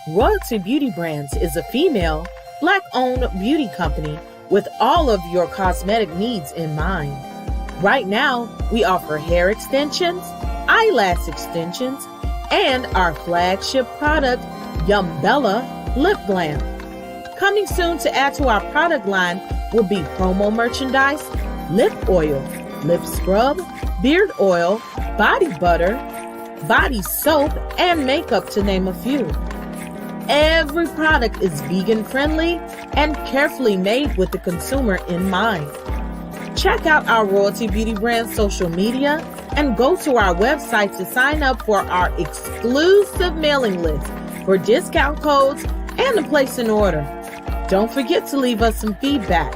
Royalty Beauty Brands is a female, Black-owned beauty company with all of your cosmetic needs in mind. Right now, we offer hair extensions, eyelash extensions, and our flagship product, Yumbella Lip Glam. Coming soon to add to our product line will be promo merchandise, lip oil, lip scrub, beard oil, body butter, body soap, and makeup, to name a few. Every product is vegan friendly and carefully made with the consumer in mind. Check out our Royalty Beauty Brand social media and go to our website to sign up for our exclusive mailing list for discount codes and to place an order. Don't forget to leave us some feedback.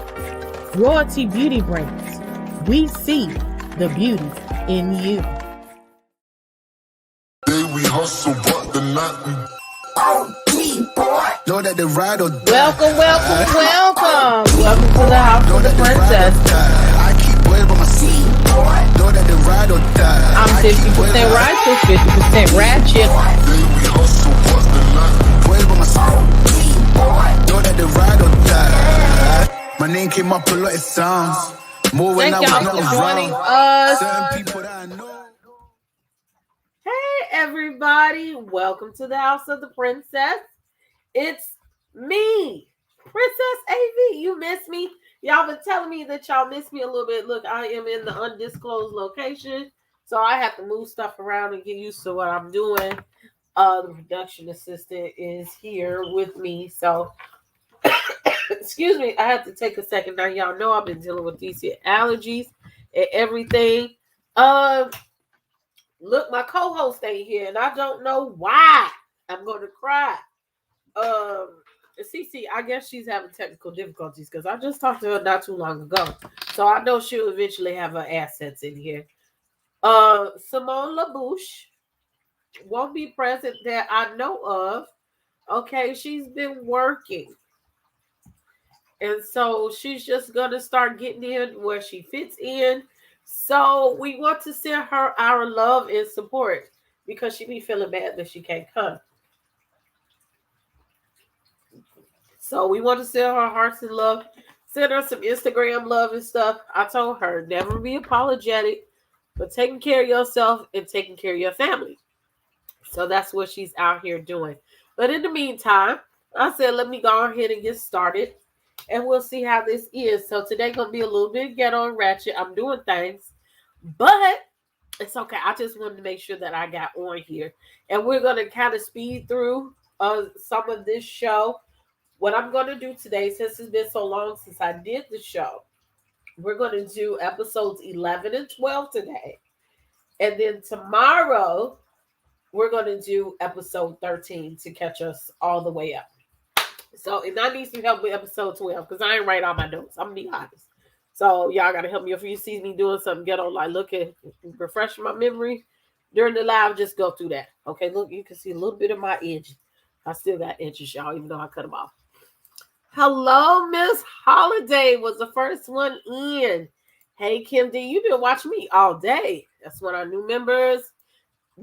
Royalty Beauty Brands. We see the beauty in you. We hustle, but the night we know that the ride or die. Welcome to the House of the Princess. I keep waiting by my seat. Know that the ride or die. I'm 50% righteous, 50% ratchet. We hustle, but the night we waiting by my seat. Know that the ride or die. My name came up a lot of sounds. More when Thank I y'all was for not joining around. us. Certain people that I know. Hey everybody, welcome to the House of the Princess. It's me, Princess AV. You miss me? Y'all been telling me that y'all miss me a little bit. Look, I am in the undisclosed location, so I have to move stuff around and get used to what I'm doing. The production assistant is here with me, so excuse me, I have to take a second. Now, y'all know I've been dealing with these here allergies and everything. Look, my co-host ain't here, and I don't know why. I'm going to cry. CeCe, I guess she's having technical difficulties because I just talked to her not too long ago. So I know she'll eventually have her assets in here. Simone La Bouche won't be present that I know of. Okay, she's been working. And so she's just going to start getting in where she fits in. So we want to send her our love and support because she be feeling bad that she can't come. So we want to send her hearts and love, send her some Instagram love and stuff. I told her, never be apologetic for taking care of yourself and taking care of your family. So that's what she's out here doing. But in the meantime, I said, let me go ahead and get started. And we'll see how this is. So today going to be a little bit ghetto and ratchet. I'm doing things. But it's okay. I just wanted to make sure that I got on here. And we're going to kind of speed through some of this show. What I'm going to do today, since it's been so long since I did the show, we're going to do episodes 11 and 12 today. And then tomorrow, we're going to do episode 13 to catch us all the way up. So, and I need some help with episode 12 because I ain't write all my notes. I'm going to be honest. So, y'all got to help me. If you see me doing something ghetto, like look at, refresh my memory during the live, just go through that. Okay, look, you can see a little bit of my edge. I still got edges, y'all, even though I cut them off. Hello, Miss Holiday was the first one in. Hey, Kim D, you've been watching me all day. That's one of our new members.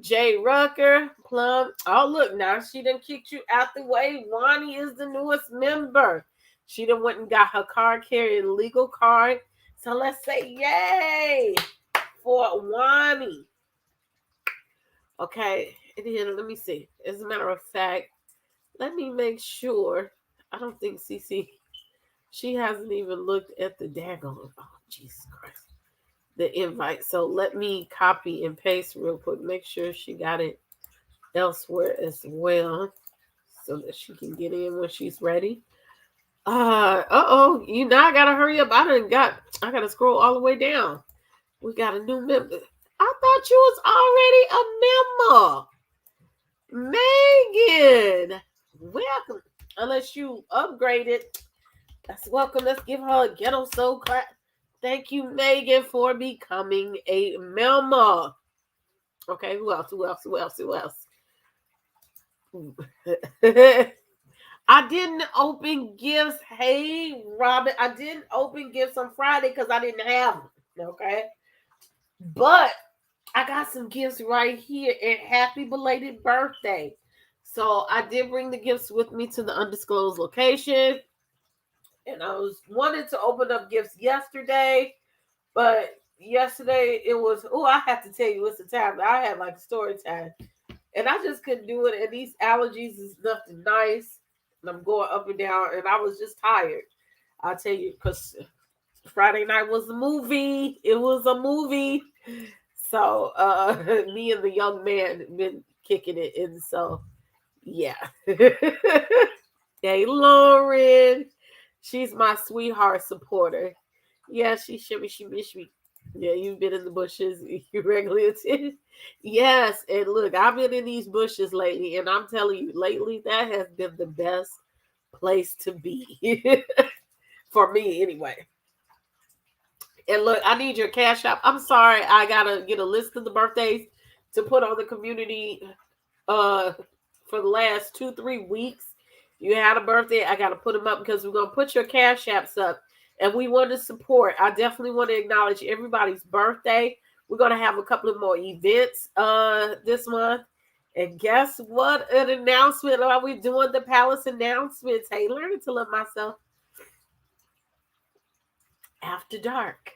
Jay Rucker, Plum. Oh, look, now she done kicked you out the way. Wani is the newest member. She done went and got her card carrying legal card. So let's say yay for Wani. Okay, and then let me see. As a matter of fact, let me make sure. I don't think CeCe, she hasn't even looked at the daggone. Oh, Jesus Christ. The invite. So let me copy and paste real quick. Make sure she got it elsewhere as well so that she can get in when she's ready. You know I gotta hurry up. I gotta scroll all the way down. We got a new member. I thought you was already a member. Megan, welcome. Unless you upgraded. That's welcome. Let's give her a ghetto soul clap. Thank you, Megan, for becoming a member. Okay, who else? I didn't open gifts. Hey, Robin, I didn't open gifts on Friday because I didn't have them. Okay, but I got some gifts right here. And happy belated birthday. So I did bring the gifts with me to the undisclosed location. And I was wanted to open up gifts yesterday, but yesterday it was, I have to tell you, it's the time. I had like story time. And I just couldn't do it. And these allergies is nothing nice. And I'm going up and down. And I was just tired. I'll tell you, because Friday night was a movie. It was a movie. So me and the young man been kicking it. And so, yeah. Hey, Lauren. She's my sweetheart supporter. Yeah, she shimmy, she miss me. Yeah, you've been in the bushes. You regularly attend. Yes, and look, I've been in these bushes lately, and I'm telling you, lately that has been the best place to be for me, anyway. And look, I need your cash app. I'm sorry, I gotta get a list of the birthdays to put on the community. For the last 2-3 weeks, you had a birthday. I gotta put them up because we're gonna put your cash apps up. And we want to support. I definitely want to acknowledge everybody's birthday. We're going to have a couple of more events this month. And guess what? An announcement. Are we doing the palace announcements? Hey, learning to love myself. After dark.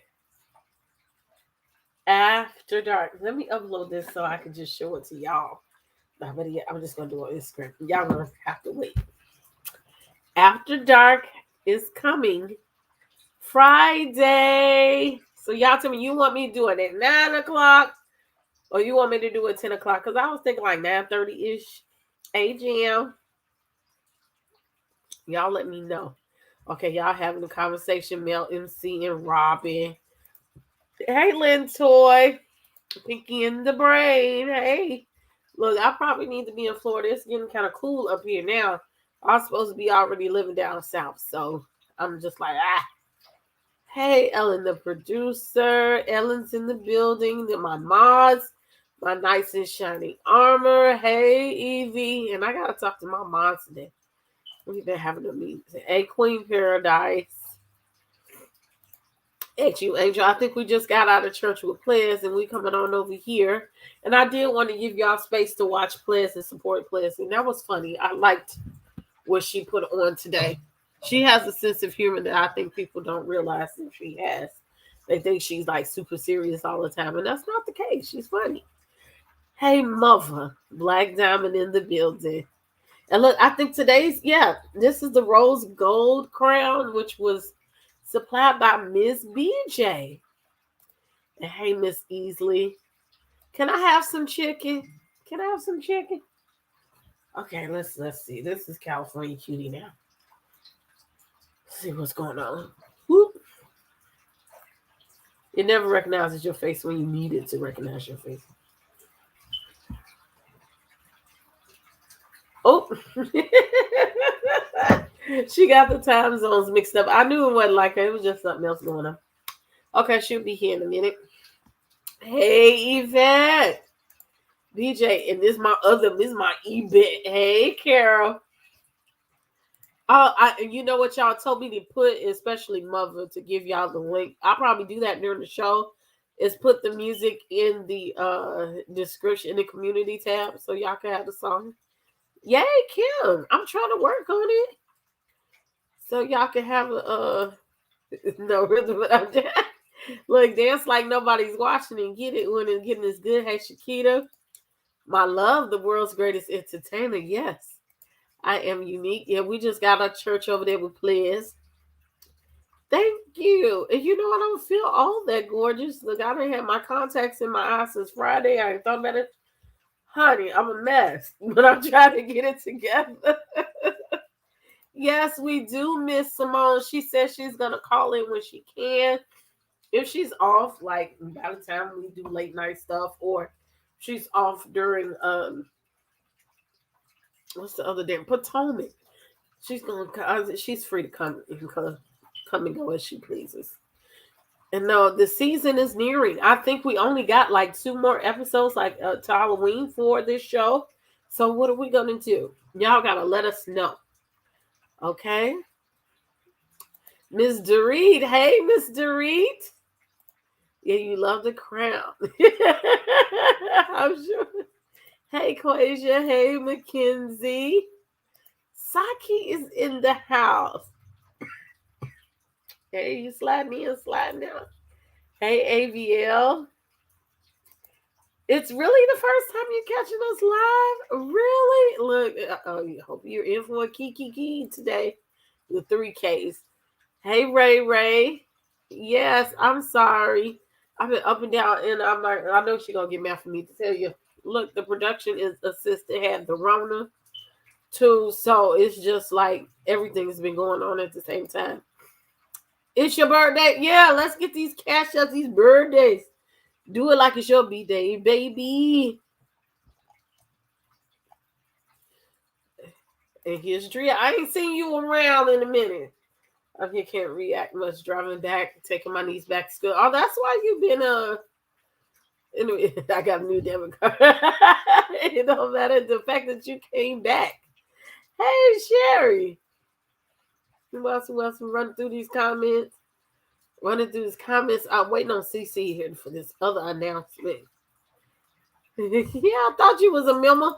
After dark. Let me upload this so I can just show it to y'all. I'm just going to do it on Instagram. Y'all going to have to wait. After dark is coming Friday. So y'all tell me, you want me to do it at 9 o'clock or you want me to do it 10 o'clock? Because I was thinking like 9:30-ish a.m. Y'all let me know. Okay, y'all having a conversation. Mel, MC, and Robin. Hey, Lynn Toy. Pinky in the brain. Hey. Look, I probably need to be in Florida. It's getting kind of cool up here now. I'm supposed to be already living down south. So I'm just like, Hey, Ellen, the producer. Ellen's in the building. Then my mods, my nice and shiny armor. Hey, Evie. And I got to talk to my mods today. We've been having a meeting. Hey, Queen Paradise. Hey, you, Angel. I think we just got out of church with Players and we coming on over here. And I did want to give y'all space to watch Players and support Players. And that was funny. I liked what she put on today. She has a sense of humor that I think people don't realize that she has. They think she's like super serious all the time, and that's not the case. She's funny. Hey, mother, Black Diamond in the building. And look, I think this is the rose gold crown, which was supplied by Miss BJ. And hey, Miss Easley, can I have some chicken? Can I have some chicken? Okay, let's see. This is California Cutiee now. See what's going on. Whoop. It never recognizes your face when you need it to recognize your face. Oh, she got the time zones mixed up. I knew it wasn't like her. It was just something else going on. Okay, she'll be here in a minute. Hey, Yvette. BJ, and this is my Yvette. Hey, Carol. You know what y'all told me to put, especially Mother, to give y'all the link. I'll probably do that during the show. Is put the music in the description in the community tab so y'all can have the song. Yay, Kim! I'm trying to work on it so y'all can have no rhythm. Look, dance like nobody's watching and get it when it's getting this good. Hey, Shakita, my love, the world's greatest entertainer. Yes. I am unique. Yeah, we just got a church over there with Players. Thank you. And you know, I don't feel all that gorgeous. Look, I done had my contacts in my eyes since Friday. I ain't thought about it. Honey, I'm a mess, but I'm trying to get it together. Yes, we do miss Simone. She says she's going to call in when she can. If she's off, like by the time we do late night stuff, or she's off during what's the other day? Potomac. She's free to come and go as she pleases. And no, the season is nearing. I think we only got like 2 more episodes, like to Halloween for this show. So what are we gonna do? Y'all gotta let us know. Okay. Miss Dorit. Hey, Miss Dorit. Yeah, you love the crown. I'm sure. Hey, Quasia. Hey, Mackenzie. Saki is in the house. Hey, you sliding in, sliding out. Hey, AVL. It's really the first time you're catching us live? Really? Look, I hope you're in for a key today with 3Ks. Hey, Ray. Yes, I'm sorry. I've been up and down, and I'm like, I know she's going to get mad for me to tell you. Look, the production is assistant had the Rona too, so it's just like everything's been going on at the same time. It's your birthday. Yeah, let's get these cash ups, these birthdays. Do it like it's your birthday, baby. And here's Drea. I ain't seen you around in a minute. I can't react much driving back, taking my niece back to school. Oh, that's why you've been anyway, I got a new debit card. It don't matter the fact that you came back. Hey, Sherry. Who else? Running through these comments. I'm waiting on CeCe here for this other announcement. Yeah, I thought you was a member.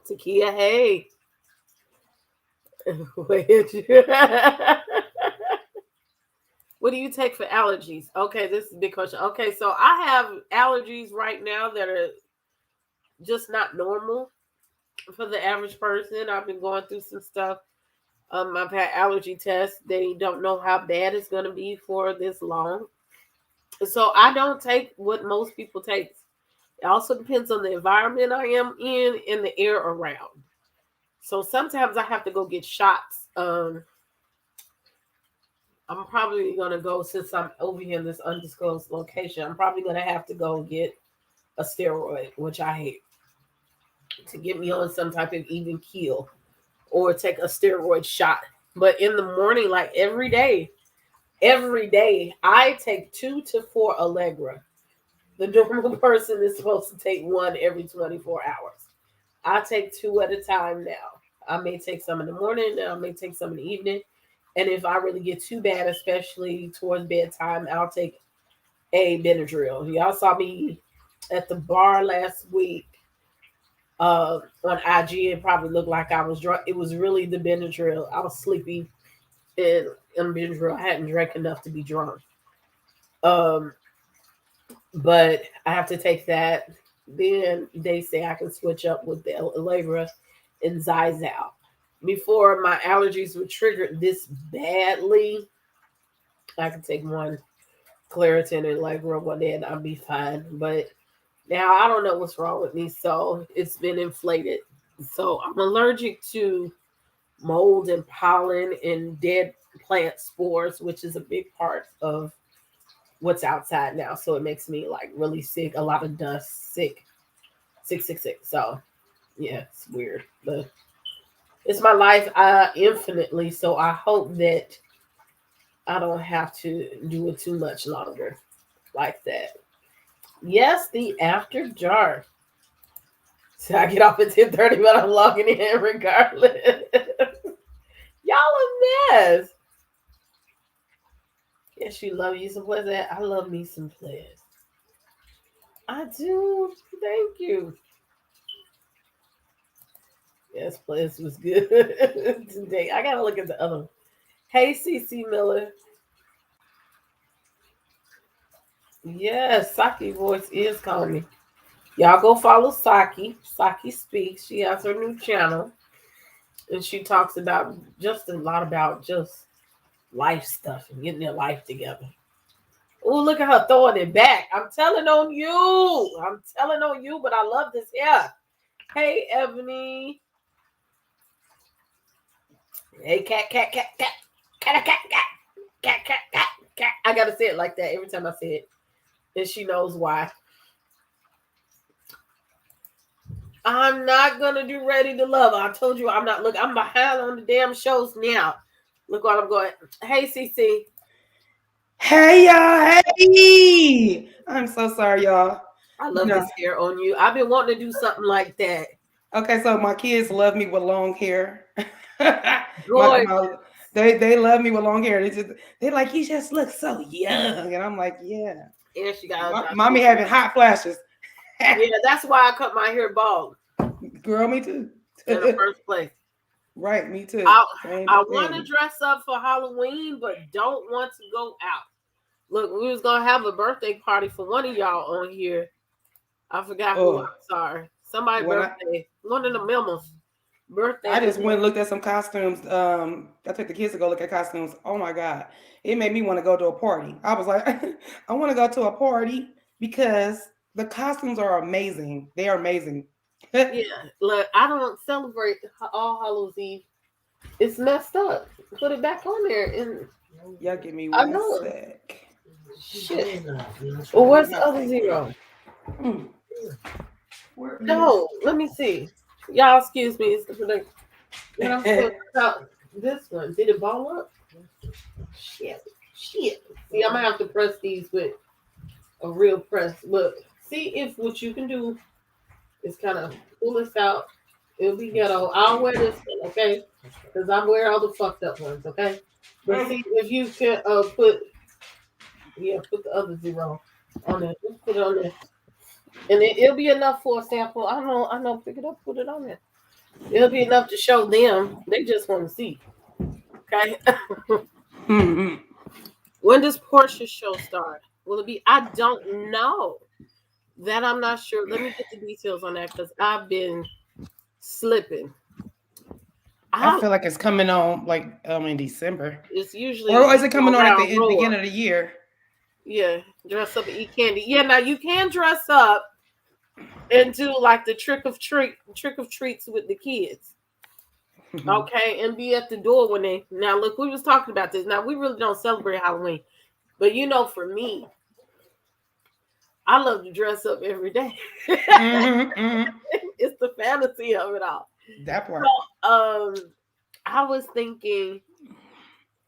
Takia, hey. What do you take for allergies? Okay, this is a big question. Okay, so I have allergies right now that are just not normal for the average person. I've been going through some stuff. I've had allergy tests. They don't know how bad it's going to be for this long. So I don't take what most people take. It also depends on the environment I am in and the air around. So sometimes I have to go get shots. I'm probably going to go, since I'm over here in this undisclosed location, I'm probably going to have to go get a steroid, which I hate, to get me on some type of even keel or take a steroid shot. But in the morning, like every day, I take 2 to 4 Allegra. The normal person is supposed to take 1 every 24 hours. I take 2 at a time now. I may take some in the morning, and I may take some in the evening. And if I really get too bad, especially towards bedtime, I'll take a Benadryl. Y'all saw me at the bar last week on IG. It probably looked like I was drunk. It was really the Benadryl. I was sleepy, and Benadryl, I hadn't drank enough to be drunk. But I have to take that. Then they say I can switch up with the Allegra and Zizal. Before my allergies were triggered this badly, I could take 1 Claritin and Allegra one day and I'll be fine. But now I don't know what's wrong with me, so it's been inflated. So I'm allergic to mold and pollen and dead plant spores, which is a big part of what's outside now. So it makes me like really sick, a lot of dust, sick. So yeah, it's weird, but it's my life infinitely. So I hope that I don't have to do it too much longer like that. Yes, the after dark. So I get off at 10:30, but I'm logging in regardless. Y'all a mess. Yes, you love you some Pledge. I love me some Pledge. I do. Thank you. Yes, Pledge was good today. I gotta look at the other one. Hey, CeCe Miller. Yes, Saki voice is calling. Y'all go follow Saki. Saki Speaks. She has her new channel. And she talks about just a lot about just life stuff and getting their life together. Oh, look at her throwing it back. I'm telling on you, but I love this hair. Hey, Ebony. Hey, cat. I gotta say it like that every time I say it. And she knows why. I'm not gonna do Ready to Love. I told you I'm not. Look, I'm behind on the damn shows now. Look what I'm going. Hey, CeCe. Hey, y'all. Hey. I'm so sorry, y'all. I love this hair on you. I've been wanting to do something like that. Okay, so my kids love me with long hair. They love me with long hair. They're like, you just look so young. And I'm like, yeah. And she got mommy having hot flashes. Yeah, that's why I cut my hair bald. Girl, me too. In the first place. Right, me too. I want to dress up for Halloween, but don't want to go out. Look, we was gonna have a birthday party for one of y'all on here. I forgot who. I'm sorry. Somebody's birthday. One of the memos. Birthday. I just went and looked at some costumes. I took the kids to go look at costumes. Oh my God. It made me want to go to a party. I was like, I want to go to a party because the costumes are amazing. They are amazing. Yeah. Look, I don't celebrate All Hallows Eve. It's messed up. Put it back on there. And y'all give me one sec. Shit. Well, where's the other zero? No, let me see. Y'all, excuse me. It's the production. This one. Did it ball up? Shit. See, I'm gonna have to press these with a real press. But see if what you can do is kind of pull this out. It'll be ghetto. I'll wear this one, okay? Because I wear all the fucked up ones, okay? But see if you can put the other zero on it. Let's put it on there. And it'll be enough for a sample. I know, pick it up, put it on there. It'll be enough to show them. They just want to see. Okay? When does Portia's show start? Will it be? I don't know. That I'm not sure. Let me get the details on that because I've been slipping. I feel like it's coming on like in December. It's usually, or is it coming on at the beginning of the year? Yeah, dress up and eat candy. Yeah, now you can dress up and do like the trick of treats with the kids. Okay, and be at the door when they. Now look, we was talking about this. Now we really don't celebrate Halloween, but for me, I love to dress up every day. It's the fantasy of it all. That part. So, I was thinking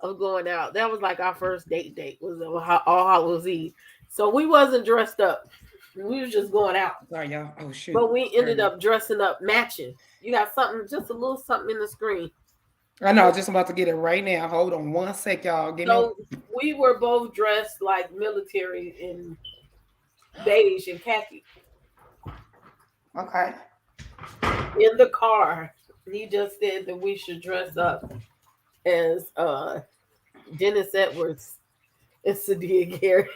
of going out. That was like our first date was All Hallows Eve. So we wasn't dressed up. We was just going out. Sorry, y'all. Oh shoot. But we ended up dressing up, matching. You got something, just a little something in the screen. I know. I'm just about to get it right now. Hold on one sec, y'all. We were both dressed like military in beige and khaki. Okay. In the car, he just said that we should dress up as Dennis Edwards and Cutiee Gary.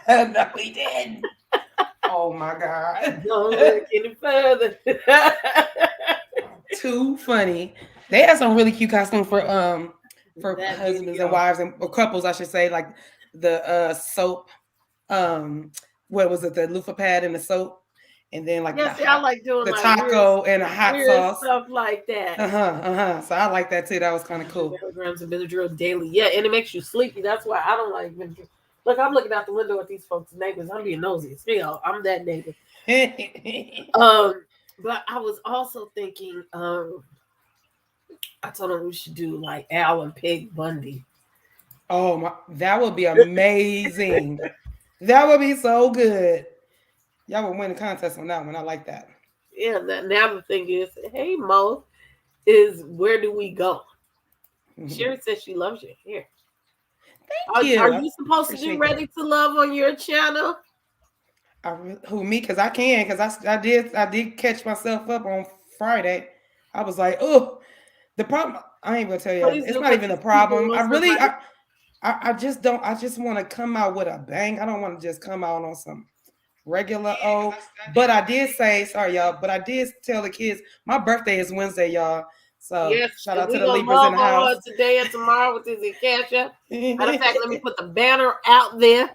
No, we didn't. Oh my God. Don't look any further. Too funny. They had some really cute costumes for husbands and wives or couples, I should say, like the soap. What was it? The loofah pad and the soap. And then like I like doing the taco and a hot sauce. Stuff like that. So I like that too. That was kind of cool. Milligrams of Benadryl daily. Yeah, and it makes you sleepy. That's why I don't like Benadryl. Look, I'm looking out the window at these folks' neighbors. I'm being nosy as hell. I'm that neighbor. But I was also thinking, I told them we should do like Al and Peg Bundy. Oh my, that would be amazing. That would be so good. Y'all would win the contest on that one. I like that. Yeah, now the thing is, hey Mo, is where do we go? Sherry says she loves your hair. Thank you. Are you supposed to do Ready to Love on your channel? Who, me? Because I can. Because I did catch myself up on Friday. I was like, oh, the problem. I ain't gonna tell you. It's not even a problem. I just don't. I just want to come out with a bang. I don't want to just come out on some regular but I did say, sorry y'all, but I did tell the kids my birthday is Wednesday, y'all. So yes, shout out to the Libras in the house today and tomorrow with this cash up. Matter of fact, let me put the banner out there.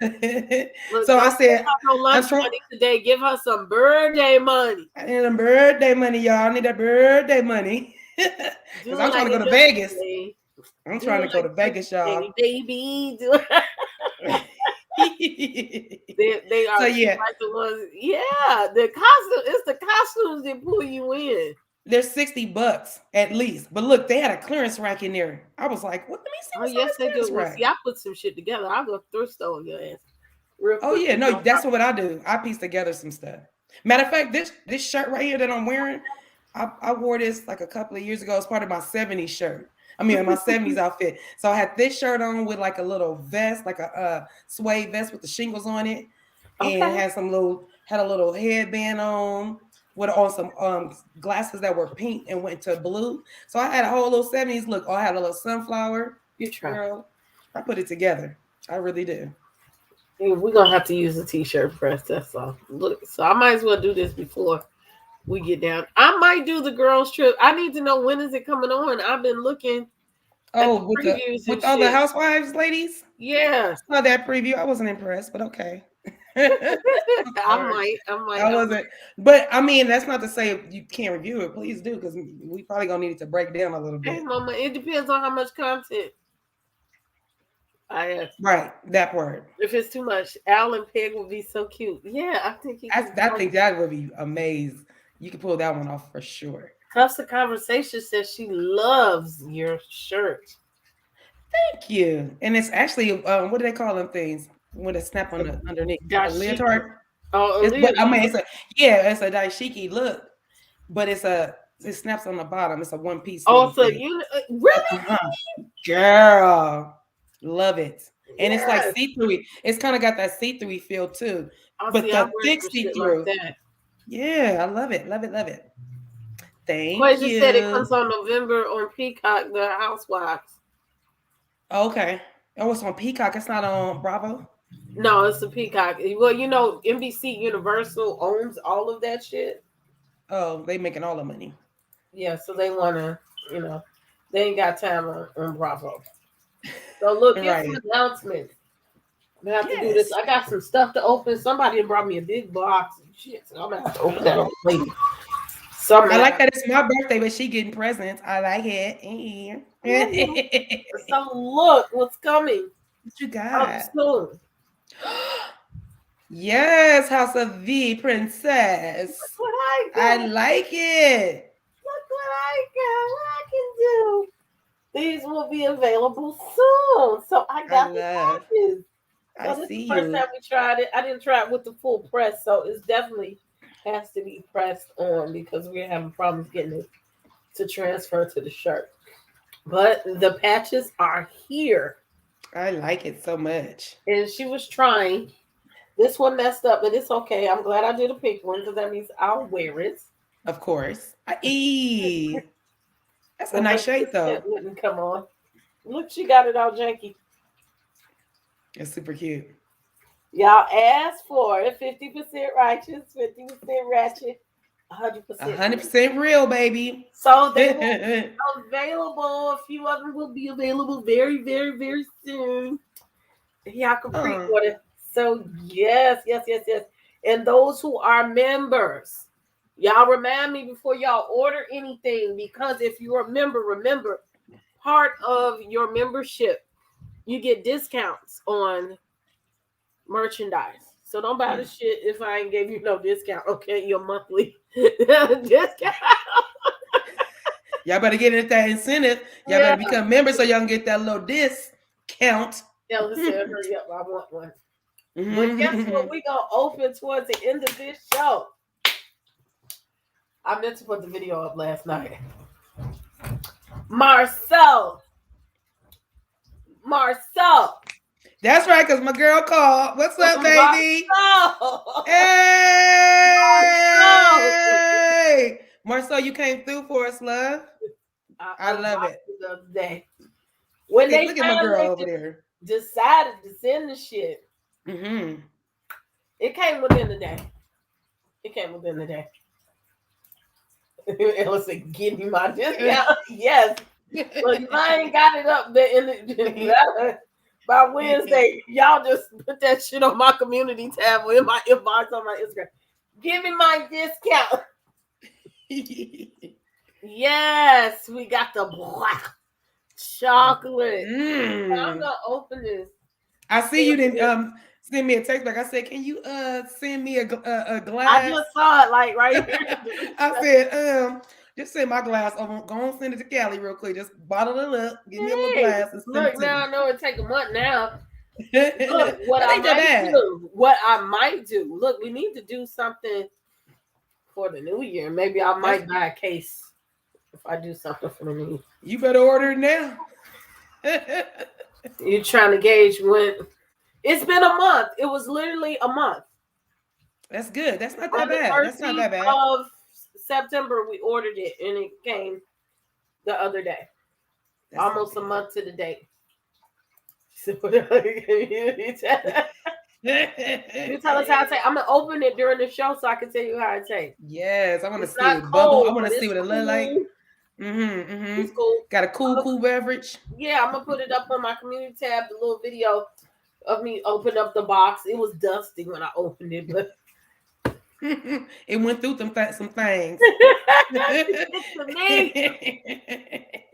Look, so I said, no lunch money today. Give her some birthday money. I need some birthday money, y'all. I need that birthday money because I'm trying to go to Vegas. I'm trying to go to Vegas, y'all. Baby. They are like the ones. Yeah, the costume. It's the costumes that pull you in. They're $60 at least. But look, they had a clearance rack in there. I was like, what? Let me see. Oh yes, they do. Well, see, I put some shit together. I'll go thrift store on your ass. No, that's what I do. I piece together some stuff. Matter of fact, this shirt right here that I'm wearing, I wore this like a couple of years ago as part of my 70s shirt. I mean, my 70s outfit. So I had this shirt on with like a little vest, like a suede vest with the shingles on it. and had a little headband on some glasses that were pink and went to blue. So I had a whole little 70s look. I had a little sunflower. You try. Girl, I put it together. I really do. We're gonna have to use a t-shirt press. That's all. Look, so I might as well do this before we get down. I might do the girls trip. I need to know when is it coming on. I've been looking. With all the housewives ladies? Yeah. I saw that preview. I wasn't impressed, but okay. I might. I wasn't. But I mean, that's not to say you can't review it. Please do, because we probably gonna need it to break down a little bit. Hey, Mama, it depends on how much content. Right, that part. If it's too much, Al and Peg would be so cute. Yeah, I think that would be amazing. You can pull that one off for sure. Cuffs of Conversation says she loves your shirt. Thank you. And it's actually what do they call them things when it snap on the underneath? A leotard. Oh, it's a dashiki look, but it snaps on the bottom. It's a one piece. Oh, so you really, girl, love it. And it's like see-through. It's kind of got that see-through feel too. But the thick see-through. Like yeah, I love it. Love it. Love it. Thank you. You said it comes on November on Peacock, the Housewives. Okay. Oh, it's on Peacock. It's not on Bravo? No, it's the Peacock. Well, NBC Universal owns all of that shit. Oh, they making all the money. Yeah, so they want to, they ain't got time on Bravo. So look, here's some announcements. I have to do this. I got some stuff to open. Somebody brought me a big box and shit, so I'm going to have to open that up later. I like that it's my birthday, but she getting presents. I like it. So look, what's coming? What you got? Soon. Yes, House of the Princess. Look what I got. I like it. Look what I got. What I can do. These will be available soon. So I got the patches. So this is the first time we tried it. I didn't try it with the full press, so it's definitely has to be pressed on because we're having problems getting it to transfer to the shirt. But the patches are here. I like it so much. And she was trying. This one messed up, but it's okay. I'm glad I did a pink one because that means I'll wear it. Of course. That's a nice shade, though. It wouldn't come on. Look, she got it all janky. It's super cute. Y'all asked for it. 50% righteous, 50% ratchet, 100%. 100% real, baby. So they will be available. A few of them will be available very, very, very soon. Y'all can pre-order. So yes. And those who are members, y'all remind me before y'all order anything, because if you're a member, remember, part of your membership, you get discounts on merchandise. So don't buy the shit if I ain't gave you no discount. Okay, your monthly discount. Y'all better get at that incentive. Y'all better become members so y'all can get that little discount. Yeah, listen, hurry up. I want one. But guess what? We're going to open towards the end of this show. I meant to put the video up last night. Marcel. That's right, because my girl called. What's up, baby? Hey! Marcel, you came through for us, love. I love it. The other day. When they look at my girl over there. Decided to send the shit. Mm-hmm. It came within the day. Listen, give me my discount. Yes. But if I ain't got it up there by Wednesday, y'all just put that shit on my community tab or in my inbox on my Instagram. Give me my discount. Yes, we got the black chocolate. I'm gonna open this. I see you didn't send me a text back. I said, "Can you send me a glass?" I just saw it like right here. I said, just send my glass over. Go on, send it to Callie real quick. Just bottle it up. Give me a little glass. And look, now I know it take a month now. Look, what I might do. Look, we need to do something for the new year. Maybe I might buy a case if I do something for the new year. You better order it now. You're trying to gauge when. It's been a month. It was literally a month. That's good. That's not that bad. That's not that bad. Of September, we ordered it, and it came the other day. That's almost a month to the date. So you tell us how to take. I'm gonna open it during the show so I can tell you how to take. Yes, I want to see it bubble. I want to see what it look like. It's cool. Got a cool beverage. Yeah, I'm gonna put it up on my community tab. The little video of me open up the box. It was dusty when I opened it, but it went through some things.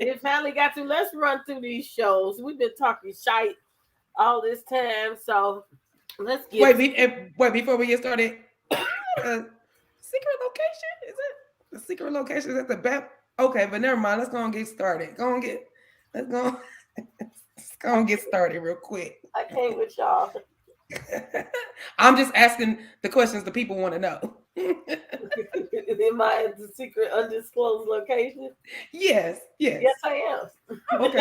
It finally got to. Let's run through these shows. We've been talking shite all this time, so let's get. Wait before we get started. Secret location? Is it the secret location? Is at the back? Okay, but never mind. Let's go and get started. Let's go and get started real quick. I can't with y'all. I'm just asking the questions the people want to know. Am I at the secret undisclosed location? Yes. Yes, I am. Okay,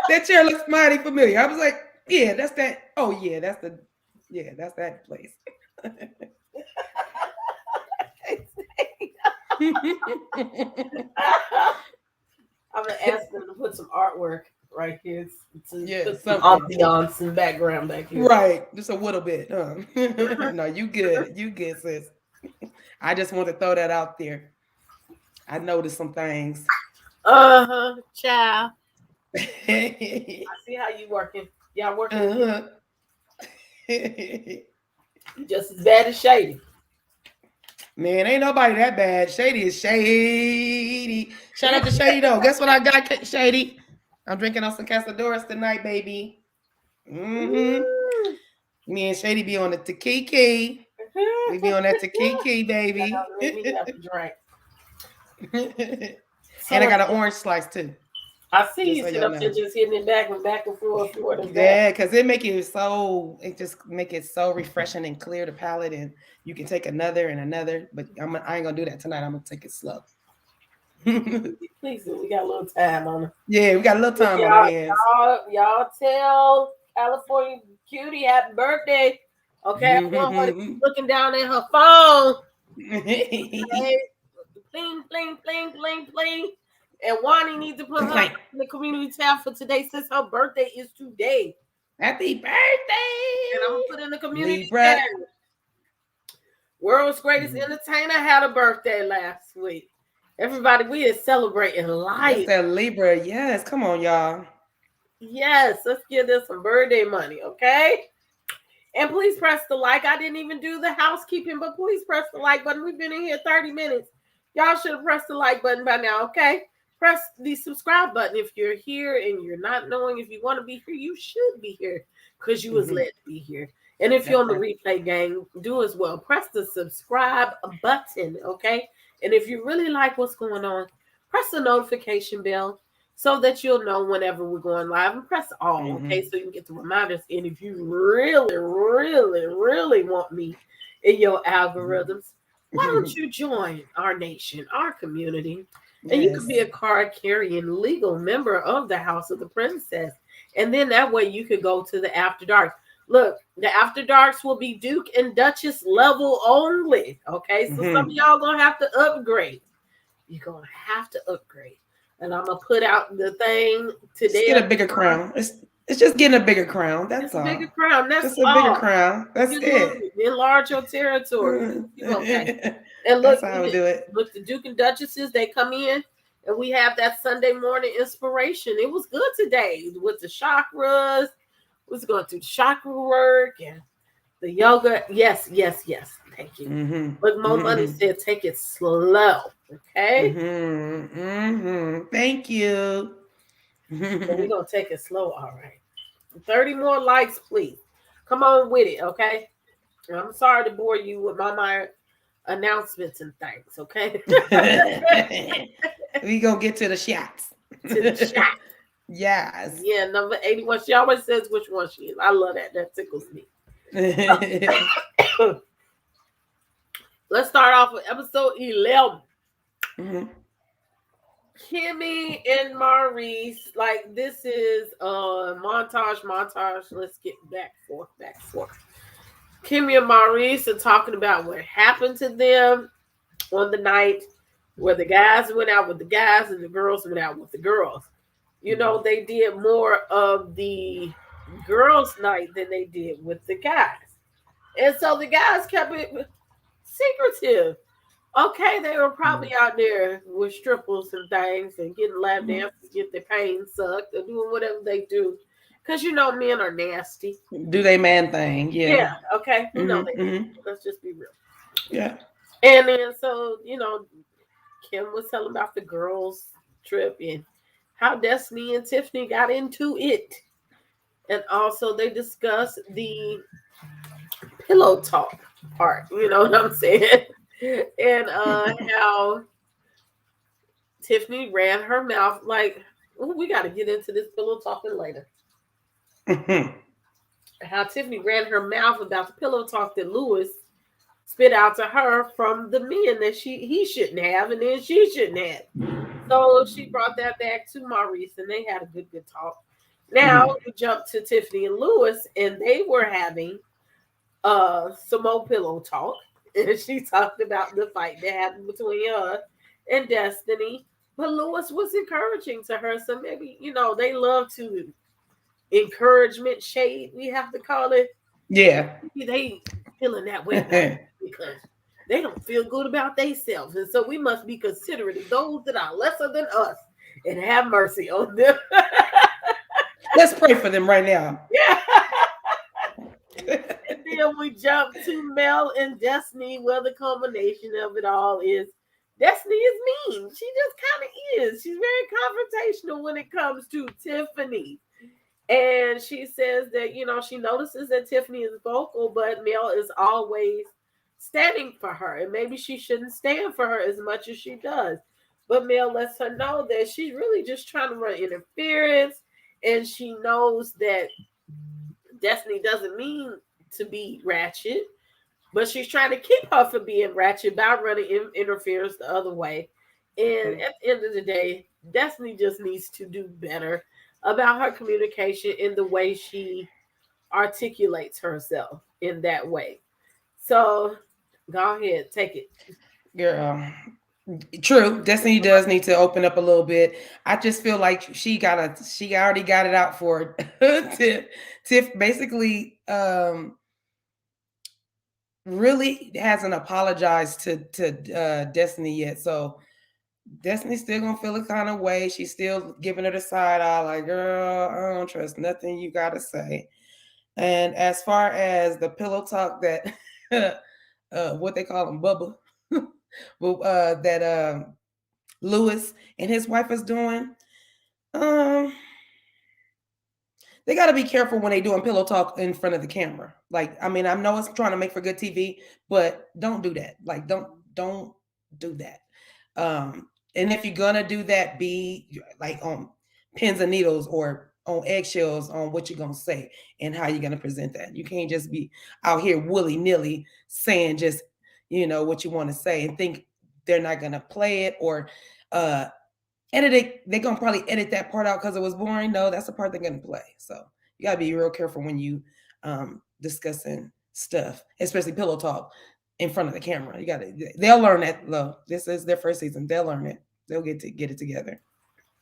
that chair looks mighty familiar. I was like, yeah, that's that. Oh, yeah, that's that place. I'm gonna ask them to put some artwork right here to put some ambiance and background back here. Right, just a little bit. No, you good, sis. I just want to throw that out there. I noticed some things. Child. I see how you working. Y'all working. Just as bad as Shady. Man, ain't nobody that bad. Shady is shady. Shout out to Shady though. Guess what I got, Shady? I'm drinking on some Casadores tonight, baby. Me and Shady be on the Cutiee. We be on that Cutiee, baby. And I got an orange slice too. I see you sit up there just hitting it back and forth. Yeah, because it just make it so refreshing and clear the palate, and you can take another and another. But I ain't gonna do that tonight. I'm gonna take it slow. Please do. We got a little time on it. Yeah, we got a little time on our hands. Y'all tell California Cutiee happy birthday. Okay, I want her to be looking down at her phone. Okay. Bling, bling, bling, bling, bling. And Wani needs to put her in the community tab for today since her birthday is today. Happy birthday! And I'm going to put in the community tab. World's greatest entertainer had a birthday last week. Everybody, we is celebrating life. That's that Libra. Yes, come on, y'all. Yes, let's give them some birthday money, okay? And please press the like. I didn't even do the housekeeping, but please press the like button. We've been in here 30 minutes. Y'all should have pressed the like button by now, okay? Press the subscribe button if you're here and you're not knowing if you want to be here. You should be here because you was led to be here. And if you're on the replay gang, do as well. Press the subscribe button, okay? And if you really like what's going on, press the notification bell so that you'll know whenever we're going live, and press all, okay? So you can get the reminders. And if you really, really, really want me in your algorithms, why don't you join our nation, our community? And you can be a card-carrying legal member of the House of the Princess. And then that way you can go to the After Dark. Look, the After Darks will be Duke and Duchess level only. Okay, so some of y'all going to have to upgrade. You're going to have to upgrade. And I'm going to put out the thing today. Just get a bigger crown. It's just getting a bigger crown. That's all. Bigger crown. That's just a bigger crown. That's it. Enlarge your territory. Okay. And look, that's how we do it. Look, the Duke and Duchesses, they come in, and we have that Sunday morning inspiration. It was good today with the chakras. We was going through chakra work and the yoga. Yes. Thank you. Look, Mo Money said, take it slow. Okay. Thank you. We're gonna take it slow, all right. 30 more likes, please. Come on with it, okay? And I'm sorry to bore you with my announcements and things, okay? We gonna get to the shots. Yes. Yeah, number 81. She always says which one she is. I love that. That tickles me. Let's start off with episode 11. Kimmy and Maurice, like this is montage. Let's get back forth. Kimmy and Maurice are talking about what happened to them on the night where the guys went out with the guys and the girls went out with the girls. You know, they did more of the girls' night than they did with the guys. And so the guys kept it secretive. Okay, they were probably out there with strippers and things and getting lap dances, get their pain sucked, or doing whatever they do. Because you know men are nasty. Do they man thing, yeah. Yeah, okay. You know they let's just be real. Yeah. And then so, you know, Kim was telling about the girls' trip and how Destiny and Tiffany got into it. And also they discussed the pillow talk part, you know what I'm saying? And how Tiffany ran her mouth like, ooh, we got to get into this pillow talking later. How Tiffany ran her mouth about the pillow talk that Lewis spit out to her from the men that he shouldn't have, and then she shouldn't have. So she brought that back to Maurice, and they had a good talk. Now we jump to Tiffany and Lewis, and they were having some more pillow talk. And she talked about the fight that happened between her and Destiny. But Lewis was encouraging to her. So maybe, you know, they love to encouragement shade, we have to call it. Yeah. They feeling that way because they don't feel good about themselves. And so we must be considerate of those that are lesser than us and have mercy on them. Let's pray for them right now. Yeah. And then we jump to Mel and Destiny, where the culmination of it all is Destiny is mean. She just kind of is. She's very confrontational when it comes to Tiffany. And she says that, you know, she notices that Tiffany is vocal, but Mel is always standing for her. And maybe she shouldn't stand for her as much as she does. But Mel lets her know that she's really just trying to run interference. And she knows that Destiny doesn't mean to be ratchet, but she's trying to keep her from being ratchet by running interference the other way. And at the end of the day, Destiny just needs to do better about her communication in the way she articulates herself in that way. So go ahead, take it. Girl. True. Destiny does need to open up a little bit. I just feel like she already got it out for Tiff basically really hasn't apologized to Destiny yet. So Destiny's still gonna feel a kind of way. She's still giving her the side eye, like, girl, I don't trust nothing you gotta say. And as far as the pillow talk that what they call them, Bubba, that Lewis and his wife is doing, they got to be careful when they doing pillow talk in front of the camera. Like, I mean, I know it's trying to make for good TV, but don't do that. Like, don't do that. And if you're gonna do that, be like on pins and needles or on eggshells on what you're gonna say and how you're gonna present that. You can't just be out here willy-nilly saying just, you know, what you want to say and think they're not gonna play it or edit it. They're gonna probably edit that part out because it was boring. No, that's the part they're gonna play. So you gotta be real careful when you discussing stuff, especially pillow talk in front of the camera. They'll learn that. Look, this is their first season. They'll learn it. They'll get it together.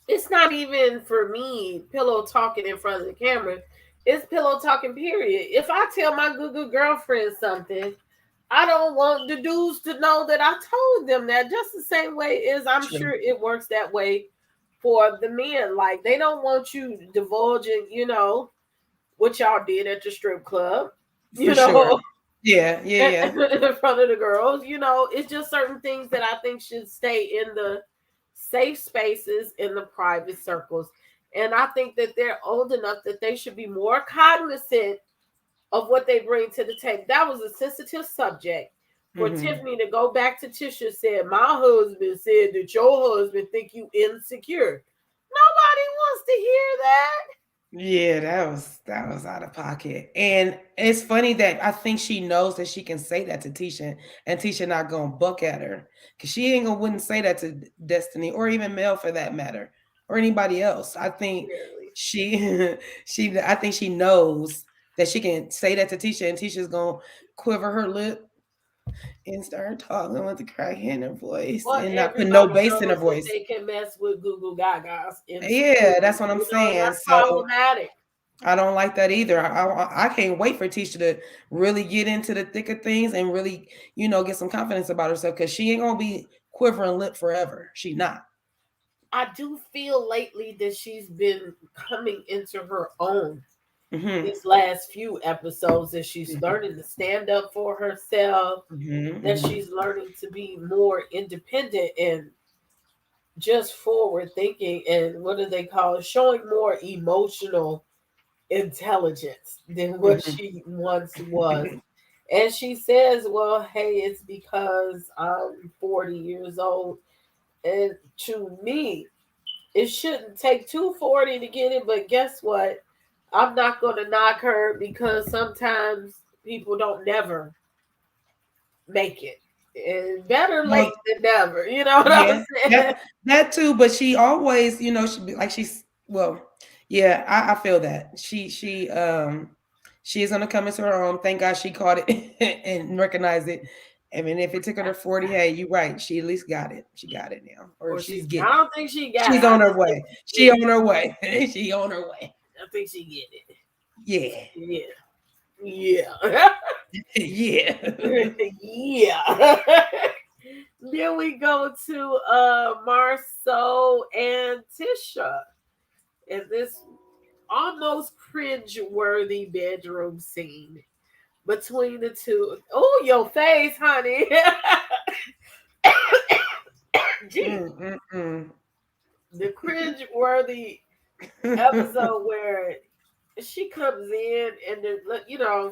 It's not even for me pillow talking in front of the camera. It's pillow talking, period. If I tell my good girlfriend something, I don't want the dudes to know that I told them that. Just the same way as I'm sure it works that way for the men. Like, they don't want you divulging, you know, what y'all did at the strip club. You know? Sure. Yeah. In front of the girls. You know, it's just certain things that I think should stay in the safe spaces, in the private circles. And I think that they're old enough that they should be more cognizant of what they bring to the table. That was a sensitive subject for Tiffany to go back to Tisha said, my husband said that your husband think you insecure. Nobody wants to hear that. Yeah, that was out of pocket. And it's funny that I think she knows that she can say that to Tisha and Tisha not gonna buck at her. Because she wouldn't say that to Destiny or even Mel for that matter, or anybody else. I think I think she knows that she can say that to Tisha, and Tisha's gonna quiver her lip and start talking with the crack in her voice and not put no bass in her voice. They can mess with Google Gagas. Yeah, that's what I'm saying. That's so problematic. I don't like that either. I can't wait for Tisha to really get into the thick of things and really, get some confidence about herself, because she ain't gonna be quivering lip forever. She not. I do feel lately that she's been coming into her own. These last few episodes, that she's learning to stand up for herself, that she's learning to be more independent and just forward thinking, and what do they call it? Showing more emotional intelligence than what she once was. And she says, well, hey, it's because I'm 40 years old. And to me, it shouldn't take 240 to get it, but guess what? I'm not going to knock her, because sometimes people don't never make it. And better late than never. You know what I'm saying? That too, but she always, she be like, I feel that. She is going to come into her own. Thank God she caught it and recognized it. I mean, if it took her 40, hey, you're right. She at least got it. She got it now. Or she's getting it. I don't think she got it. She's on her way. She on her way. She on her way. I think she get it. Yeah. Yeah. Yeah. Then we go to Marcel and Tisha. And this almost cringe-worthy bedroom scene between the two. Oh, your face, honey. The cringe-worthy episode where she comes in and,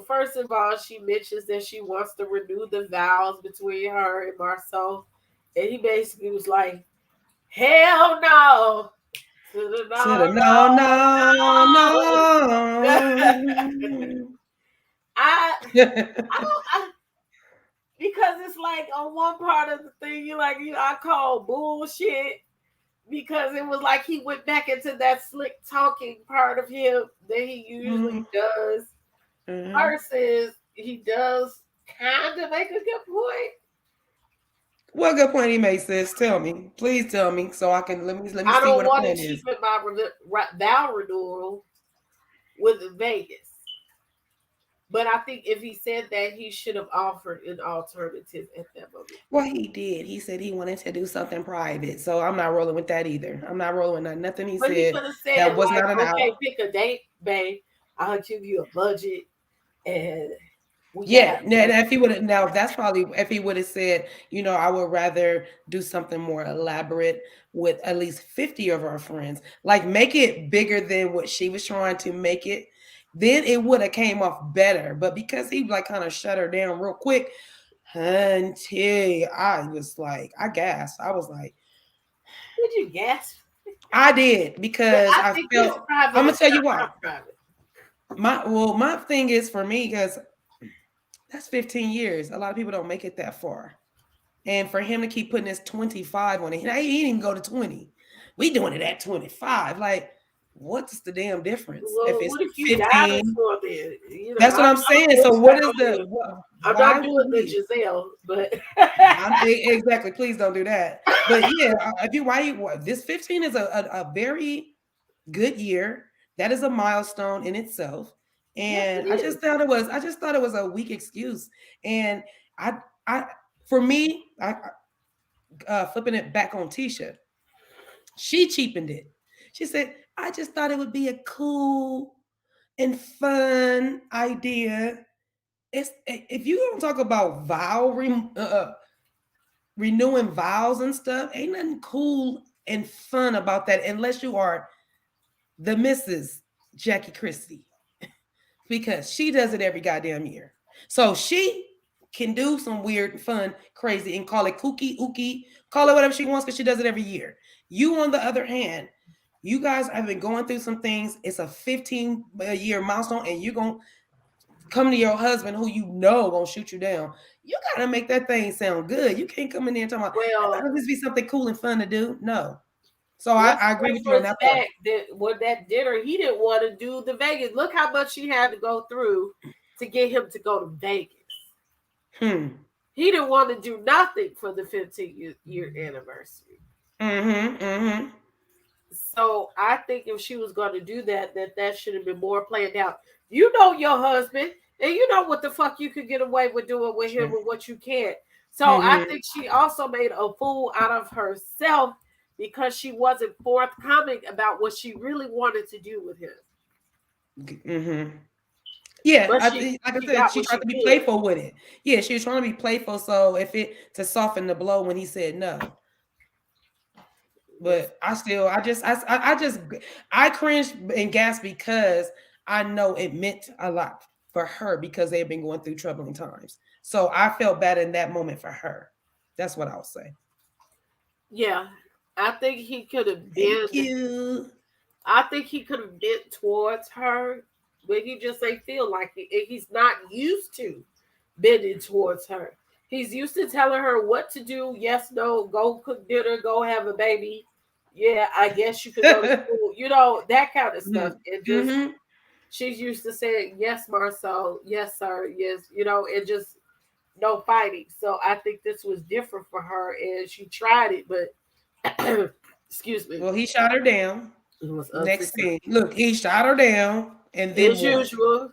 first of all, she mentions that she wants to renew the vows between her and Marcel. And he basically was like, hell no. No. Because it's like on one part of the thing, I call bullshit, because it was like he went back into that slick talking part of him that he usually does, versus he does kind of make a good point. What good point he makes, sis? Tell me. Please tell me, so I can let me see what the plan is. I don't want to cheapen my vow renewal with Vegas. But I think if he said that, he should have offered an alternative at that moment. Well, he did. He said he wanted to do something private. So I'm not rolling with that either. I'm not rolling with nothing he said. He could have said, that was not an okay, pick a date, babe. I'll give you a budget. And if he would have, now that's probably, if he would have said, I would rather do something more elaborate with at least 50 of our friends, like make it bigger than what she was trying to make it, then it would have came off better. But because he kind of shut her down real quick, until I was like, I gasped. I was like, did you gasp? I did, because I felt, I'm gonna tell you why. My thing is, for me, because that's 15 years. A lot of people don't make it that far. And for him to keep putting this 25 on it, he didn't even go to 20. We doing it at 25. Like, what's the damn difference? Well, if it's what if 15, that's what I'm saying. So what is I'm not doing the Giselle, but exactly. Please don't do that. But yeah, this 15 is a very good year. That is a milestone in itself. And yes, I just thought it was a weak excuse. And for me, flipping it back on Tisha, she cheapened it. She said, I just thought it would be a cool and fun idea. If you don't talk about renewing vows and stuff, ain't nothing cool and fun about that unless you are the Mrs. Jackie Christie. Because she does it every goddamn year. So she can do some weird, fun, crazy, and call it kooky, ookie, call it whatever she wants, because she does it every year. You, on the other hand, you guys have been going through some things. It's a 15-year milestone, and you're going to come to your husband who going to shoot you down. You got to make that thing sound good. You can't come in there and talk about, this be something cool and fun to do. No. So I agree with you on that part. With that dinner, he didn't want to do the Vegas. Look how much she had to go through to get him to go to Vegas. He didn't want to do nothing for the 15th year anniversary. So I think if she was going to do that should have been more planned out. You know your husband, and you know what the fuck you could get away with doing with him and what you can't. So I think she also made a fool out of herself because she wasn't forthcoming about what she really wanted to do with him. Yeah, like I said, she tried to be playful with it. Yeah, she was trying to be playful, so to soften the blow when he said no. But I cringed and gasped because I know it meant a lot for her because they've been going through troubling times. So I felt bad in that moment for her. That's what I'll say. Yeah, I think he could have been. I think he could have bent towards her, but he just ain't feel like it. He's not used to bending towards her. He's used to telling her what to do. Yes, no, go cook dinner, go have a baby. Yeah, I guess you could go to school. You know, that kind of stuff. It just she's used to saying, yes, Marcel, yes, sir, yes, you know, it just no fighting. So I think this was different for her and she tried it, but excuse me. Well, he shot her down. Next thing. Look, he shot her down and then as usual.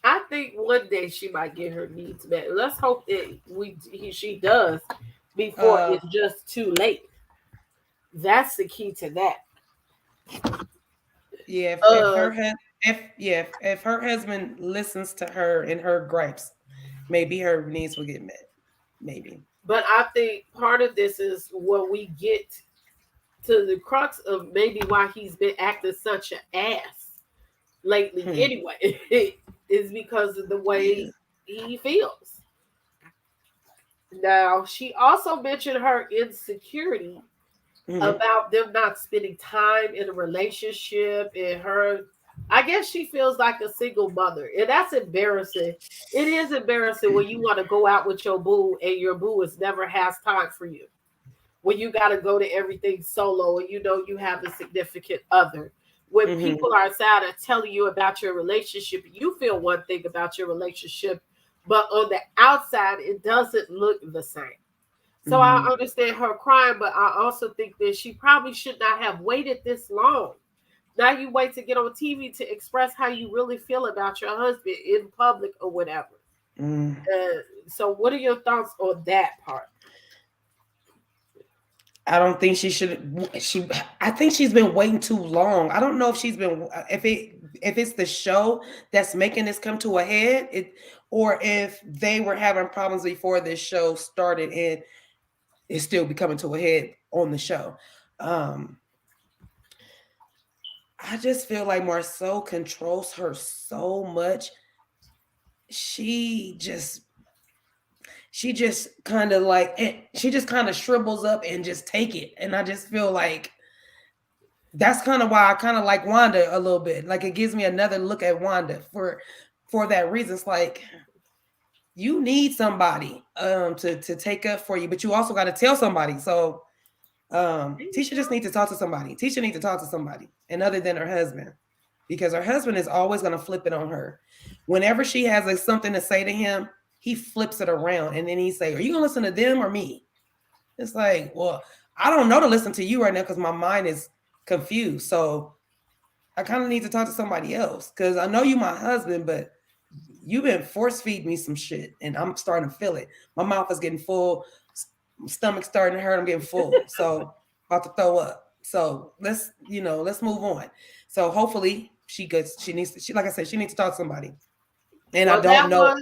I think one day she might get her needs met. Let's hope she does before it's just too late. That's the key to that. Yeah, if her husband listens to her and her gripes, maybe her needs will get met. Maybe. But I think part of this is when we get to the crux of maybe why he's been acting such an ass lately anyway. Is because of the way he feels. Now, she also mentioned her insecurity about them not spending time in a relationship and her. I guess she feels like a single mother, and that's embarrassing. It is embarrassing when you want to go out with your boo and your boo is never has time for you. When you got to go to everything solo and you know you have a significant other. When people are outside and telling you about your relationship, you feel one thing about your relationship, but on the outside, it doesn't look the same. So I understand her crying, but I also think that she probably should not have waited this long. Now you wait to get on TV to express how you really feel about your husband in public or whatever. So what are your thoughts on that part? I don't think she should. I think she's been waiting too long. I don't know if she's been. If it's the show that's making this come to a head, or if they were having problems before this show started and it's still coming to a head on the show. I just feel like Marcel controls her so much. She just kind of shrivels up and just take it. And I just feel like that's kind of why I kind of like Wanda a little bit. Like it gives me another look at Wanda for that reason. It's like you need somebody to take up for you, but you also got to tell somebody. So Tisha just needs to talk to somebody. Tisha needs to talk to somebody, and other than her husband, because her husband is always going to flip it on her. Whenever she has something to say to him, he flips it around and then he say, are you gonna listen to them or me? It's like, well, I don't know to listen to you right now because my mind is confused. So I kind of need to talk to somebody else because I know you my husband, but you've been force feeding me some shit and I'm starting to feel it. My mouth is getting full, my stomach's starting to hurt, I'm getting full. So about to throw up. So let's move on. So hopefully like I said, she needs to talk to somebody. And well, I don't know.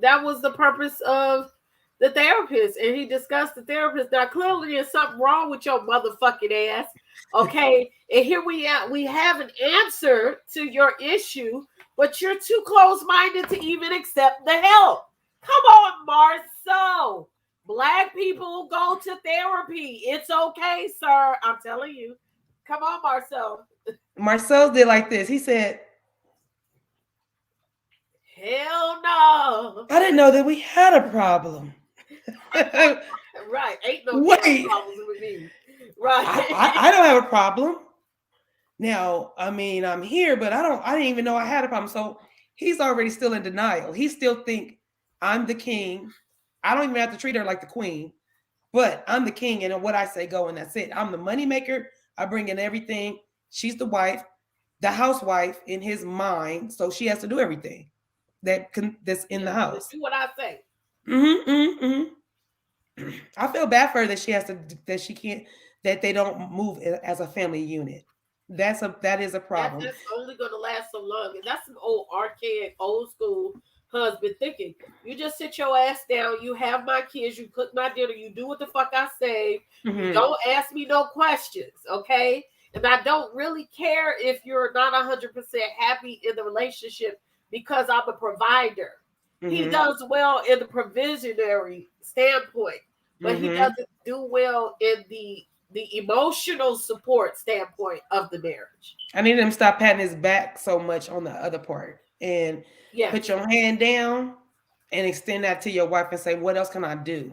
That was the purpose of the therapist, and he discussed the therapist. Now, clearly, there's something wrong with your motherfucking ass, okay? And here we have an answer to your issue, but you're too close-minded to even accept the help. Come on, Marcel. Black people go to therapy. It's okay, sir. I'm telling you. Come on, Marcel. Marcel did like this. He said, hell no. I didn't know that we had a problem. Right. Ain't no problems with me. Right. I don't have a problem. Now, I mean, I'm here, but I didn't even know I had a problem. So he's already still in denial. He still think I'm the king. I don't even have to treat her like the queen, but I'm the king, and what I say go, and that's it. I'm the moneymaker. I bring in everything. She's the wife, the housewife in his mind, so she has to do everything that's in the house. Do what I say. I feel bad for her that she has to, that they don't move as a family unit. That is a problem. That's only going to last so long, and that's some old archaic, old school husband thinking. You just sit your ass down. You have my kids. You cook my dinner. You do what the fuck I say. You don't ask me no questions, okay? And I don't really care if you're not 100% happy in the relationship because I'm a provider. He does well in the provisionary standpoint, but he doesn't do well in the emotional support standpoint of the marriage. I need him to stop patting his back so much on the other part and put your hand down and extend that to your wife and say, what else can I do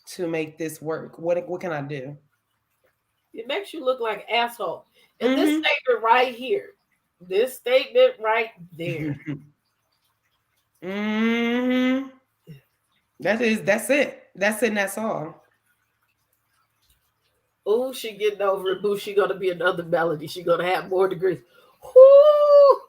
to make this work? What can I do? It makes you look like an asshole. And this statement right here, this statement right there. That's it. That's it, and that's all. Oh, she getting over it, boo. She gonna be another Melody. She gonna have more degrees. Woo!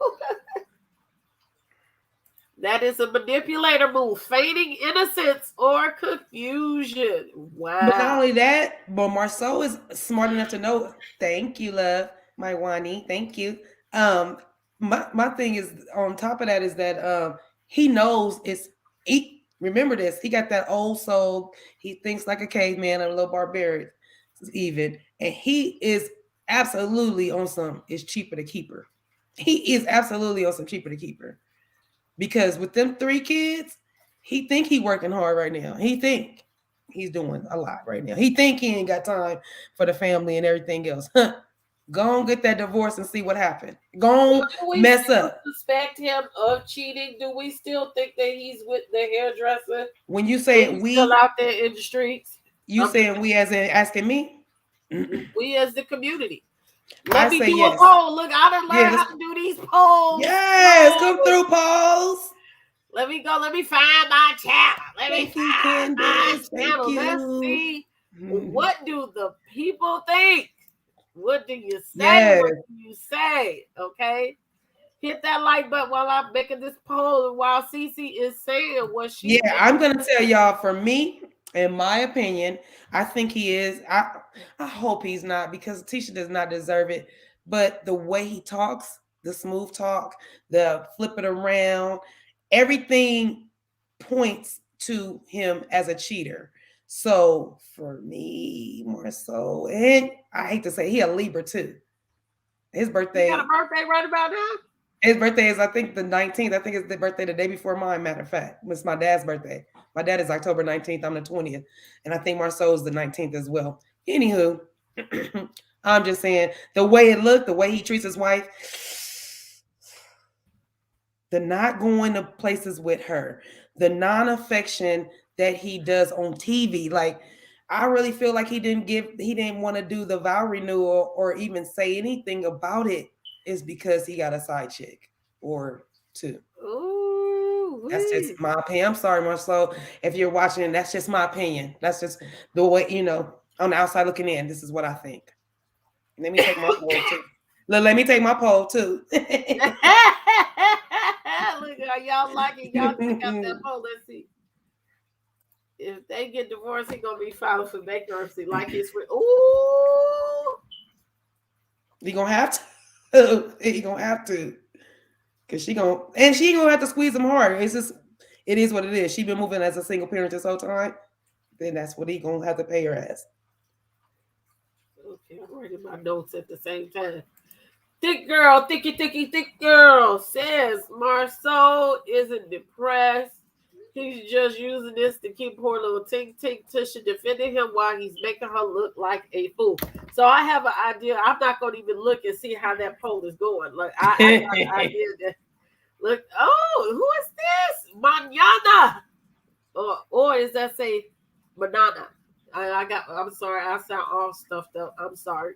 That is a manipulator move, feigning innocence or confusion. Wow. But not only that, but Marceau is smart enough to know. Thank you, love, my Wani. Thank you. My thing is on top of that is that he knows remember this. He got that old soul. He thinks like a caveman and a little barbarian, even, and he is absolutely on some. It's cheaper to keep her. He is absolutely on some cheaper to keep her. Because with them 3 kids, he think he working hard right now. He think he's doing a lot right now. He think he ain't got time for the family and everything else. Go and get that divorce and see what happened. Go on, mess up. Suspect him of cheating? Do we still think that he's with the hairdresser? When you say we still out there in the streets, you saying we as in asking me? We as the community. Let me do a poll. Look, I done learned how to do these polls. Yes, come through, polls. Let me go. Let me find my channel. Let me find my channel. Let's see. What do the people think? What do you say? Yes. What do you say? Okay. Hit that like button while I'm making this poll and while CeCe is saying what she I'm gonna tell y'all, for me, in my opinion, I think he is. I hope he's not, because Tisha does not deserve it. But the way he talks, the smooth talk, the flip it around, everything points to him as a cheater. So for me, more so, and I hate to say, he a Libra too. His birthday. You got a birthday right about now? His birthday is, I think, the 19th. I think it's the birthday the day before mine, matter of fact. It's my dad's birthday. My dad is October 19th. I'm the 20th. And I think Marceau is the 19th as well. Anywho, I'm just saying, the way it looked, the way he treats his wife, the not going to places with her, the non-affection that he does on TV. Like, I really feel like he didn't want to do the vow renewal or even say anything about it, is because he got a side chick or 2. Ooh, that's just my opinion. I'm sorry, Marceau, if you're watching, that's just my opinion. That's just the way, on the outside looking in, this is what I think. Let me take my poll too. Let me take my poll too. Look, y'all like it. Y'all check out that poll. Let's see. If they get divorced, he's gonna be filing for bankruptcy. Like his friend. Ooh. He gonna have to. He gonna have to. Cause she gonna have to squeeze him hard. It is what it is. She been moving as a single parent this whole time. Then that's what he gonna have to pay her as. Okay, I'm writing my notes at the same time. Thick girl says Marceau isn't depressed. He's just using this to keep poor little Tik Tisha defending him while he's making her look like a fool. So I have an idea. I'm not going to even look and see how that poll is going. Like I got an idea that look. Oh, who is this? Mañana. Or is that say Banana. I'm sorry. I sound all stuffed up. I'm sorry.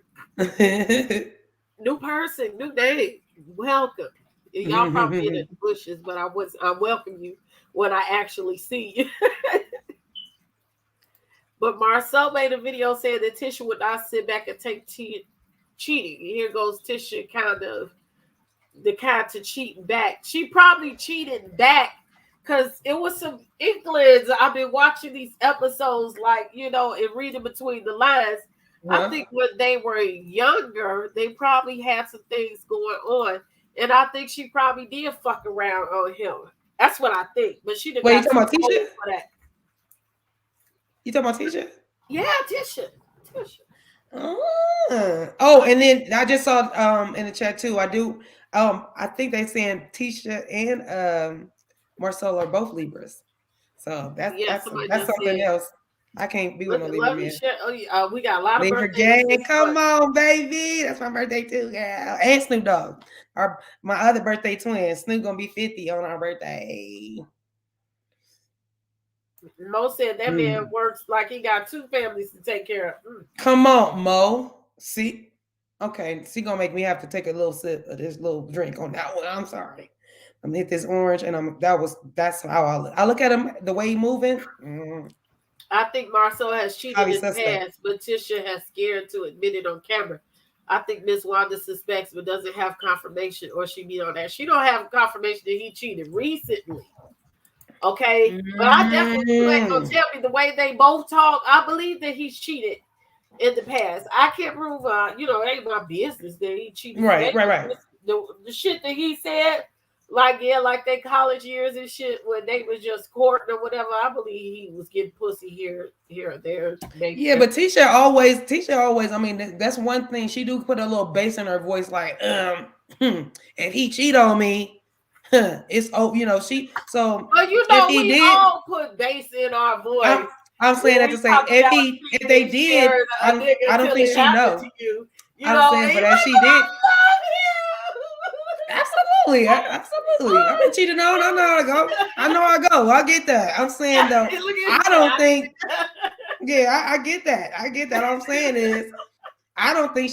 New person, new name. Welcome. Y'all probably in the bushes, but I welcome you when I actually see you. But Marcel made a video saying that Tisha would not sit back and take cheating. Here goes Tisha the kind to cheat back. She probably cheated back because it was some inklings. I've been watching these episodes, like, and reading between the lines. I think when they were younger, they probably had some things going on. And I think she probably did fuck around on him. That's what I think. But she didn't. Wait, you talking about Tisha? For that. You talking about Tisha? Yeah, Tisha. Oh, and then I just saw in the chat too. I think they saying Tisha and Marcel are both Libras. So that's something else. I can't be with no Libra man. We got a lot of Libra gang. Come on, baby. That's my birthday too, girl. And Snoop Dogg. My other birthday twin. Snoop gonna be 50 on our birthday. Mo said that man works like he got two families to take care of. Come on, Mo. See? Okay, she gonna make me have to take a little sip of this little drink on that one. I'm sorry. I'm gonna hit this orange, and that's how I look at him. The way he moving. I think Marcel has cheated in the past, but Tisha has scared to admit it on camera. I think Miss Wanda suspects, but doesn't have confirmation, or she be on that. She don't have confirmation that he cheated recently. Okay, but I definitely ain't gonna tell me the way they both talk. I believe that he's cheated in the past. I can't prove, it ain't my business that he cheated. Right. The shit that he said, like they college years and shit, when they was just courting or whatever. I believe he was getting pussy here or there. Maybe. Yeah, but Tisha always. I mean, that's one thing she do put a little bass in her voice, like, if he cheat on me. It's she so. Well, we all put bass in our voice. I'm saying that to say if they did, I don't think she knows. I'm saying, but if she did, absolutely. I've been cheated on. I know I go. I get that. I'm saying though, I don't think. Yeah, I get that. All I'm saying is, I don't think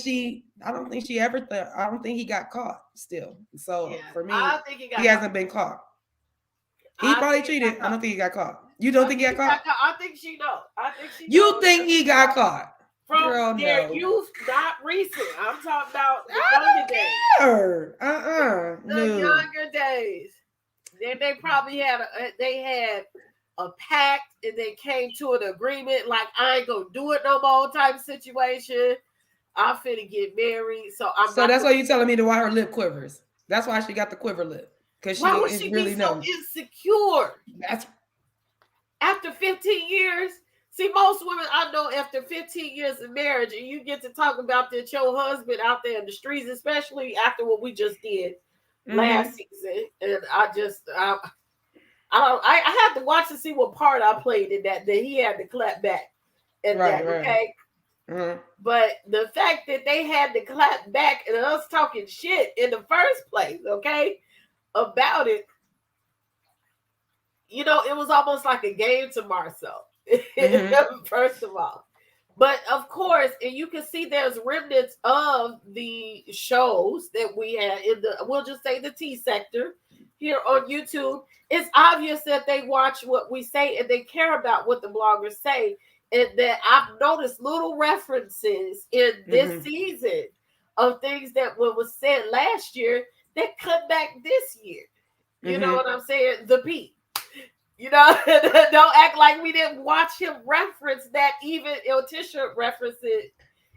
he got caught still. So for me, he hasn't been caught. He probably cheated. I don't think he got caught. You don't think he got caught? I think she knows. You think he got caught? From their youth, not recent. I'm talking about the younger days. The younger days. Then they probably had a pact, and they came to an agreement, like, I ain't gonna do it no more type of situation. I'm finna get married, so that's why you telling me why her lip quivers. That's why she got the quiver lip, because she is really so insecure. That's after 15 years. See, most women I know, after 15 years of marriage, and you get to talk about that your husband out there in the streets, especially after what we just did last season, and I had to watch to see what part I played in that he had to clap back and okay. But the fact that they had to clap back and us talking shit in the first place, okay, about it, it was almost like a game to Marcel, first of all. But of course, and you can see there's remnants of the shows that we had we'll just say the T sector here on YouTube. It's obvious that they watch what we say and they care about what the bloggers say. And that I've noticed little references in this season of things that was said last year that come back this year. You know what I'm saying? The P. Don't act like we didn't watch him reference that. Even Tisha referenced it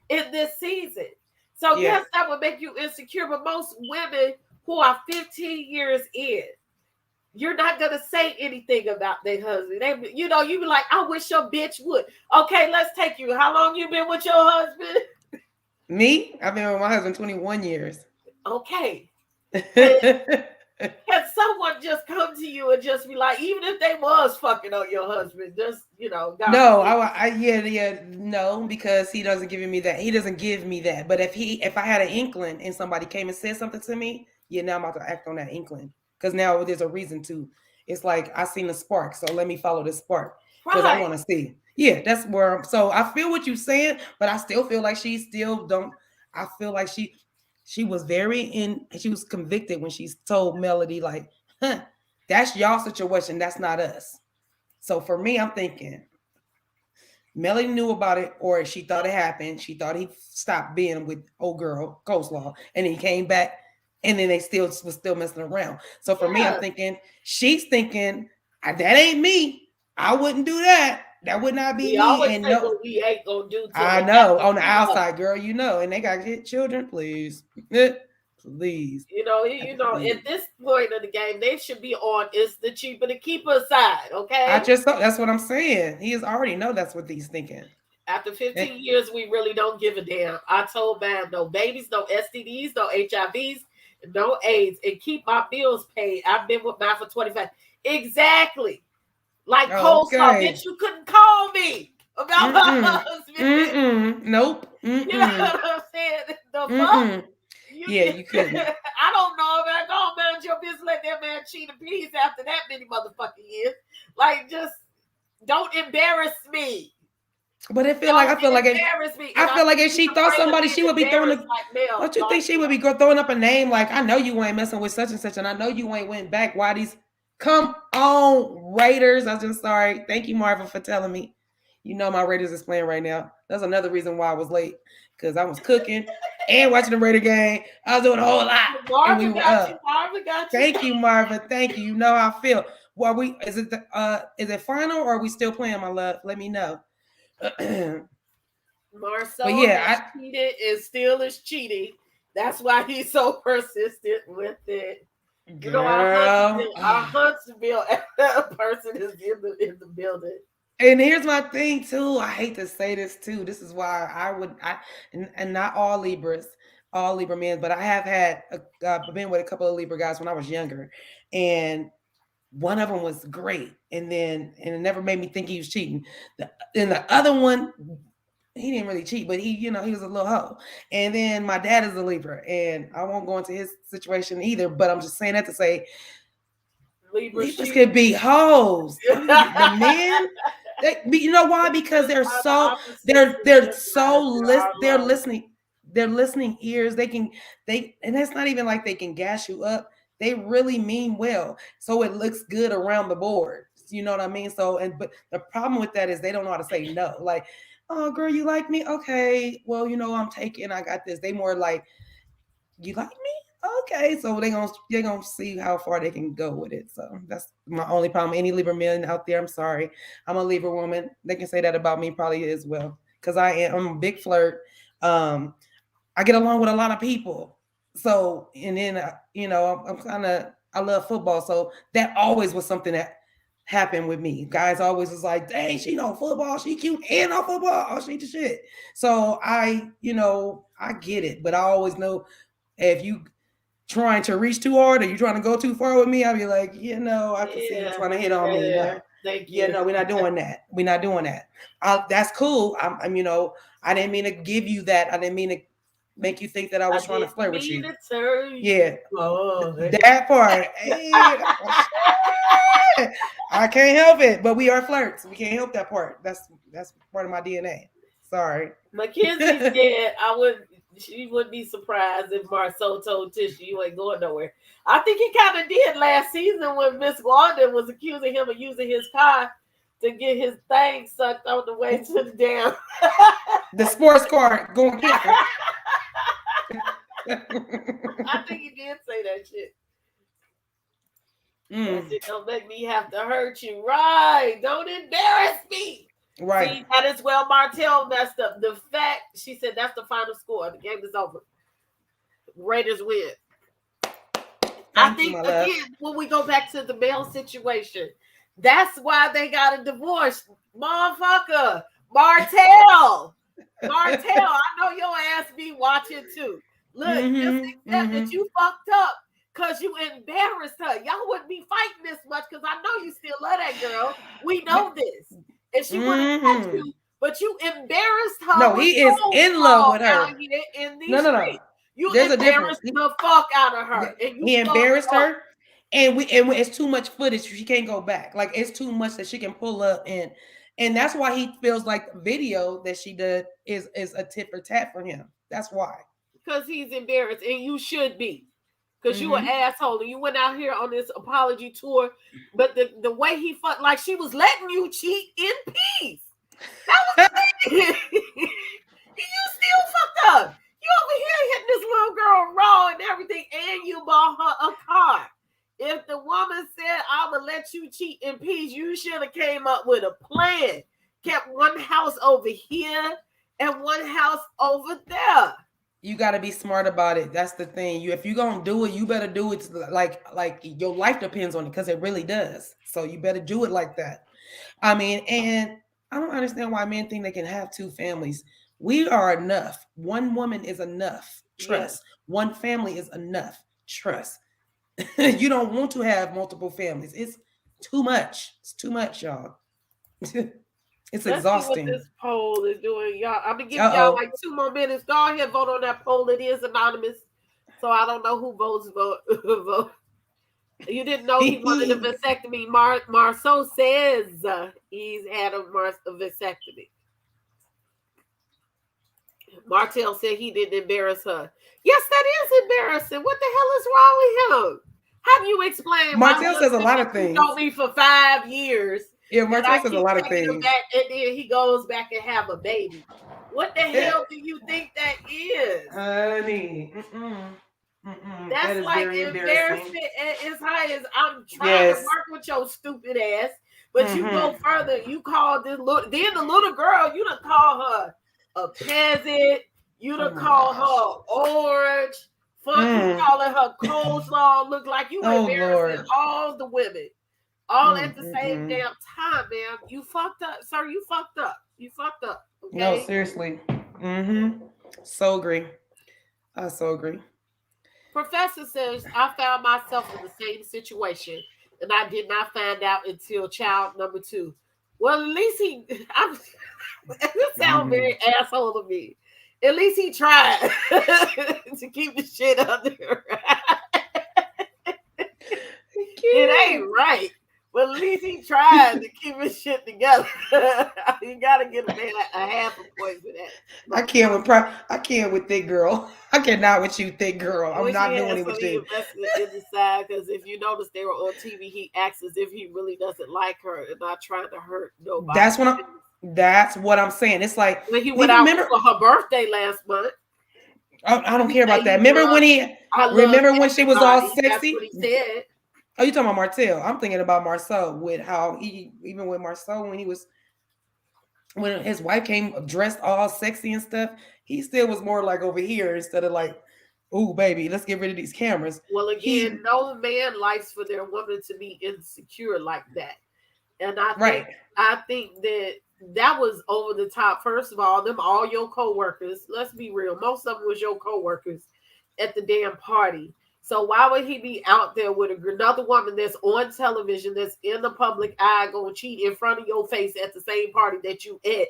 in this season. So yes, that would make you insecure. But most women who are 15 years in, you're not gonna say anything about their husband. You be like, I wish your bitch would. Okay, let's take you. How long you been with your husband? Me? I've been with my husband 21 years. Okay. Can someone just come to you and just be like, even if they was fucking on your husband, just God. No, no, because he doesn't give me that. He doesn't give me that. But if I had an inkling and somebody came and said something to me, now I'm about to act on that inkling. Because now there's a reason to. It's like I seen the spark, so let me follow the spark because I want to see. Yeah, that's where. So I feel what you're saying, but I still feel like she still don't. I feel like she was she was convicted when she told Melody like, huh, that's y'all situation, that's not us. So for me, I'm thinking Melody knew about it, or she thought it happened. She thought he stopped being with old girl Coleslaw, and he came back, and then they was still messing around. So for me, I'm thinking she's thinking that ain't me. I wouldn't do that. That would not be we me. Always and say what we ain't gonna do. I know on the outside, girl, you know, and they got children, please. Please. You know, at this point of the game, they should be on is the cheaper the keeper side, okay? That's what I'm saying. He is already know that's what he's thinking. After 15 years, we really don't give a damn. I told Bam, no babies, no STDs, no HIVs, no AIDS, and keep my bills paid. I've been with Bam for 25. Exactly. Like Coleslaw, bitch, you couldn't call me about my husband. Nope. You know what I'm saying? The fuck? You couldn't. I don't know if I don't mind your business. Let that man cheat in peace after that many motherfucking years. Like, just don't embarrass me. But I feel like if she thought somebody, she would be throwing don't you think she would be throwing up a name like, I know you ain't messing with such and such, and I know you ain't went back. Why these? Come on, Raiders! I'm just sorry. Thank you, Marva, for telling me. You know my Raiders is playing right now. That's another reason why I was late, because I was cooking and watching the Raider game. I was doing a whole lot. Marva got you. Thank you, Marva. Thank you. You know how I feel. Well, is it final, or are we still playing, my love? Let me know. Marcel cheated and still is cheating. That's why he's so persistent with it. Girl. You know, our Huntsville person is in the building. And here's my thing too. I hate to say this too. This is why and not all Libras, all Libra men, but I have had been with a couple of Libra guys when I was younger, and one of them was great, and it never made me think he was cheating. The other one, he didn't really cheat, but he was a little hoe. And then my dad is a Libra, and I won't go into his situation either, but I'm just saying that to say Libras could be hoes. The men, you know why? Because they're listening ears. And that's not even like they can gas you up. They really mean well, so it looks good around the board. You know what I mean? So, but the problem with that is they don't know how to say no. Like, oh, girl, you like me? Okay, well, I'm taking. I got this. They more like, you like me? Okay, so they're gonna see how far they can go with it. So that's my only problem. Any Libra men out there, I'm sorry. I'm a Libra woman. They can say that about me probably as well, because I'm a big flirt. I get along with a lot of people. So, and then, I love football. So that always was something that happened with me. Guys always was like, dang, she know football. She cute and on football. Oh, she the shit. So I get it. But I always know if you trying to reach too hard or you trying to go too far with me, I'll be like, I can see you trying to hit on me. No. Thank you. No, we're not doing that. We're not doing that. That's cool. I didn't mean to give you that. I didn't mean to make you think that I was trying to flirt with you. Yeah. That part. I can't help it, but we are flirts. We can't help that part. That's part of my DNA. Sorry. Mackenzie said she wouldn't be surprised if Marceau told Tisha you ain't going nowhere. I think he kind of did last season when Miss Wanda was accusing him of using his car to get his thing sucked on the way to the damn. The sports car going camping. I think he did say that shit. That shit don't make me have to hurt you. Right. Don't embarrass me. Right. See, that is well Martell messed up. The fact, she said that's the final score. The game is over. Raiders win. I think, again, when we go back to the male situation, that's why they got a divorce. Motherfucker. Martell. I know your ass be watching too. Look, just accept that you fucked up because you embarrassed her. Y'all wouldn't be fighting this much because I know you still love that girl. We know this. And she wouldn't touch you, but you embarrassed her. No, he is in love with her. No. You embarrassed the fuck out of her. And he embarrassed her. And it's too much footage. She can't go back. Like, it's too much that she can pull up and And that's why he feels like the video that she did is a tit for tat for him. That's why. Because he's embarrassed, and you should be. Because you an asshole, and you went out here on this apology tour, but the way he fucked, like she was letting you cheat in peace. That was the thing. You still fucked up. You over here hitting this little girl raw and everything, and you bought her a car. If the woman said, I would let you cheat in peace, you should have came up with a plan. Kept one house over here and one house over there. You got to be smart about it. That's the thing. If you're going to do it, you better do it like your life depends on it, because it really does. So you better do it like that. I mean, and I don't understand why men think they can have two families. We are enough. One woman is enough. Trust. Yeah. One family is enough. Trust. You don't want to have multiple families. It's too much. It's too much, y'all. It's exhausting. See what this poll is doing, y'all. I'm gonna give y'all like 2 more minutes. Go ahead, vote on that poll. It is anonymous, so I don't know who votes. Vote. You didn't know he wanted a vasectomy. Marceau says he's had a vasectomy. Martell said he didn't embarrass her. Yes, that is embarrassing. What the hell is wrong with him? How do you explain? Martell says a lot of things. He told me for 5 years. Yeah, Martell says a lot of things. And then he goes back and have a baby. What the hell do you think that is? Honey. That's that like embarrassment as high as I'm trying to work with your stupid ass. But you go further. You call this little, then the little girl, you done call her a peasant. You done call her orange. You calling her coleslaw. Look like you embarrassing all the women. All at the same damn time, man. You fucked up. Sir, you fucked up. You fucked up. Okay? No, seriously. So agree. I so agree. Professor says, I found myself in the same situation, and I did not find out until child number 2. Well, at least this sounds very asshole to me. At least he tried to keep the shit under. It ain't right. But at least he tried to keep his shit together. You gotta get a man a half a point for that. I can't with thick girl. I cannot with you, thick girl. I'm not doing it with you. Because if you notice, they were on TV. He acts as if he really doesn't like her and not trying to hurt nobody. That's what I'm saying. It's like when he went out for her birthday last month. I don't care about that. Remember when she was all sexy? That's what he said. Oh, you talking about Martell? I'm thinking about Marceau with how Marceau when his wife came dressed all sexy and stuff, he still was more like over here instead of like, "Ooh, baby, let's get rid of these cameras." Well, again, no man likes for their woman to be insecure like that, and I think that was over the top. First of all, all your coworkers. Let's be real. Most of them was your coworkers at the damn party. So why would he be out there with another woman that's on television, that's in the public eye, going to cheat in front of your face at the same party that you at?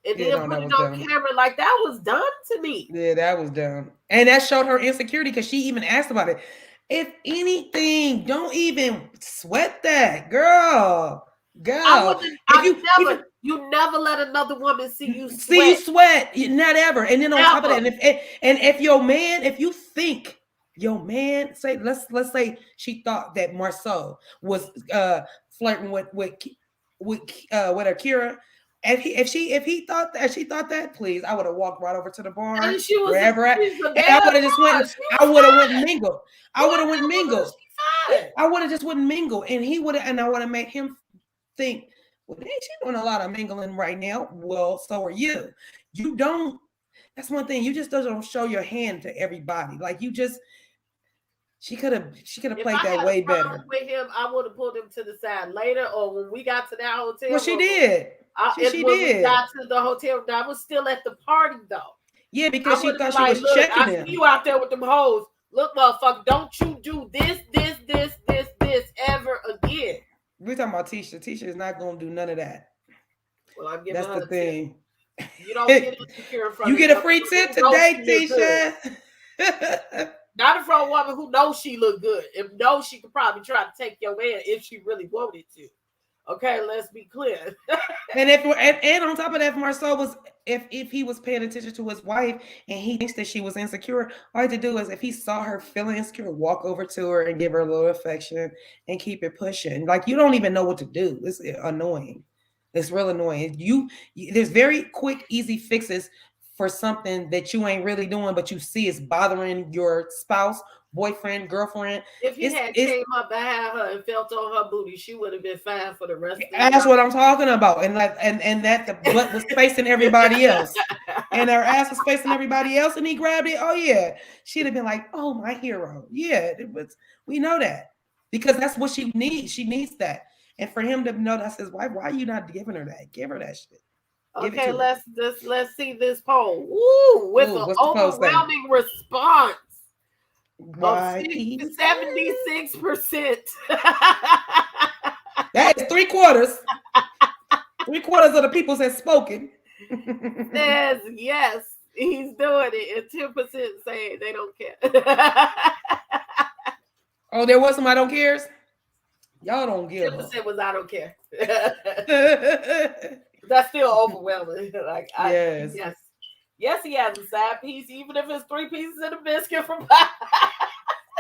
And then put it on camera like that was dumb to me. Yeah, that was dumb. And that showed her insecurity because she even asked about it. If anything, don't even sweat that, girl. You never let another woman see you sweat. See you sweat, not ever. And then on top of that, if you think your man, let's say she thought that Marceau was flirting with her Kira. If she thought that, please, I would have walked right over to the bar wherever I would have just went. I would have went mingle. I would have just went mingle, and I would have made him think, well, ain't she doing a lot of mingling right now? Well, so are you. You don't. That's one thing. You just don't show your hand to everybody. Like you just. She could have played that way better. With him, I would have pulled him to the side later, or when we got to that hotel. Well, she did. She did. We got to the hotel. I was still at the party though. Yeah, because she thought she was checking him. I see you out there with them hoes. Look, motherfucker, don't you do this ever again. We're talking about Tisha. Tisha is not going to do none of that. Well, I'm giving That's her the thing. You don't get insecure from you get a free tip today, Tisha. Not from a woman who knows she look good and knows she could probably try to take your man if she really wanted to. Okay, let's be clear. And and on top of that, Marcel was if he was paying attention to his wife and he thinks that she was insecure, all he had to do is if he saw her feeling insecure, walk over to her and give her a little affection and keep it pushing. Like you don't even know what to do. It's annoying. It's real annoying. There's very quick, easy fixes for something that you ain't really doing, but you see it's bothering your spouse, boyfriend, girlfriend. If he came up behind her and felt on her booty, she would have been fine for the rest of the That's what I'm talking about. And like and that the butt was facing everybody else. And her ass was facing everybody else, and he grabbed it. Oh yeah. She'd have been like, oh, my hero. Yeah, we know that. Because that's what she needs. She needs that. And for him to know that's his wife, why are you not giving her that? Give her that shit. Okay, let's see this poll. Woo, with an overwhelming response. Why? 76%. That is 3/4. 3/4 of the people said spoken. Says yes, he's doing it, and 10% saying they don't care. Oh, there was some I don't cares. Y'all don't give. 10% was I don't care. That's still overwhelming. Like yes, he has a side piece, even if it's 3 pieces of the biscuit from pie.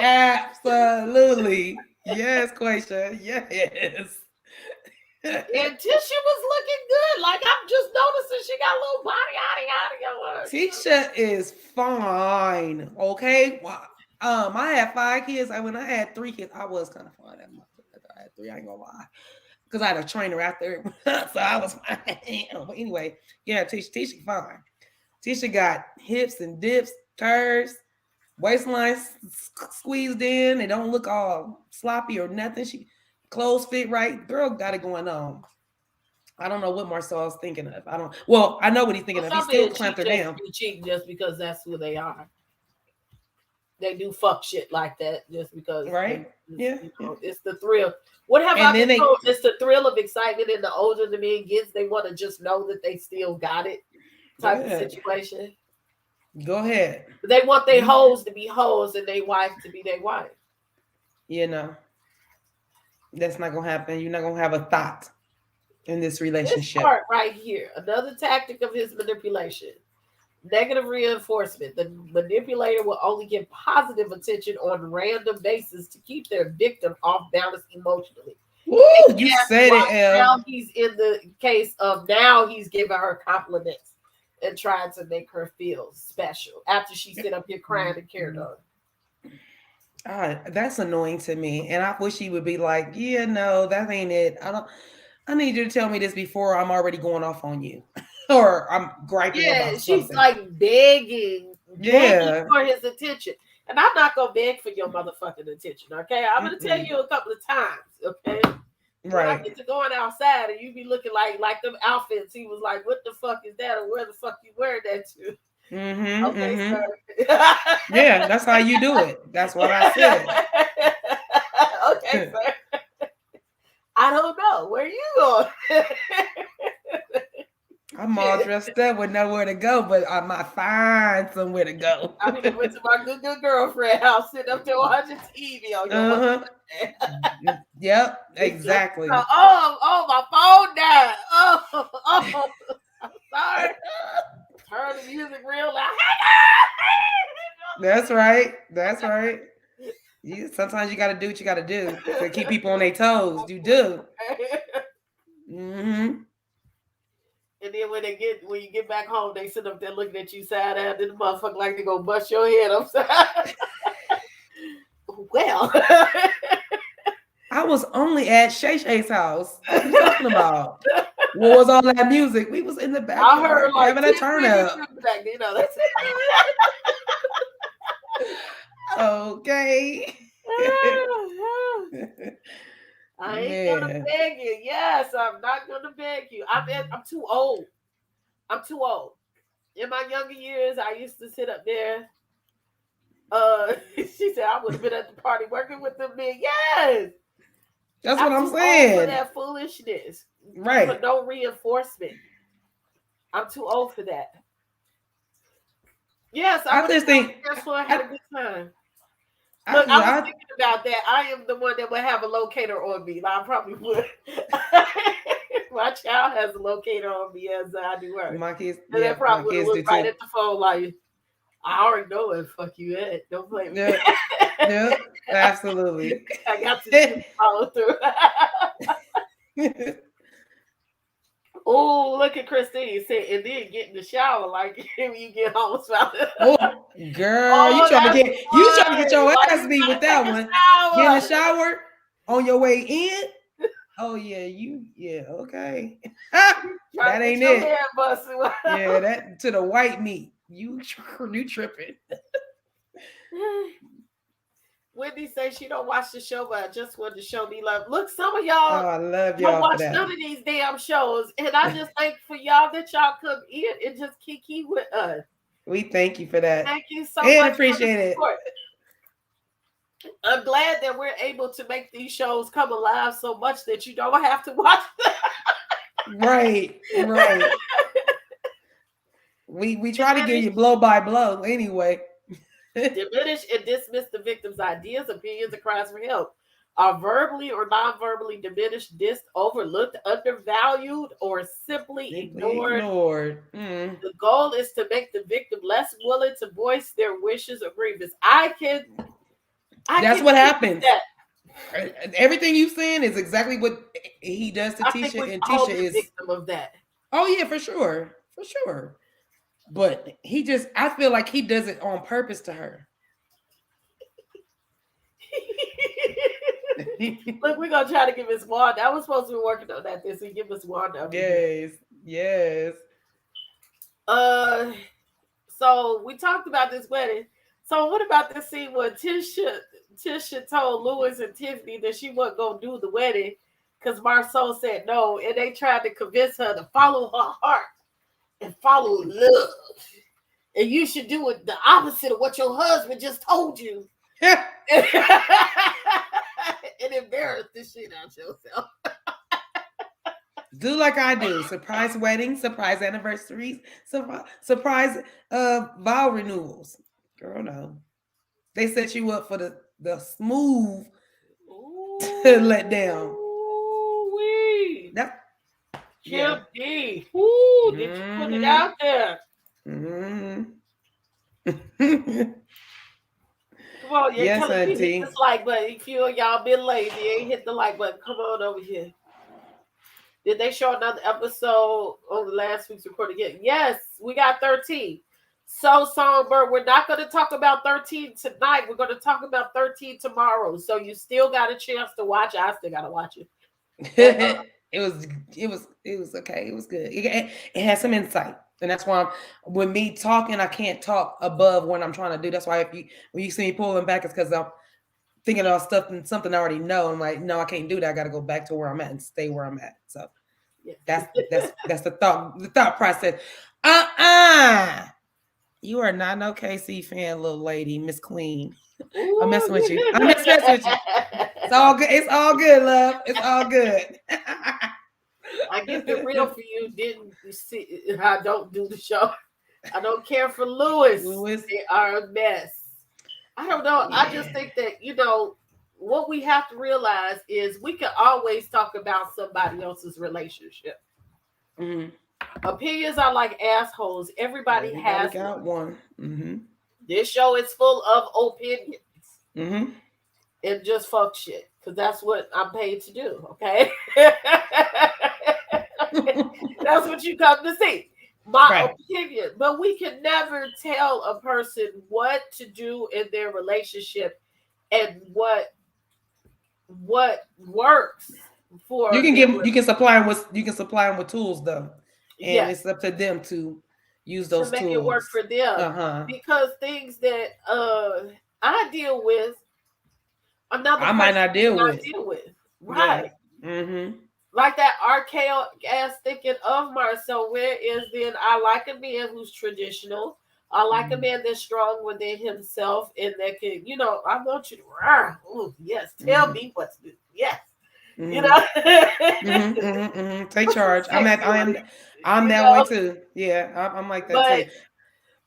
Absolutely. Yes, Quaisha. Yes. And Tisha was looking good. Like I'm just noticing she got a little body on her. Tisha is fine. Okay. I had 5 kids. When I had 3 kids, I was kind of fine. I had 3. I ain't gonna lie, because I had a trainer out there, so I was fine. But anyway, yeah, Tisha fine. Tisha got hips and dips, curves, waistline squeezed in. They don't look all sloppy or nothing. She clothes fit right. Girl got it going on. I don't know what Marcel's thinking of. I know what he's thinking of. He still clamped her down. Cheap just because that's who they are. They do fuck shit like that just because. Right. It's the thrill. What have I been told? It's the thrill of excitement, and the older the man gets, they want to just know that they still got it type of situation. Go ahead. They want their hoes to be hoes and their wife to be their wife. That's not gonna happen. You're not gonna have a thought in this relationship. This part right here, another tactic of his manipulation. Negative reinforcement. The manipulator will only give positive attention on a random basis to keep their victim off balance emotionally. Woo, you said it, Elle. Now he's in the case of now he's giving her compliments and trying to make her feel special after she sit up here crying and cared on. That's annoying to me. And I wish he would be like, yeah, no, that ain't it. I need you to tell me this before I'm already going off on you. Or I'm griping about something. She's like begging for his attention. And I'm not going to beg for your motherfucking attention, okay? I'm going to tell you a couple of times, okay? Right. When I get to going outside and you be looking like them outfits, he was like, what the fuck is that? Or where the fuck you wear that to? Sir. Yeah, that's how you do it. That's what I said. Okay, sir. I don't know. Where you going? I'm all dressed up with nowhere to go, but I might find somewhere to go. I mean, I went to my good girlfriend house, sitting up there watching TV on your Yep, exactly. Oh, my phone died. Oh, I'm sorry. Turn the music real loud. That's right. Sometimes you got to do what you got to do to keep people on their toes. You do. And then when you get back home, they sit up there looking at you side eye, then the motherfucker like they gonna bust your head upside. Well, I was only at Shay-Shay's house. What are you talking about? What was all that music? We was in the back. I heard like having a turn up. Back, that's it. Okay. I ain't gonna beg you. Yes, I'm not gonna beg you. I'm too old. I'm too old. In my younger years, I used to sit up there. She said I would have been at the party working with them men. Yes. That's what I'm saying. For that foolishness. Right. For no reinforcement. I'm too old for that. Yes, I just think I had a good time. Look, I was thinking about that. I am the one that would have a locator on me. I probably would. My child has a locator on me as I do her. My kids, and they probably would look right at the phone like, I already know where the fuck you at. Don't blame me. Yeah, absolutely. I got to follow through. Oh, look at Christine said, and then get in the shower like when you get home. Oh, girl, you trying to get your ass beat with that one. Get in the shower on your way in. Oh yeah, okay. That ain't it. Yeah, that to the white meat. You tripping. Wendy says she don't watch the show, but I just wanted to show me love. Look, some of y'all I love y'all don't watch none of these damn shows. And I just thank for y'all that y'all come in and just kiki with us. We thank you for that. Thank you so much. And appreciate it. I'm glad that we're able to make these shows come alive so much that you don't have to watch them. Right. We try to give you blow by blow anyway. Diminish and dismiss the victim's ideas, opinions, and cries for help. Are verbally or non-verbally diminished, dissed, overlooked, undervalued, or simply ignored. The goal is to make the victim less willing to voice their wishes or grievances. That's what happens. Everything you're saying is exactly what he does to Tisha, and Tisha is victim of that. Oh yeah, for sure. But I feel like he does it on purpose to her. Look, we're gonna try to give Miss Wanda. I was supposed to be working on that this week. Give Miss Wanda. Yes. So we talked about this wedding. So what about the scene where Tisha told Louis and Tiffany that she wasn't gonna do the wedding because Marceau said no, and they tried to convince her to follow her heart and follow love, and you should do it the opposite of what your husband just told you. And embarrass the shit out yourself. Do like I do. Surprise weddings, surprise anniversaries, surprise vow renewals. Girl, no. They set you up for the smooth let down. Ooh-wee. Kim D. Did you put it out there? Come on, yes, auntie. Hit the like button. If y'all been lazy, ain't hit the like button. Come on over here. Did they show another episode on the last week's recording yet? Yes, we got 13. So, Songbird, we're not going to talk about 13 tonight. We're going to talk about 13 tomorrow. So you still got a chance to watch it. I still got to watch it. It was okay. It was good. It had some insight. And that's why with me talking, I can't talk above what I'm trying to do. That's why when you see me pulling back, it's because I'm thinking about stuff and something I already know. I'm like, no, I can't do that. I got to go back to where I'm at and stay where I'm at. So that's the thought process. You are not no KC fan, little lady, Miss Queen. I'm messing with you. It's all good. It's all good, love. It's all good. I get the real for you. Didn't see? I don't do the show. I don't care for Louis. They are a mess. I don't know. Yeah. I just think that what we have to realize is we can always talk about somebody else's relationship. Mm-hmm. Opinions are like assholes. Everybody has got one. Mm-hmm. This show is full of opinions. Mm-hmm. And just fuck shit. Because that's what I'm paid to do. Okay? That's what you come to see. My opinion. But we can never tell a person what to do in their relationship and what works for you can supply them with tools though. And it's up to them to use those tools. To make it work for them. Because things that I deal with, I might not deal with. Right. Yeah. Mm-hmm. Like that archaic ass thinking of Marcel, whereas then I like a man who's traditional. I like a man that's strong within himself and that can, I want you to, yes, tell me what to do. Yes. Take charge. I'm that way too. Yeah, I'm like that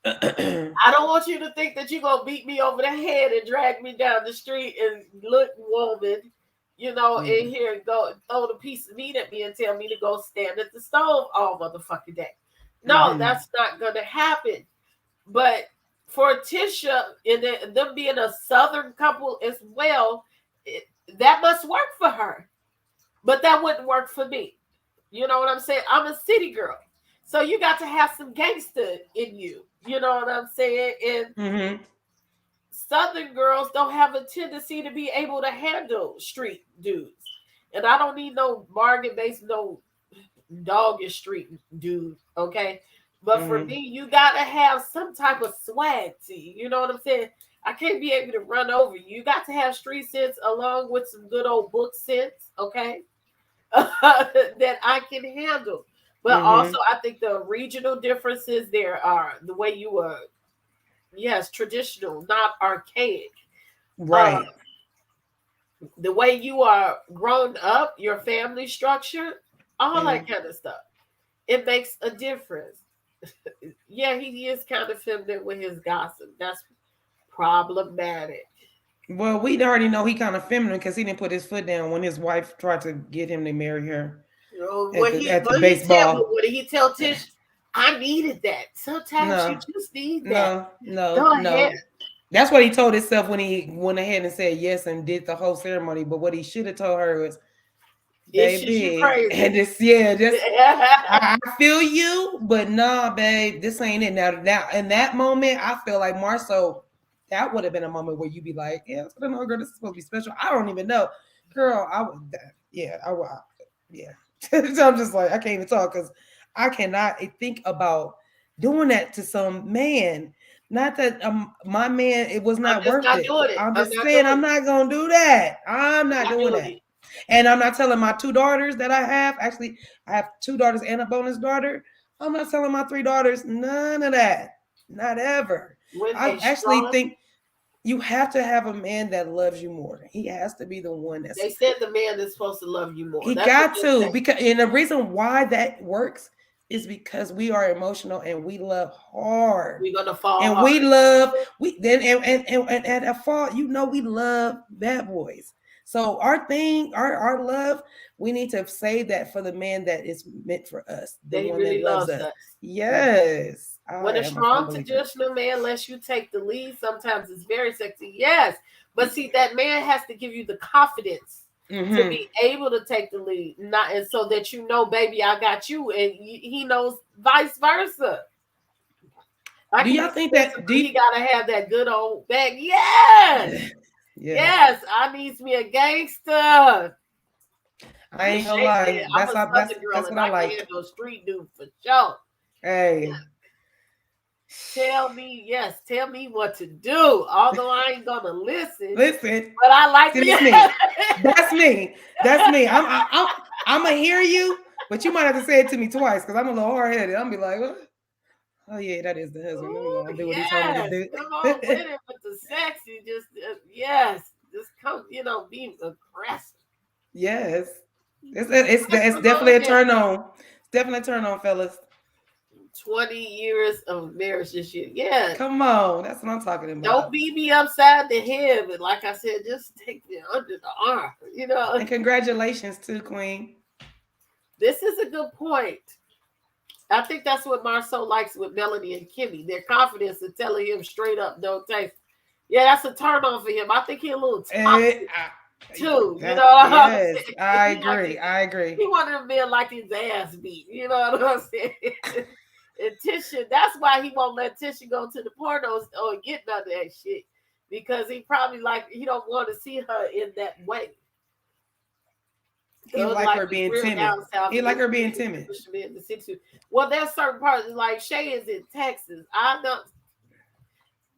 too. I don't want you to think that you're gonna beat me over the head and drag me down the street and look, woman, in here and go throw the piece of meat at me and tell me to go stand at the stove all motherfucking day. No, that's not gonna happen. But for Tisha and them being a Southern couple as well, that must work for her. But that wouldn't work for me. You know what I'm saying? I'm a city girl. So you got to have some gangster in you. You know what I'm saying? And Southern girls don't have a tendency to be able to handle street dudes. And I don't need no bargain-based, no doggish street dude, okay? But for me, you got to have some type of swag to you. You know what I'm saying? I can't be able to run over you. You got to have street sense along with some good old book sense, okay? That I can handle. But also, I think the regional differences there are the way you are, traditional, not archaic. Right. The way you are grown up, your family structure, all that kind of stuff. It makes a difference. Yeah, he is kind of feminine with his gossip. That's problematic. Well, we already know he kind of feminine because he didn't put his foot down when his wife tried to get him to marry her at the baseball. What did he tell Tish? I needed that. Sometimes you just need that. No. That's what he told himself when he went ahead and said yes and did the whole ceremony. But what he should have told her was, baby, and I feel you, but nah, babe, this ain't it. Now, in that moment, I feel like Marceau, that would have been a moment where you'd be like, yeah, I don't know, girl, this is supposed to be special. I don't even know, girl. I would, yeah. So I'm just like, I can't even talk because I cannot think about doing that to some man. Not that my man, it was not worth it. I'm just saying, I'm not gonna do that. I'm not doing that. And I'm not telling my 2 daughters that I have. Actually, I have 2 daughters and a bonus daughter. I'm not telling my 3 daughters none of that. Not ever. I actually think you have to have a man that loves you more. He has to be the one that's. They said the man is supposed to love you more. He got to, because, and the reason why that works is because we are emotional and we love hard. We're gonna fall and hard. We love and at a fault, we love bad boys. So our love, we need to save that for the man that is meant for us. The one really that loves us. Yes. When a strong traditional man lets you take the lead, sometimes it's very sexy. Yes. But see, that man has to give you the confidence to be able to take the lead. And so that baby, I got you. And he knows vice versa. Do y'all think that you gotta have that good old bag? Yes. Yes, I need me a gangster. I ain't gonna lie. That's what I like. Can't no street dude for sure. Hey. Tell me what to do. Although I ain't gonna listen. But I like it. That's me. I'm gonna hear you, but you might have to say it to me twice because I'm a little hard-headed. I'm be like, what? Oh yeah, that is the husband. Let me do what he's trying to do. Come on with it with the sexy. Just come. Be aggressive. Yes, it's definitely a turn on. It's definitely a turn on, fellas. 20 years of marriage this year. Yeah. Come on. That's what I'm talking about. Don't beat me upside the head. But like I said, just take me under the arm. And congratulations to Queen. This is a good point. I think that's what Marceau likes with Melanie and Kimmy. Their confidence in telling him straight up, don't taste. Yeah, that's a turn on for him. I think he's a little toxic too. Yes, I agree. He wanted to be like his ass beat. You know what I'm saying? And Tisha, that's why he won't let Tisha go to the pornos or get none of that shit. Because he probably he don't want to see her in that way. He like her being timid. He like her being timid. Well, there's certain parts, like Shay is in Texas. I know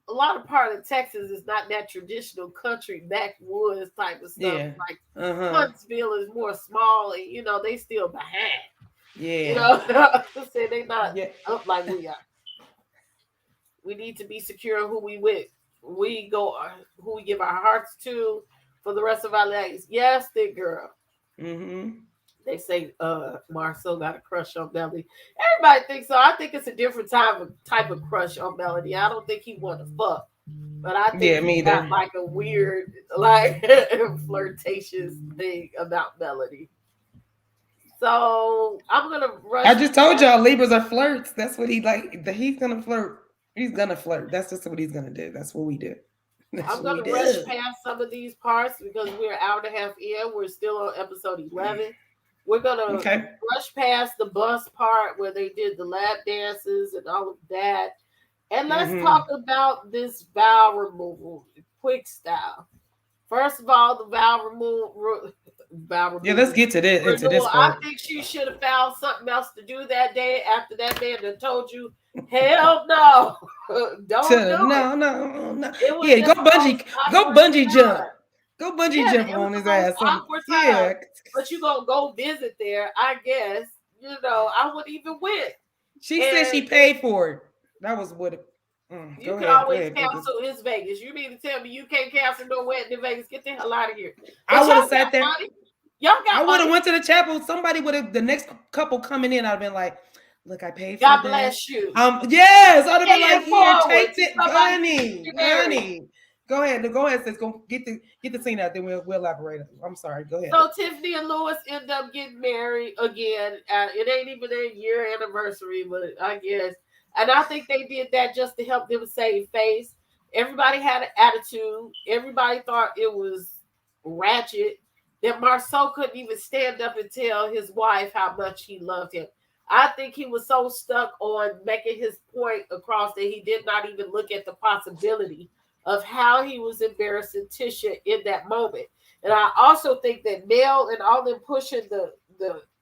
a lot of part of Texas is not that traditional country backwoods type of stuff. Yeah. Like Huntsville is more small and they still behind. Yeah. So they not up like we are. We need to be secure in who we with. Who we give our hearts to for the rest of our lives. Yes, thick girl. They say Marcel got a crush on Melody. Everybody thinks so. I think it's a different type of crush on Melody. I don't think he want to fuck, but I think he got like a weird, like flirtatious thing about Melody. So I'm gonna rush. I just told y'all Libras are flirts. That's what he like. He's gonna flirt. He's gonna flirt. That's just what he's gonna do. That's what we do. I'm gonna rush past some of these parts because we're an hour and a half in. We're still on episode 11. We're gonna rush past the bus part where they did the lap dances and all of that, and let's talk about this vow removal, quick style. First of all, the vow removal. Yeah, let's get to this. Into this part. I think she should have found something else to do that day after that man had told you, hell no, don't do it. No. Yeah, go bungee jump. Go bungee jump on his ass. Yeah, but you gonna go visit there? I guess I wouldn't even win. She said she paid for it. That was what. You can always cancel his Vegas. You mean to tell me you can't cancel no wedding in Vegas? Get the hell out of here. I would have sat there. I would have went to the chapel. Somebody would have. The next couple coming in, I'd have been like, "Look, I paid for God bless you." Yes, I'd have been like, "Here, take it, honey. Go ahead, sis. Go get the scene out. Then we'll elaborate. I'm sorry. Go ahead. So Tiffany and Lewis end up getting married again. It ain't even a year anniversary, but I guess. And I think they did that just to help them save face. Everybody had an attitude. Everybody thought it was ratchet. That Marceau couldn't even stand up and tell his wife how much he loved him. I think he was so stuck on making his point across that he did not even look at the possibility of how he was embarrassing Tisha in that moment. And I also think that Mel and all them pushing the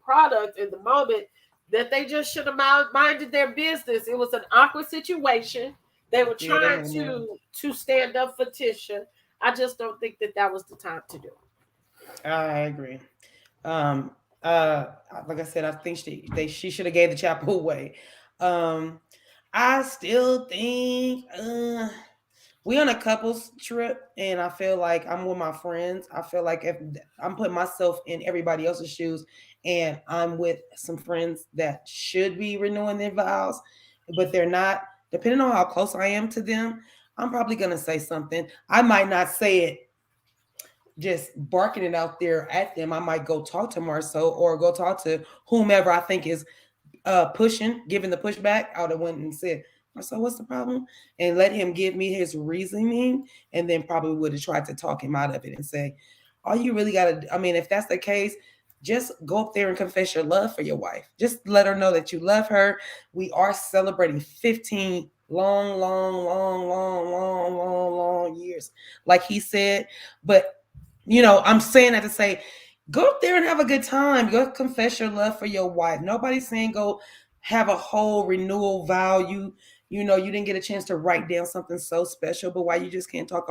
product in the moment, that they just should have minded their business. It was an awkward situation. They were trying to stand up for Tisha. I just don't think that was the time to do it. I agree. Like I said, I think she should have gave the chapel away. I still think we on a couples trip, and I feel like I'm with my friends. I feel like if I'm putting myself in everybody else's shoes, and I'm with some friends that should be renewing their vows, but they're not. Depending on how close I am to them, I'm probably going to say something. I might not say it just barking it out there at them. I might go talk to Marceau or go talk to whomever I think is giving the pushback. I would have went and said, Marceau, what's the problem? And let him give me his reasoning, and then probably would have tried to talk him out of it and say, all you really got to, if that's the case, just go up there and confess your love for your wife. Just let her know that you love her. We are celebrating 15 long years, like he said. But, I'm saying that to say, go up there and have a good time. Go confess your love for your wife. Nobody's saying go have a whole renewal vow. You didn't get a chance to write down something so special, but why you just can't talk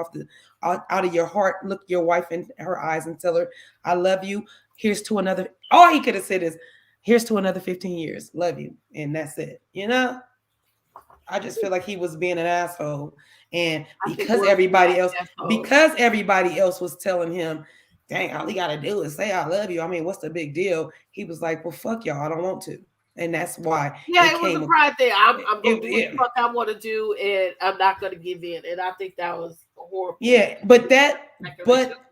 out of your heart, look your wife in her eyes and tell her, I love you. Here's to another. All he could have said is, here's to another 15 years. Love you. And that's it. I just feel like he was being an asshole. And because everybody else was telling him, dang, all he got to do is say, I love you. What's the big deal? He was like, well, fuck y'all. I don't want to. And that's why. Yeah, it was a pride thing. I'm going to do what the fuck I want to do, and I'm not going to give in. And I think that was horrible. Yeah, but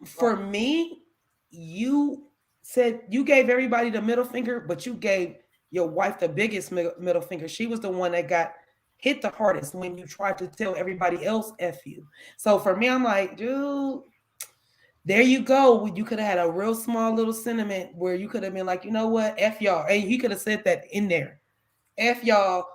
for me, you said you gave everybody the middle finger, but you gave your wife the biggest middle finger. She was the one that got hit the hardest when you tried to tell everybody else F you. So for me, I'm like, dude, there you go. You could have had a real small little sentiment where you could have been like, you know what, F y'all. And he could have said that in there. F y'all,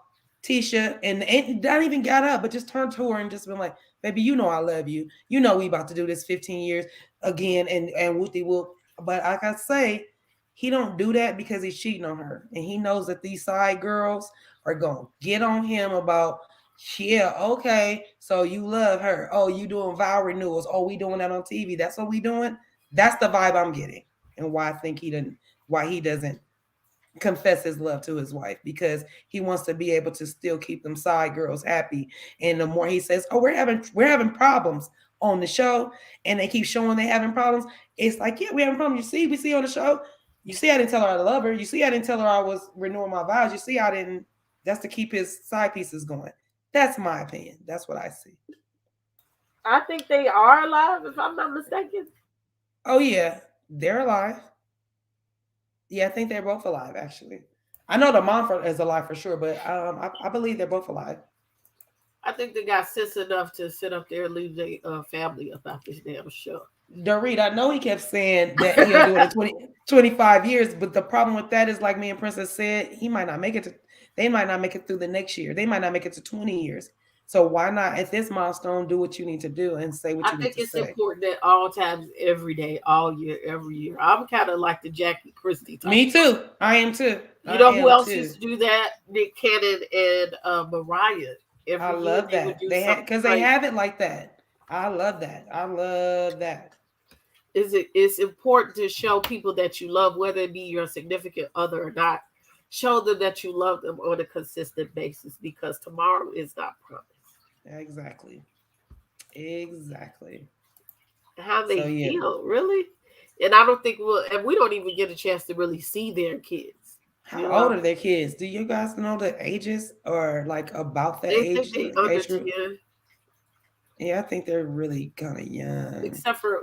Tisha, and not even got up, but just turned to her and just been like, baby, I love you. We about to do this 15 years again, and whoopty whoop. But like I say, he don't do that because he's cheating on her. And he knows that these side girls are going to get on him about, yeah, okay, so you love her. Oh, you doing vow renewals. Oh, we doing that on TV. That's what we doing. That's the vibe I'm getting. And why I think why he doesn't confess his love to his wife, because he wants to be able to still keep them side girls happy. And the more he says, oh, we're having problems on the show, and they keep showing they having problems, it's like, yeah, we having problems. We see on the show. You see, I didn't tell her I love her. You see, I didn't tell her I was renewing my vows. You see, I didn't. That's to keep his side pieces going. That's my opinion. That's what I see. I think they are alive, if I'm not mistaken. Oh yeah, they're alive. Yeah, I think they're both alive. Actually, I know the mom is alive for sure, but I believe they're both alive. I think they got sense enough to sit up there and leave their family about this damn show. Dorit, I know he kept saying that he'll do it in 25 years, but the problem with that is, like me and Princess said, he might not make it to. They might not make it through the next year. They might not make it to 20 years. So why not at this milestone do what you need to do and say what you need to say? I think it's important at all times, every day, all year, every year. I'm kind of like the Jackie Christie type. Me too. I am too. You know who else used to do that? Nick Cannon and Mariah. I love that. Because they have it like that. I love that. I love that. It's important to show people that you love, whether it be your significant other or not. Show them that you love them on a consistent basis, because tomorrow is not promised. Exactly. How they feel, really. And I don't think we don't even get a chance to really see their kids. How old are their kids? Do you guys know the ages, or like about the age? Yeah, I think they're really kind of young. Except for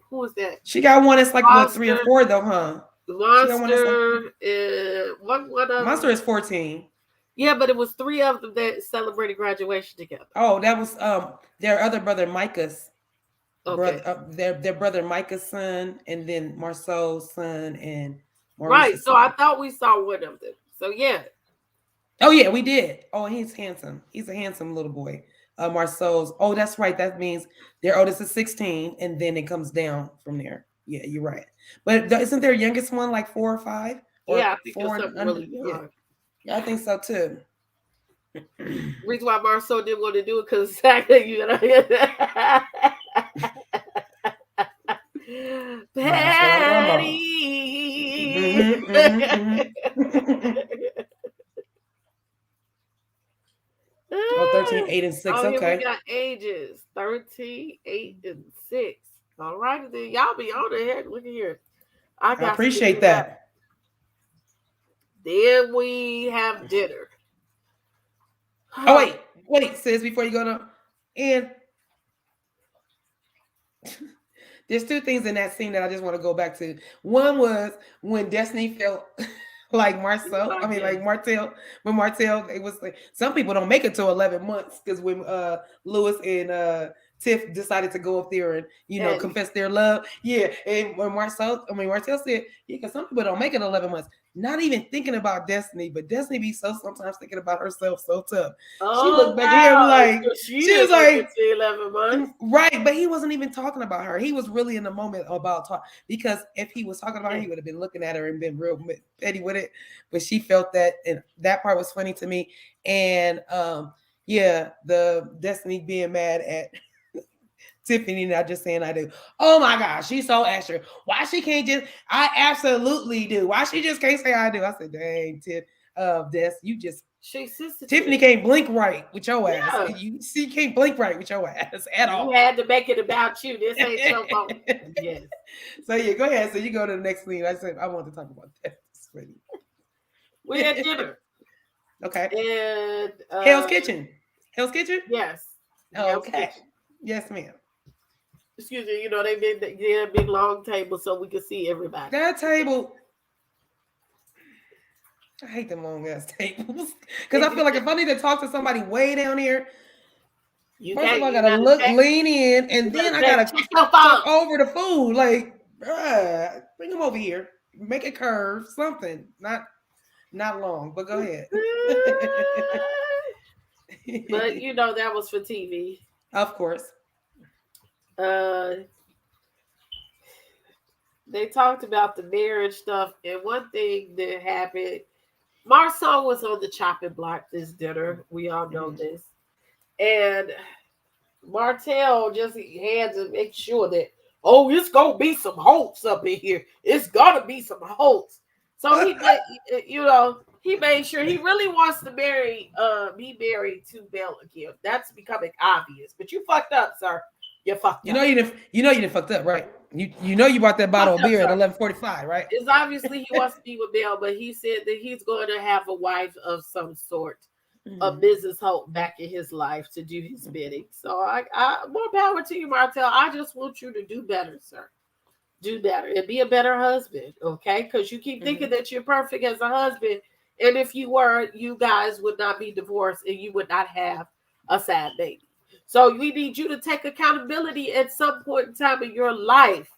who is that? She got one that's like what, 3 or 4 though, huh? Monster is 14. Yeah, but it was 3 of them that celebrated graduation together. Oh, that was their other brother Micah's. Okay. Their brother Micah's son, and then Marceau's son, and Maurice's son. I thought we saw one of them. So yeah. Oh yeah, we did. Oh, he's handsome. He's a handsome little boy. Marceau's. Oh, that's right. That means their oldest is 16, and then it comes down from there. Yeah, you're right. But isn't their youngest one like 4 or 5? Or yeah, I think it's something really young. Yeah, I think so too. Reason why Marceau didn't want to do it because exactly you know. Patty. Oh, 13, 8, and 6. Okay. We got ages 13, 8, and 6. All right, then y'all be on it. Look at here. I appreciate that. Then we have dinner. Oh wait, sis, before you go to, and there's 2 things in that scene that I just want to go back to. One was when Destiny felt like Martell. When Martell, it was like some people don't make it to 11 months because when Lewis and Tiff decided to go up there and confess their love. Yeah, and when Martell said, yeah, because some people don't make it 11 months. Not even thinking about Destiny, but Destiny be sometimes thinking about herself so tough. Oh, she looked back at him like she was like 11 months. Right, but he wasn't even talking about her. He was really in the moment about talk, because if he was talking about her, he would have been looking at her and been real petty with it. But she felt that, and that part was funny to me. And the Destiny being mad at Tiffany, not just saying I do. Oh my gosh, she's so extra. Why she can't just? I absolutely do. Why she just can't say I do? I said, dang, Tiff, Des, you just. Tiffany can't blink right with your ass. She can't blink right with your ass at all. You had to make it about you. This ain't your fault. Yes. So yeah, go ahead. So you go to the next scene. I said I want to talk about that. We had dinner. Okay. And Hell's Kitchen. Hell's Kitchen? Yes. Okay. Yes, ma'am. Excuse me, they made a big long table so we could see everybody. That table, I hate them long ass tables because I feel like if I need to talk to somebody way down here, first of all, I gotta lean in, and then I gotta talk over the food. Like, bring them over here, make it curve, something. Not long, but go ahead. But that was for TV. Of course. They talked about the marriage stuff, and one thing that happened, Marceau was on the chopping block this dinner. We all know this. And Martell just had to make sure that, it's gonna be some Holtz up in here. It's gonna be some Holtz. So he he made sure he really wants to be married to Belle again. That's becoming obvious. But you fucked up, sir. You fucked up. You didn't fucked up, right? You know you bought that bottle of beer at 11:45, right? It's obviously he wants to be with Mel, but he said that he's going to have a wife of some sort, a Mrs. Hope back in his life to do his bidding. So I more power to you, Martell. I just want you to do better, sir. Do better and be a better husband, okay? Because you keep thinking that you're perfect as a husband, and if you were, you guys would not be divorced and you would not have a sad baby. So we need you to take accountability at some point in time in your life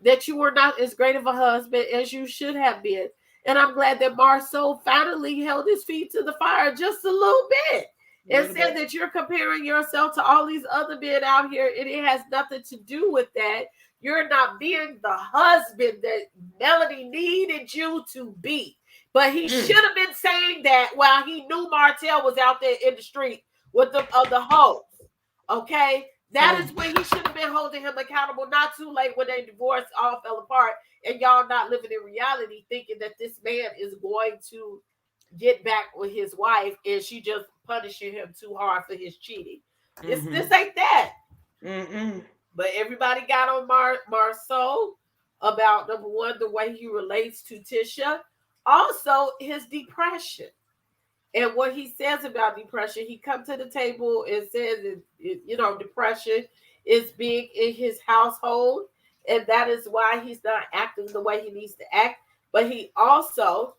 that you were not as great of a husband as you should have been. And I'm glad that Marceau finally held his feet to the fire just a little bit and said that you're comparing yourself to all these other men out here, and it has nothing to do with that. You're not being the husband that Melody needed you to be. But he should have been saying that while he knew Martell was out there in the street with the hoes. Okay? That is when he should have been holding him accountable. Not too late when they divorced, all fell apart, and y'all not living in reality thinking that this man is going to get back with his wife and she just punishing him too hard for his cheating. This ain't that. But everybody got on Marceau about, number one, the way he relates to Tisha. Also, his depression. And what he says about depression, he comes to the table and says, depression is big in his household. And that is why he's not acting the way he needs to act. But he also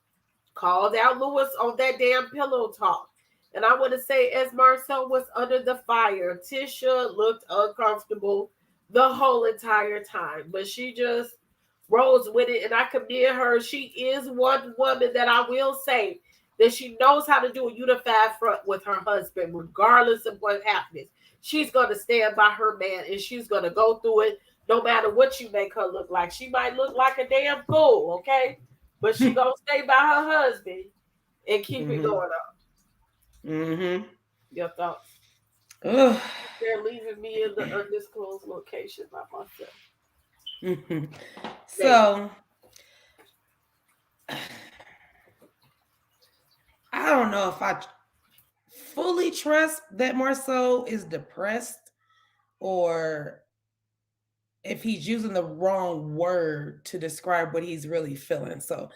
called out Lewis on that damn pillow talk. And I want to say, as Marceau was under the fire, Tisha looked uncomfortable the whole entire time. But she just rose with it. And I commend her. She is one woman that I will say that she knows how to do a unified front with her husband, regardless of what happens. She's going to stand by her man, and she's going to go through it no matter what you make her look like. She might look like a damn fool, okay? But she's going to stay by her husband and keep it going on. Your thoughts? They're leaving me in the undisclosed location by myself. So, I don't know if I fully trust that Marceau is depressed or if he's using the wrong word to describe what he's really feeling. So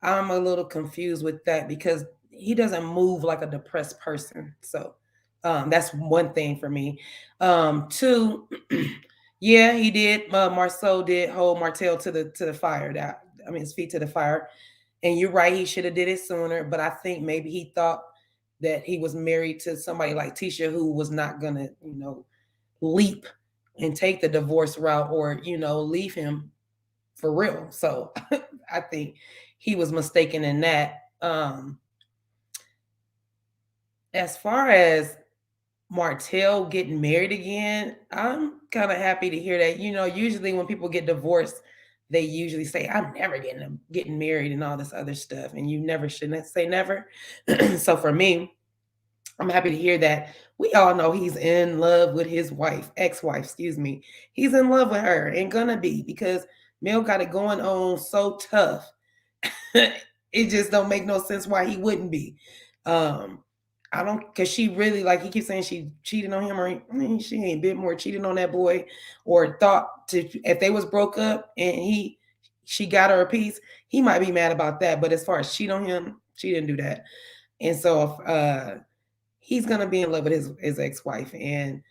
I'm a little confused with that because he doesn't move like a depressed person. So that's one thing for me. Two, yeah, he did. Marceau did hold Martell to the fire. His feet to the fire. And you're right, he should have did it sooner. But I think maybe he thought that he was married to somebody like Tisha who was not gonna, leap and take the divorce route or, leave him for real. So I think he was mistaken in that. As far as Martell getting married again, I'm kind of happy to hear that. Usually when people get divorced, they usually say, I'm never getting married and all this other stuff. And you never shouldn't say never. So for me, I'm happy to hear that. We all know he's in love with his ex-wife, excuse me. He's in love with her and gonna be because Mel got it going on so tough. It just don't make no sense why he wouldn't be. Because she really, like he keeps saying she cheated on him, or she ain't been more cheating on that boy, or thought if they was broke up and she got her a piece, he might be mad about that. But as far as cheat on him, she didn't do that. And so he's gonna be in love with his ex-wife. And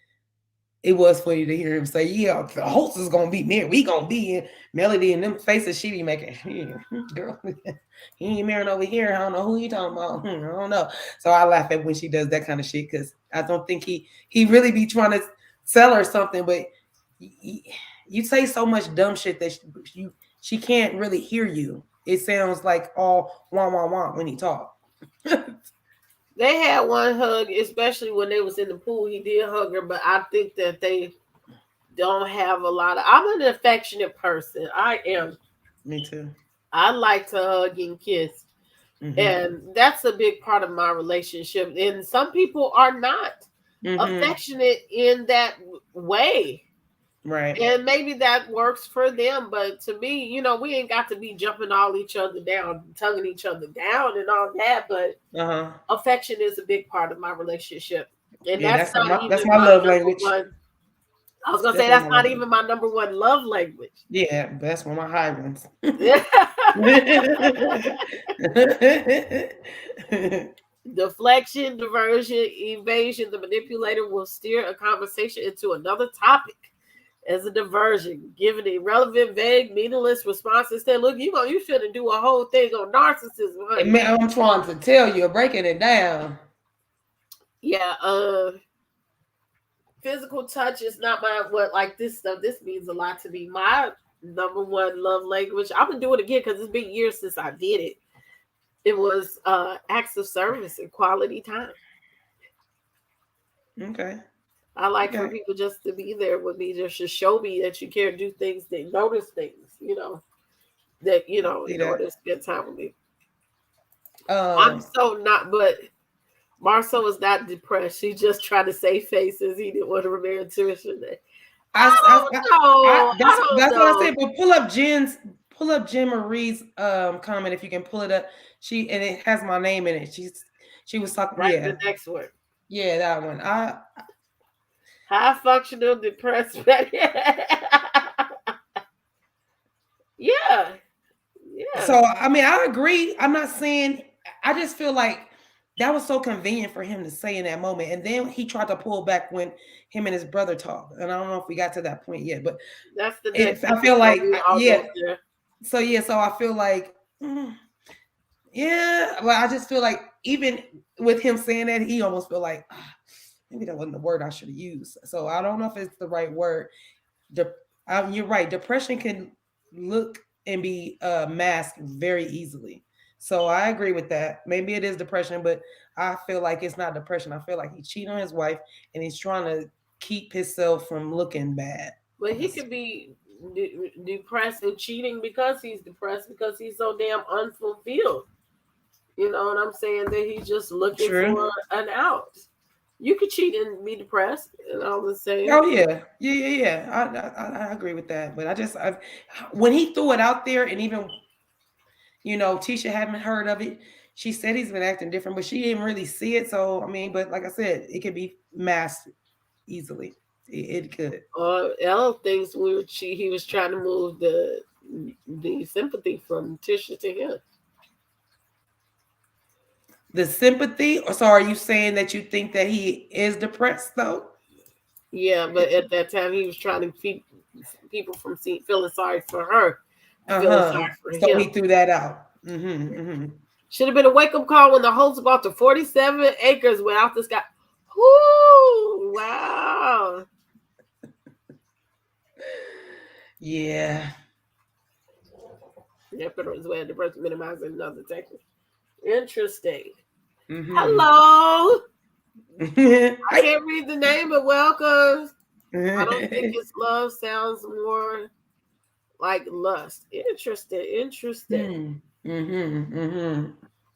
it was funny to hear him say, yeah, the host is gonna be married. We gonna be in Melody and them faces she be making. Girl, he ain't married over here. I don't know who you talking about. I don't know. So I laugh at when she does that kind of shit because I don't think he really be trying to sell her something. But you say so much dumb shit that she can't really hear you. It sounds like all wah wah wah when he talk. They had one hug, especially when they was in the pool. He did hug her, but I think that they don't have a lot of... I'm an affectionate person. I am. Me too. I like to hug and kiss. And that's a big part of my relationship. And some people are not affectionate in that way. Right. And maybe that works for them. But to me, we ain't got to be jumping all each other down, tonguing each other down and all that. But affection is a big part of my relationship. And that's my love language. I was gonna say that's not even my number one love language. Yeah, that's one of my high ones. Deflection, diversion, evasion. The manipulator will steer a conversation into another topic as a diversion, giving irrelevant, vague, meaningless responses. That look, you shouldn't do a whole thing on narcissism. Honey. Man, I'm trying to tell you, breaking it down. Yeah, physical touch is not this stuff. This means a lot to me. My number one love language. I'm gonna do it again because it's been years since I did it. It was acts of service and quality time. Okay. I like for people just to be there with me, just to show me that you care, do things, they notice things, in order to spend time with me. I'm so not, but Marceau was not depressed. She just tried to save faces. He didn't want to remain Tisha. That's what I said. But pull up Jen Marie's comment if you can pull it up. And it has my name in it. She was talking the next one. Yeah, that one. High functional depressed. Yeah. So I mean, I agree. I'm not saying. I just feel like that was so convenient for him to say in that moment, and then he tried to pull back when him and his brother talked. And I don't know if we got to that point yet, but that's the next. I feel like So I feel like well, I just feel like even with him saying that, he almost feel like maybe that wasn't the word I should have used. So I don't know if it's the right word. You're right. Depression can look and be masked very easily. So I agree with that. Maybe it is depression, but I feel like it's not depression. I feel like he's cheating on his wife and he's trying to keep himself from looking bad. But he could be depressed and cheating because he's depressed, because he's so damn unfulfilled. You know what I'm saying? That he's just looking for an out. You could cheat and be depressed, and I was saying. Oh yeah. I agree with that. But when he threw it out there, and even Tisha hadn't heard of it. She said he's been acting different, but she didn't really see it. So I mean, but like I said, it could be masked easily. It could. Ella thinks he was trying to move the sympathy from Tisha to him. The sympathy? So are you saying that you think that he is depressed though? Yeah, but at that time he was trying to keep people from feeling sorry for her. So he threw that out. Should have been a wake-up call when the host bought the 47 acres without this guy. Woo! Wow. Yeah. Yeah, but it was way the person minimizing another Texas. Interesting. Hello. I can't read the name, but welcome. I don't think it's love. Sounds more like lust. Interesting.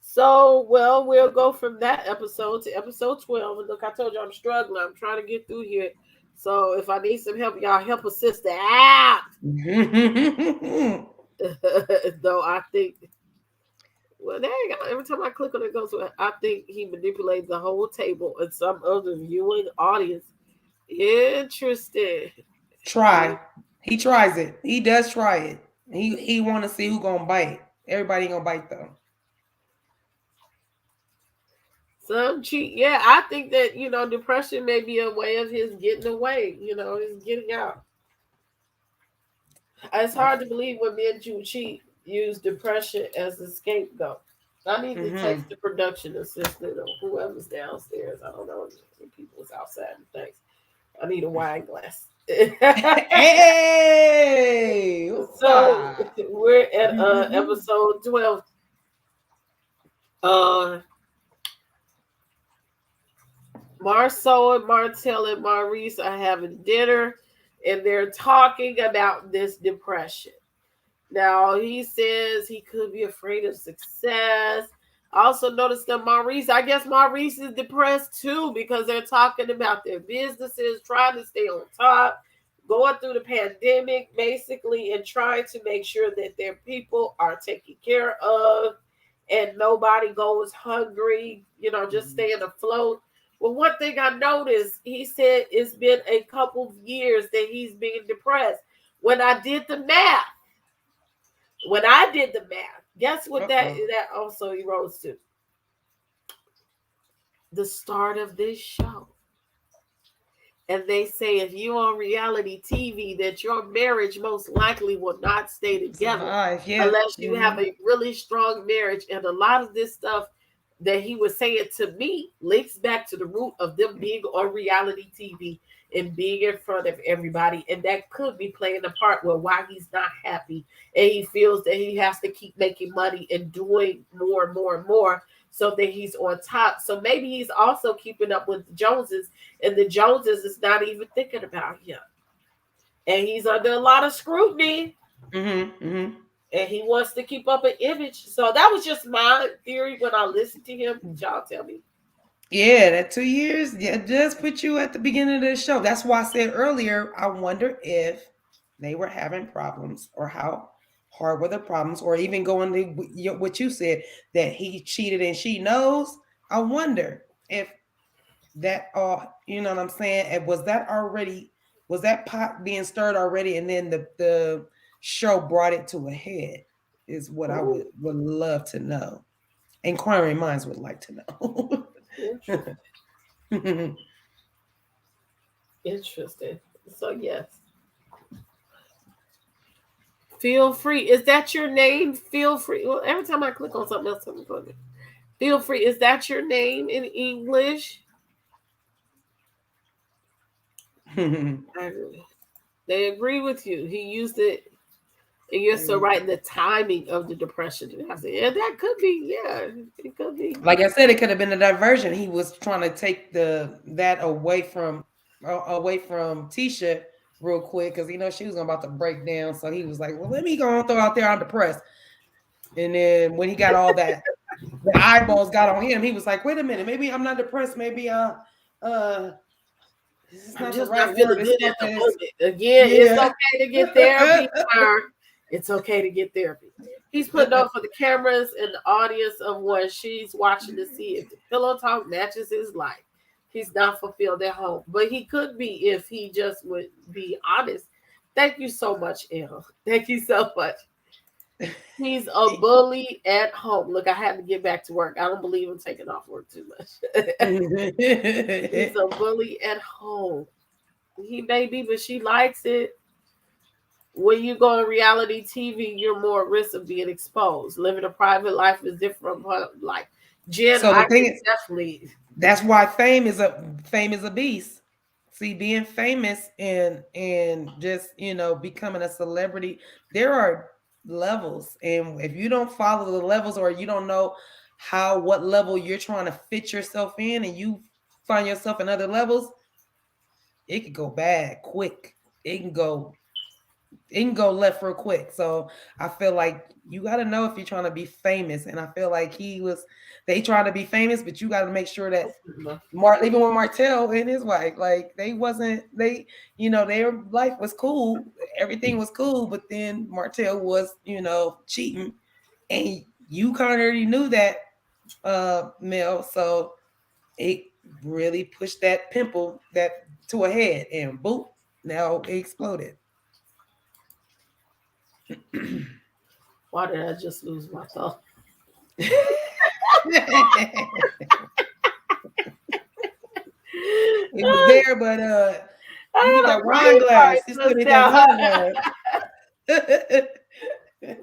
So, well, we'll go from that episode to episode 12. And look, I told you I'm struggling. I'm trying to get through here. So if I need some help, y'all help a sister out. Though I think, well, there you go. Every time I click on it, goes. I think he manipulates the whole table and some other viewing audience. Interesting. He tries it. He does try it. He want to see who gonna bite. Everybody ain't gonna bite though. Some cheat. Yeah, I think that depression may be a way of his getting away. His getting out. It's hard to believe when men who cheat use depression as a scapegoat. I need to text the production assistant or whoever's downstairs. I don't know if people's outside and things. I need a wine glass. Hey, so we're at episode 12. Marceau and Martell and Maurice are having dinner, and they're talking about this depression. Now, he says he could be afraid of success. I also noticed that Maurice is depressed too, because they're talking about their businesses, trying to stay on top, going through the pandemic, basically, and trying to make sure that their people are taken care of and nobody goes hungry, just staying afloat. Well, one thing I noticed, he said it's been a couple of years that he's being depressed. When I did the math, guess what that also erodes to? The start of this show. And they say if you're on reality TV, that your marriage most likely will not stay together unless you have a really strong marriage. And a lot of this stuff that he was saying to me links back to the root of them being on reality TV and being in front of everybody. And that could be playing a part with why he's not happy. And he feels that he has to keep making money and doing more and more and more so that he's on top. So maybe he's also keeping up with the Joneses, and the Joneses is not even thinking about him. And he's under a lot of scrutiny. And he wants to keep up an image. So that was just my theory when I listened to him. Y'all tell me. Yeah, that 2 years, just put you at the beginning of the show. That's why I said earlier, I wonder if they were having problems or how hard were the problems, or even going to what you said, that he cheated and she knows. I wonder if that you know what I'm saying? And was that pot being stirred already, and then the show brought it to a head, is what I would love to know. Inquiring minds would like to know. Interesting. So yes. Feel free. Is that your name? Feel free. Well, every time I click on something else, something funny. Feel free. Is that your name in English? They agree with you. He used it. And you're so right in the timing of the depression. I said, yeah, that could be. Yeah, it could be. Like I said, it could have been a diversion. He was trying to take that away from Tisha real quick, because she was about to break down. So he was like, well, let me go and throw out there I'm depressed. And then when he got all that, the eyeballs got on him, he was like, wait a minute, maybe I'm not depressed. Maybe this is not the right word. Again, it's okay to get therapy. It's okay to get therapy. He's putting on for the cameras and the audience of what she's watching to see if the pillow talk matches his life. He's not fulfilled at home, but he could be if he just would be honest. Thank you so much, Elle. Thank you so much. He's a bully at home. Look, I had to get back to work. I don't believe in taking off work too much. He's a bully at home. He may be, but she likes it. When you go on reality TV, you're more at risk of being exposed. Living a private life is different from life. Jen, so the thing is, definitely. That's why fame is a beast. See, being famous and just becoming a celebrity, there are levels, and if you don't follow the levels, or you don't know what level you're trying to fit yourself in, and you find yourself in other levels, it could go bad quick. It can go left real quick. So I feel like you got to know if you're trying to be famous. And I feel like they trying to be famous, but you got to make sure that even with Martell and his wife, like their life was cool. Everything was cool. But then Martell was, cheating, and you kind of already knew that, Mel. So it really pushed that pimple to a head, and boom, now it exploded. Why did I just lose my thought? It was there, but you need that wine glass. You still need that wine glass.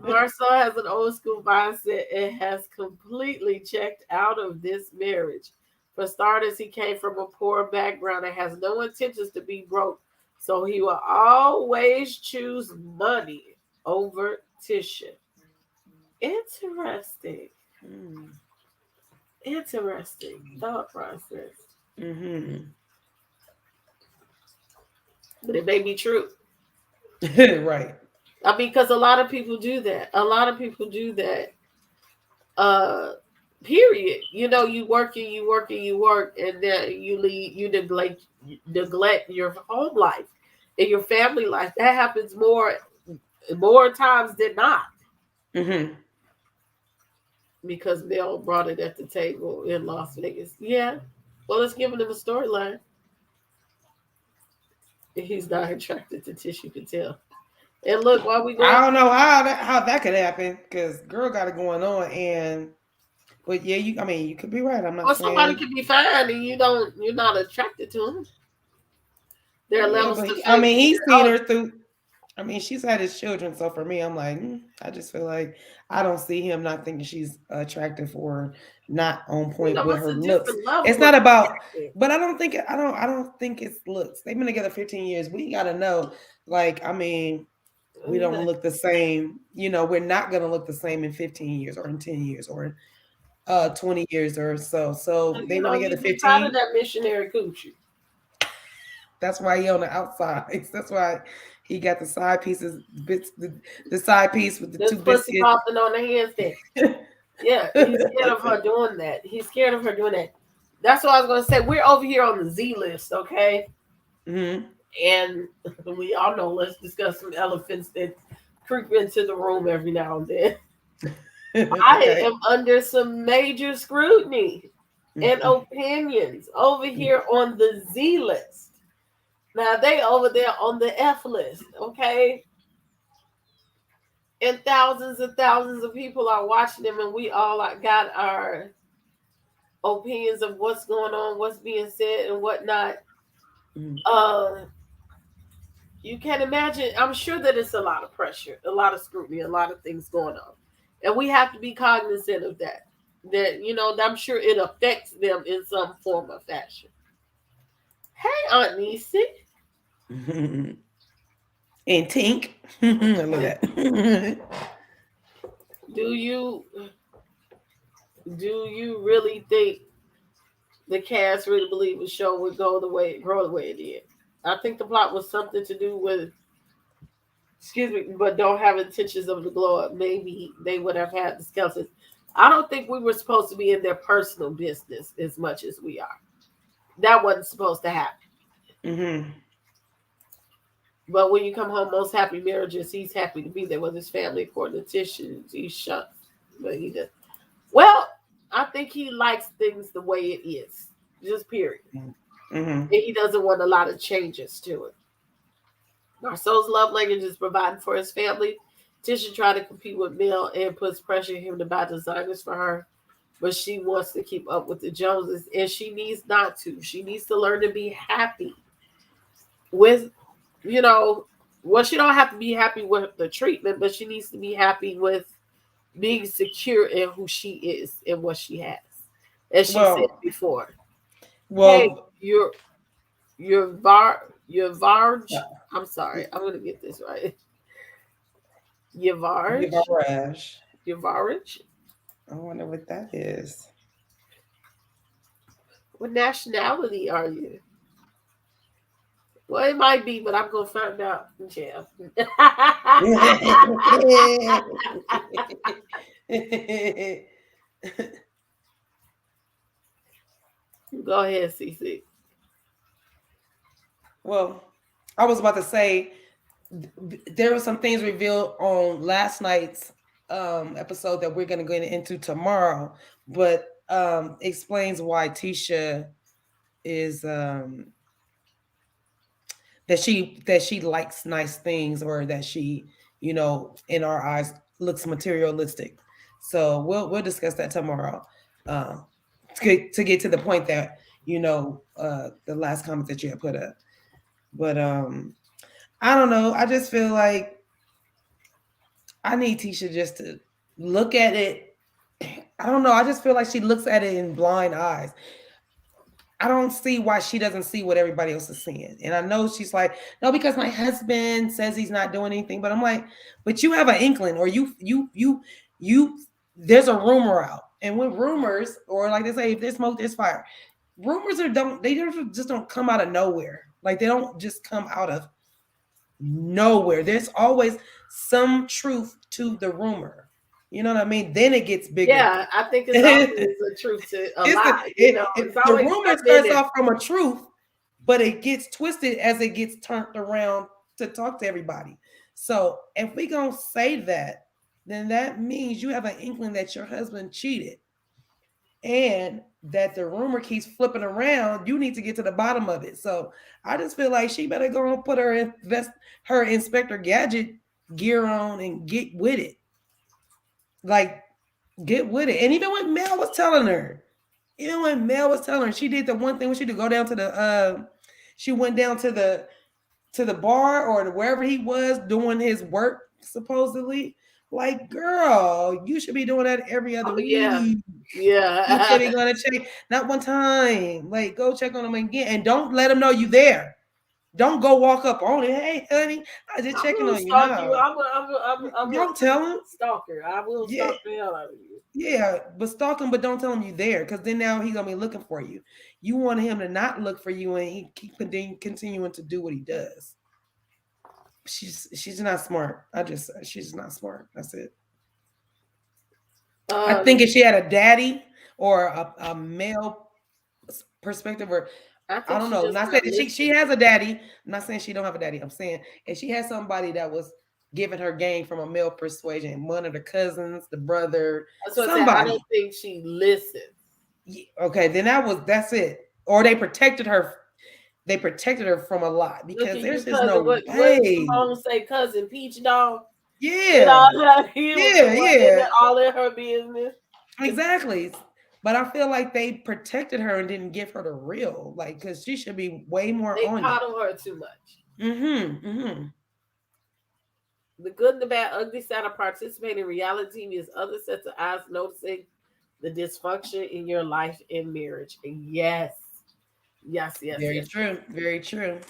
Marcel has an old school mindset and has completely checked out of this marriage. For starters, he came from a poor background and has no intentions to be broke. So he will always choose money over Tisha. Interesting. Interesting thought process. But it may be true. Right. I mean, because a lot of people do that. Period. You work and you work and you work, and then you neglect your home life and your family life. That happens more times than not. Because Mel brought it at the table in Las Vegas. Yeah. Well, let's give him a storyline. He's not attracted to Tish, you can tell. And look, while we go, I don't know how that could happen because girl got it going on, but yeah, you could be right. I'm not saying somebody could be fine and you're not attracted to him. There are levels to I mean, he's seen her through. I mean, she's had his children, so for me, I'm like, I just feel like I don't see him not thinking she's attractive or not on point with her looks. It's not about, but I don't think it's looks. They've been together 15 years. We gotta know, like, I mean, we don't look the same. We're not gonna look the same in 15 years or in 10 years or 20 years or so. So they've been together 15. Proud of that missionary coochie. That's why he on the outside. That's why he got the side pieces, the side piece with the two biscuits. Popping on the handstand. Yeah, he's scared of her doing that. That's what I was going to say. We're over here on the Z list, okay? Mm-hmm. And we all know, let's discuss some elephants that creep into the room every now and then. I am under some major scrutiny and opinions over here on the Z list. Now they over there on the F list, okay? And thousands of people are watching them, and we all got our opinions of what's going on, what's being said, and whatnot. You can imagine. I'm sure that it's a lot of pressure, a lot of scrutiny, a lot of things going on, and we have to be cognizant of that. That I'm sure it affects them in some form or fashion. Hey, Aunt Niecy. And Tink. I love that. Do you really think the cast really believe the show would grow the way it did? I think the plot was something to do with, but don't have intentions of the glow up. Maybe they would have had the skeletons. I don't think we were supposed to be in their personal business as much as we are. That wasn't supposed to happen. Mm-hmm. But when you come home, most happy marriages, he's happy to be there with his family. According to Tisha, he's shocked, but he does. Well, I think he likes things the way it is, just period. Mm-hmm. And he doesn't want a lot of changes to it. Marcel's love language is providing for his family. Tisha tried to compete with Mel and puts pressure on him to buy designers for her, but she wants to keep up with the Joneses, and she needs not to. She needs to learn to be happy with, she don't have to be happy with the treatment, but she needs to be happy with being secure in who she is and what she has. As she said before. Well, hey, your Varge. I'm sorry, I'm gonna get this right. Yavarge. I wonder what that is. What nationality are you? Well, it might be, but I'm gonna find out, Jeff. Go ahead, CeCe. Well, I was about to say there were some things revealed on last night's episode that we're going to go into tomorrow, but explains why Tisha is that she likes nice things, or that she, in our eyes looks materialistic. So we'll discuss that tomorrow. To get to the point that the last comment that you had put up. But I don't know. I just feel like I need Tisha just to look at it. I don't know. I just feel like she looks at it in blind eyes. I don't see why she doesn't see what everybody else is seeing. And I know she's like, no, because my husband says he's not doing anything. But I'm like, but you have an inkling, or you there's a rumor out. And with rumors, or like they say, if there's smoke, there's fire. Rumors just don't come out of nowhere. Like, they don't just come out of nowhere. There's always some truth to the rumor. You know what I mean? Then it gets bigger. Yeah, I think it's always a truth to a lie. The rumor starts off from a truth, but it gets twisted as it gets turned around to talk to everybody. So if we gonna say that, then that means you have an inkling that your husband cheated. And that the rumor keeps flipping around, you need to get to the bottom of it. So I just feel like she better go and put her Inspector Gadget gear on and get with it. Like, get with it. And even when Mel was telling her, she did the one thing when she did go down to the she went down to the bar or wherever he was doing his work, supposedly. Like, girl, you should be doing that every other week. Yeah. You should be going to check, not one time. Like, go check on him again. And don't let him know you there. Don't go walk up on him. Hey, honey, I just checking on you. I'm don't tell him. Stalker. I will stalk the hell out of you. Yeah, but stalk him, but don't tell him you there, because then now he's gonna be looking for you. You want him to not look for you, and he keep continuing to do what he does. She's not smart. She's not smart. That's it. I think if she had a daddy or a male perspective, or I don't know. I'm not saying she has a daddy. I'm not saying she don't have a daddy. I'm saying if she has somebody that was giving her game from a male persuasion, one of the cousins, the brother, somebody. I don't think she listened. Yeah, okay, then that's it. Or they protected her. They protected her from a lot, because there's just no way. What Simone say, cousin Peach Dog? Yeah. All in her business. Exactly. But I feel like they protected her and didn't give her the real, like, because she should be way more on it. They coddle her too much. Mm-hmm. The good and the bad, ugly side of participating in reality TV is other sets of eyes noticing the dysfunction in your life and marriage. And yes. Very true. Very true.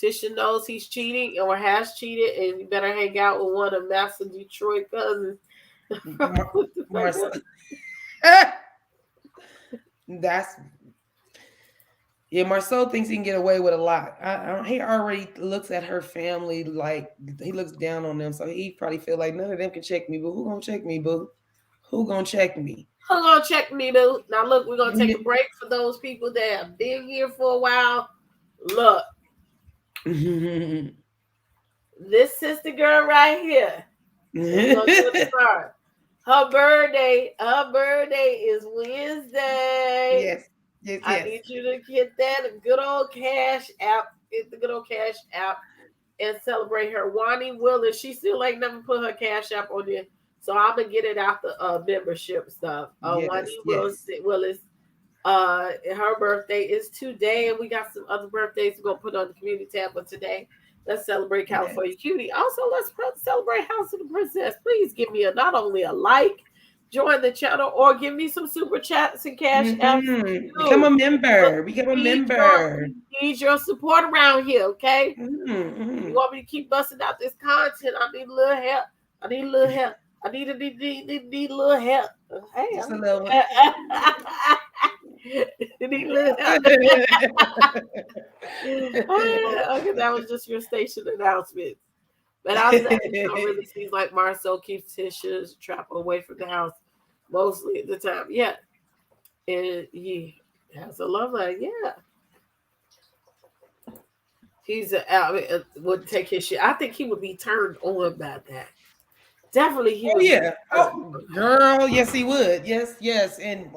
Tisha knows he's cheating or has cheated, and you better hang out with one of Master Detroit cousins. Marcel thinks he can get away with a lot. He already looks at her family like he looks down on them, so he probably feel like none of them can check me. But who gonna check me, boo? Who gonna check me? Who gonna check me, boo? Now look, we're gonna take a break for those people that have been here for a while. Look, this sister girl right here. Her birthday is Wednesday. Yes. I need you to get that good old Cash App. Get the good old Cash App and celebrate her. Wani Willis, she still ain't never put her Cash App on there, so I'm gonna get it out the membership stuff. Wani Willis. Her birthday is today, and we got some other birthdays we're gonna put on the community tab. But today, let's celebrate California Cutiee. Also, let's celebrate House of the Princess. Please give me not only a like, join the channel, or give me some super chats and cash apps. Become a member. We need your support around here, okay? You want me to keep busting out this content? I need a little help. I need a little help. Hey, just a little. Need a little help. Okay, that was just your station announcement. But I say it really seems like Marcel keeps Tisha's trapper away from the house mostly at the time. Yeah. And he has a love life. Yeah. He's would take his shit. I think he would be turned on by that. Definitely he would. Yeah. Girl, yes, he would. Yes. And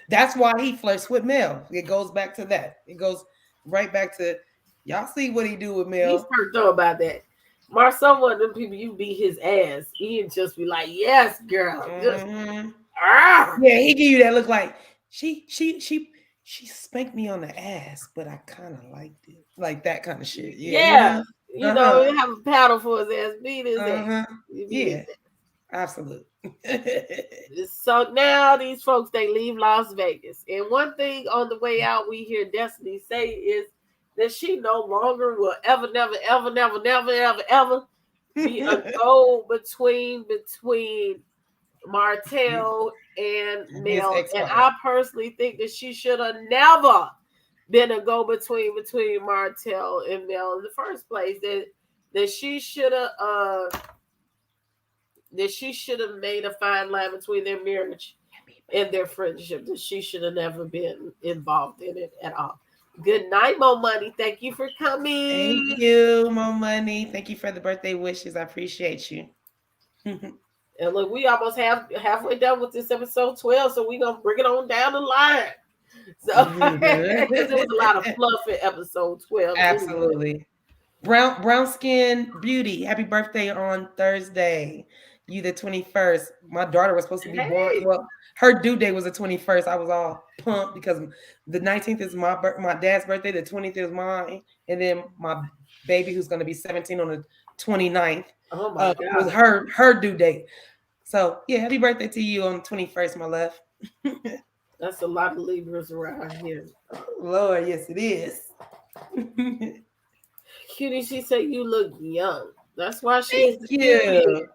that's why he flirts with Mel. It goes back to that. It goes right back to y'all see what he do with Mel. He's turned on about that. Marcel, one of them people, you beat his ass. He'd just be like, yes, girl. Yeah, he give you that look like she spanked me on the ass, but I kind of liked it. Like that kind of shit. Yeah. You know, he have a paddle for his ass, beat his ass. Yeah. Absolutely. So now these folks, they leave Las Vegas. And one thing on the way out we hear Destiny say is that she no longer will ever be a go between Martell and Mel. And I personally think that she should have never been a go between Martell and Mel in the first place. That she should have made a fine line between their marriage and their friendship. That she should have never been involved in it at all. Good night, Mo Money. Thank you for coming. Thank you, Mo Money. Thank you for the birthday wishes. I appreciate you. And look, we almost halfway done with this episode 12, so we're gonna bring it on down the line. So because there was a lot of fluff in episode 12. Absolutely. Anyway. Brown Skin Beauty, happy birthday on Thursday. You the 21st. My daughter was supposed to be born. Well, her due date was the 21st. I was all pumped because the 19th is my dad's birthday, the 20th is mine, and then my baby who's going to be 17 on the 29th. Oh my God. Was her due date. So yeah, happy birthday to you on the 21st, my love. That's a lot of Libras around here. Lord, yes it is. Cutiee, she said you look young. That's why she's the cutie.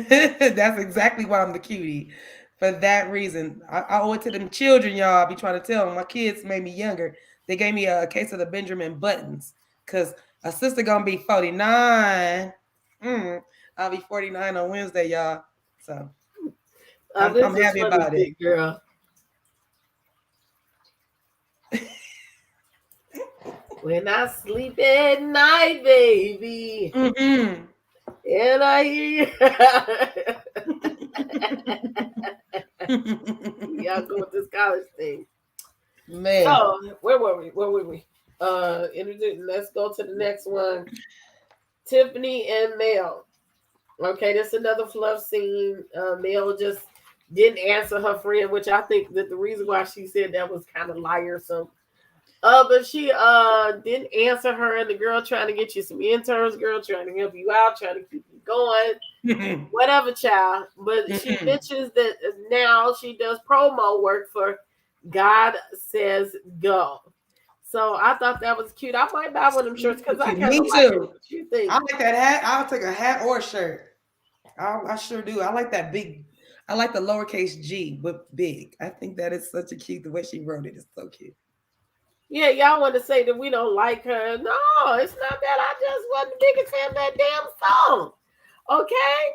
That's exactly why I'm the cutie. For that reason, I owe it to them children, y'all. I be trying to tell them. My kids made me younger. They gave me a case of the Benjamin Buttons because a sister gonna be 49. I'll be 49 on Wednesday, y'all. So I'm happy about it, girl. When I sleep at night, baby, and I hear y'all go with this college thing, man. So where were we? Let's go to the next one. Tiffany and Mel. Okay, that's another fluff scene. Mel just didn't answer her friend, which I think that the reason why she said that was kind of liarsome. But she didn't answer her, and the girl trying to get you some interns, girl trying to help you out, trying to keep you going, whatever, child. But she mentions that now she does promo work for God Says Go. So I thought that was cute. I might buy one of them shirts because I kind of like it. What you think? I like that hat. I'll take a hat or a shirt. I sure do. I like that big. I like the lowercase G, but big. I think that is such a cute. The way she wrote it is so cute. Yeah, y'all want to say that we don't like her. No, it's not that. I just wasn't the biggest fan of that damn song. Okay?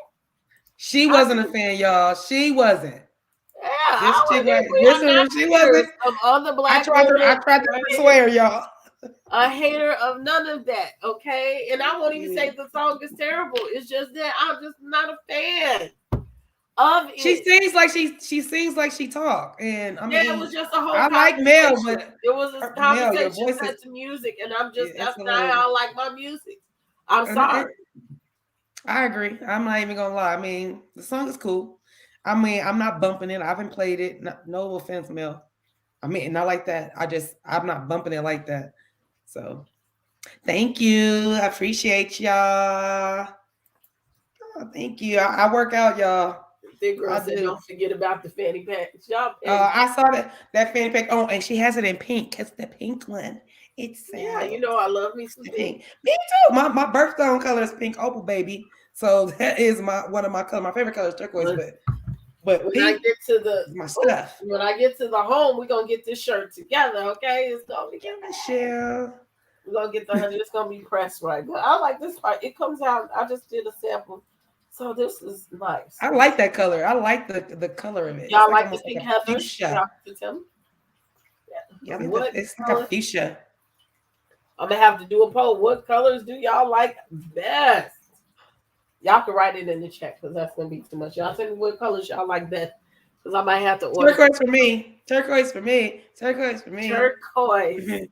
She wasn't a fan, y'all. She wasn't. Yeah, she wasn't. Of other black I tried to swear, y'all. A hater of none of that, okay? And I won't even say the song is terrible. It's just that I'm just not a fan of it. She sings like she sings like she talk, and I mean, it was just a whole. I like Mel, but it was a conversation set to music, and I'm just that's not how I like my music. I'm sorry. I agree. I'm not even gonna lie. I mean, the song is cool. I mean, I'm not bumping it. I haven't played it. No offense, Mel. I mean, not like that. I'm not bumping it like that. So, thank you. I appreciate y'all. Oh, thank you. I work out, y'all. The girl said, "Don't forget about the fanny pack." I saw that fanny pack. Oh, and she has it in pink. It's the pink one. It's you know I love me some pink. Me too. My birthstone color is pink opal, baby. So that is one of my colors. My favorite color is turquoise, but when I get to my stuff. When I get to the home, we're gonna get this shirt together, okay? It's gonna be Michelle. We're gonna get it's gonna be pressed right. But I like this part. It comes out. I just did a sample. So this is nice. I like that color. I like the color of it. Y'all like the pink heathers? Yeah, it's like a fuchsia. I'm gonna have to do a poll. What colors do y'all like best? Y'all can write it in the chat because that's gonna be too much. Y'all tell me what colors y'all like best because I might have to order. Turquoise for me. Turquoise for me. Turquoise for me. Turquoise.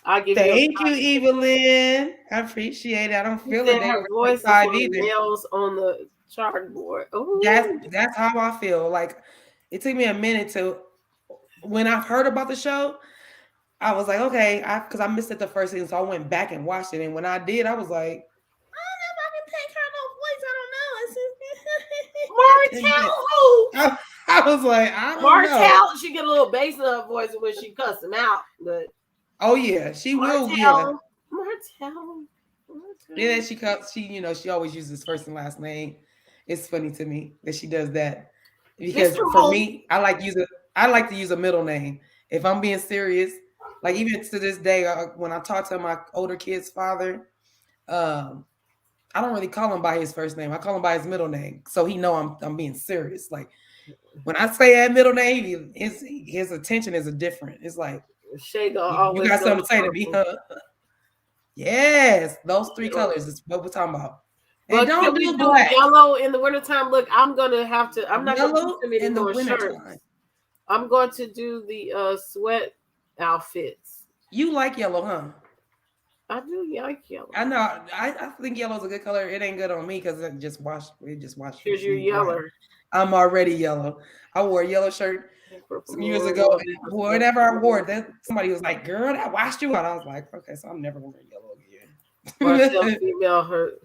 I'll give Thank you, Evelyn. I appreciate it. I don't feel it. Her voice either. Nails on the chalkboard. That's how I feel. Like it took me a minute to when I heard about the show. I was like, okay, because I missed it the first season, so I went back and watched it. And when I did, I was like, Martell who? I was like, I don't Martell, she get a little bass in her voice when she cuss him out, but oh yeah, she will. Yeah. Martell. Yeah, she always uses first and last name. It's funny to me that she does that because for me, I like to use a middle name if I'm being serious. Like even to this day, when I talk to my older kid's father, I don't really call him by his first name. I call him by his middle name, so he know I'm being serious. Like when I say that middle name, his attention is different. It's like you got something to say to me, huh? Yes, those three colors is what we're talking about. And don't do black. Yellow in the wintertime. Look, I'm gonna have to. I'm not yellow gonna in the wintertime. I'm going to do the sweat outfits. You like yellow, huh? I do like yellow. I know. I think yellow's a good color. It ain't good on me because it just washed. Because you're yellow. I'm already yellow. I wore a yellow shirt some years ago. Whenever I wore it, somebody was like, "Girl, that washed you out." I was like, "Okay, so I'm never wearing yellow again." Martell female hurt.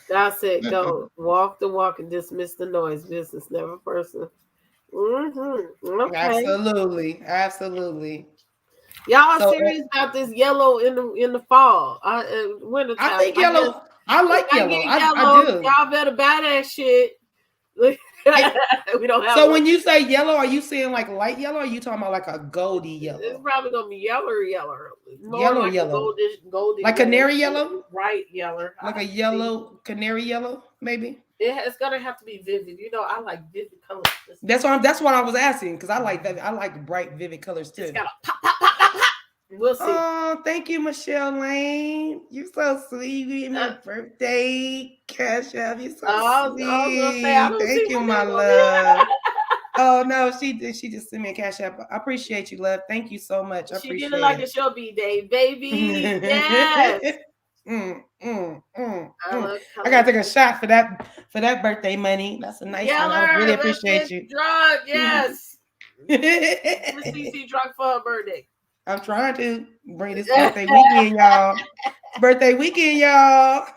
God said, "Go walk the walk and dismiss the noise. Business, never person." Okay. Absolutely. Y'all are serious about this yellow in the fall, winter time. I think yellow. I like yellow. I do. Y'all better buy that shit. We don't have. So when you say yellow, are you saying like light yellow? Or are you talking about like a goldy yellow? It's probably gonna be yellow. More like yellow. Golden like canary yellow? Bright yellow. Like a yellow, canary yellow, maybe? It's gonna have to be vivid. I like vivid colors. That's what I was asking, because I like that. I like bright, vivid colors too. It's gotta pop, pop, pop, pop, pop. We'll see. Oh, thank you, Michelle Lane. You're so sweet. You gave me a birthday cash app. You're so sweet. Thank you, my love. Oh no, she just sent me a cash app. I appreciate you, love. Thank you so much. She did it like it's your B-Day, baby. Yes. I gotta take a shot for that birthday money. That's a nice one. I really appreciate you. Drunk, yes. CeCe drunk for her birthday. I'm trying to bring this birthday weekend, y'all. Birthday weekend, y'all.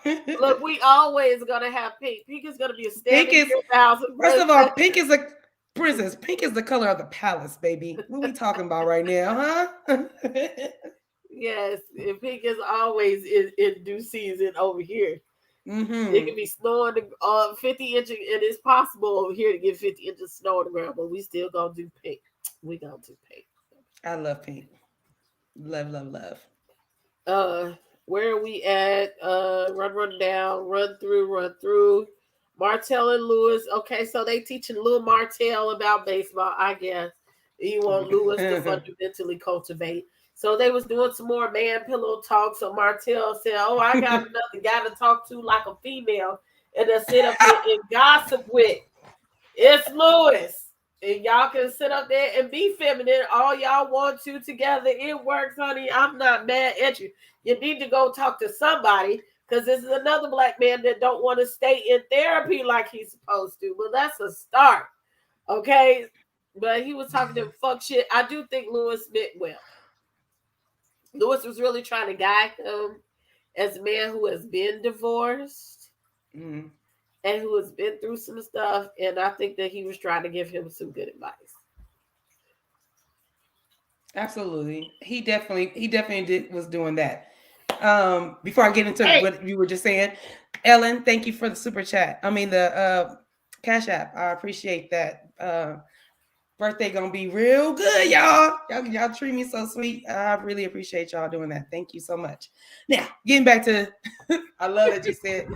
Look, we always gonna have pink. Pink is gonna be a standing 1,000. First of all, pink is a princess. Pink is the color of the palace, baby. What are we talking about right now, huh? Yes, and pink is always in due season over here. Mm-hmm. It can be snowing 50 inches, and it's possible over here to get 50 inches of snow on the ground, but we still gonna do pink. We gonna do pink. I love pink. Love. Where are we at? Run down, run through. Martell and Lewis. Okay, so they teaching little Martell about baseball, I guess. You want Lewis to fundamentally cultivate. So they was doing some more man pillow talk. So Martell said, "Oh, I got another guy to talk to like a female and to sit up here and gossip with. It's Lewis. And y'all can sit up there and be feminine all y'all want to together. It works, honey. I'm not mad at you. You need to go talk to somebody, because this is another black man that don't want to stay in therapy like he's supposed to. But that's a start, okay? But he was talking to fuck shit. I do think Lewis meant well. Lewis was really trying to guide him as a man who has been divorced. Mm-hmm. And who has been through some stuff, and I think that he was trying to give him some good advice. Absolutely, he definitely was doing that. Before I get into what you were just saying, Ellen, thank you for the super chat. I mean the cash app. I appreciate that. Birthday gonna be real good, y'all. Y'all treat me so sweet. I really appreciate y'all doing that. Thank you so much. Now, getting back to, I love that you said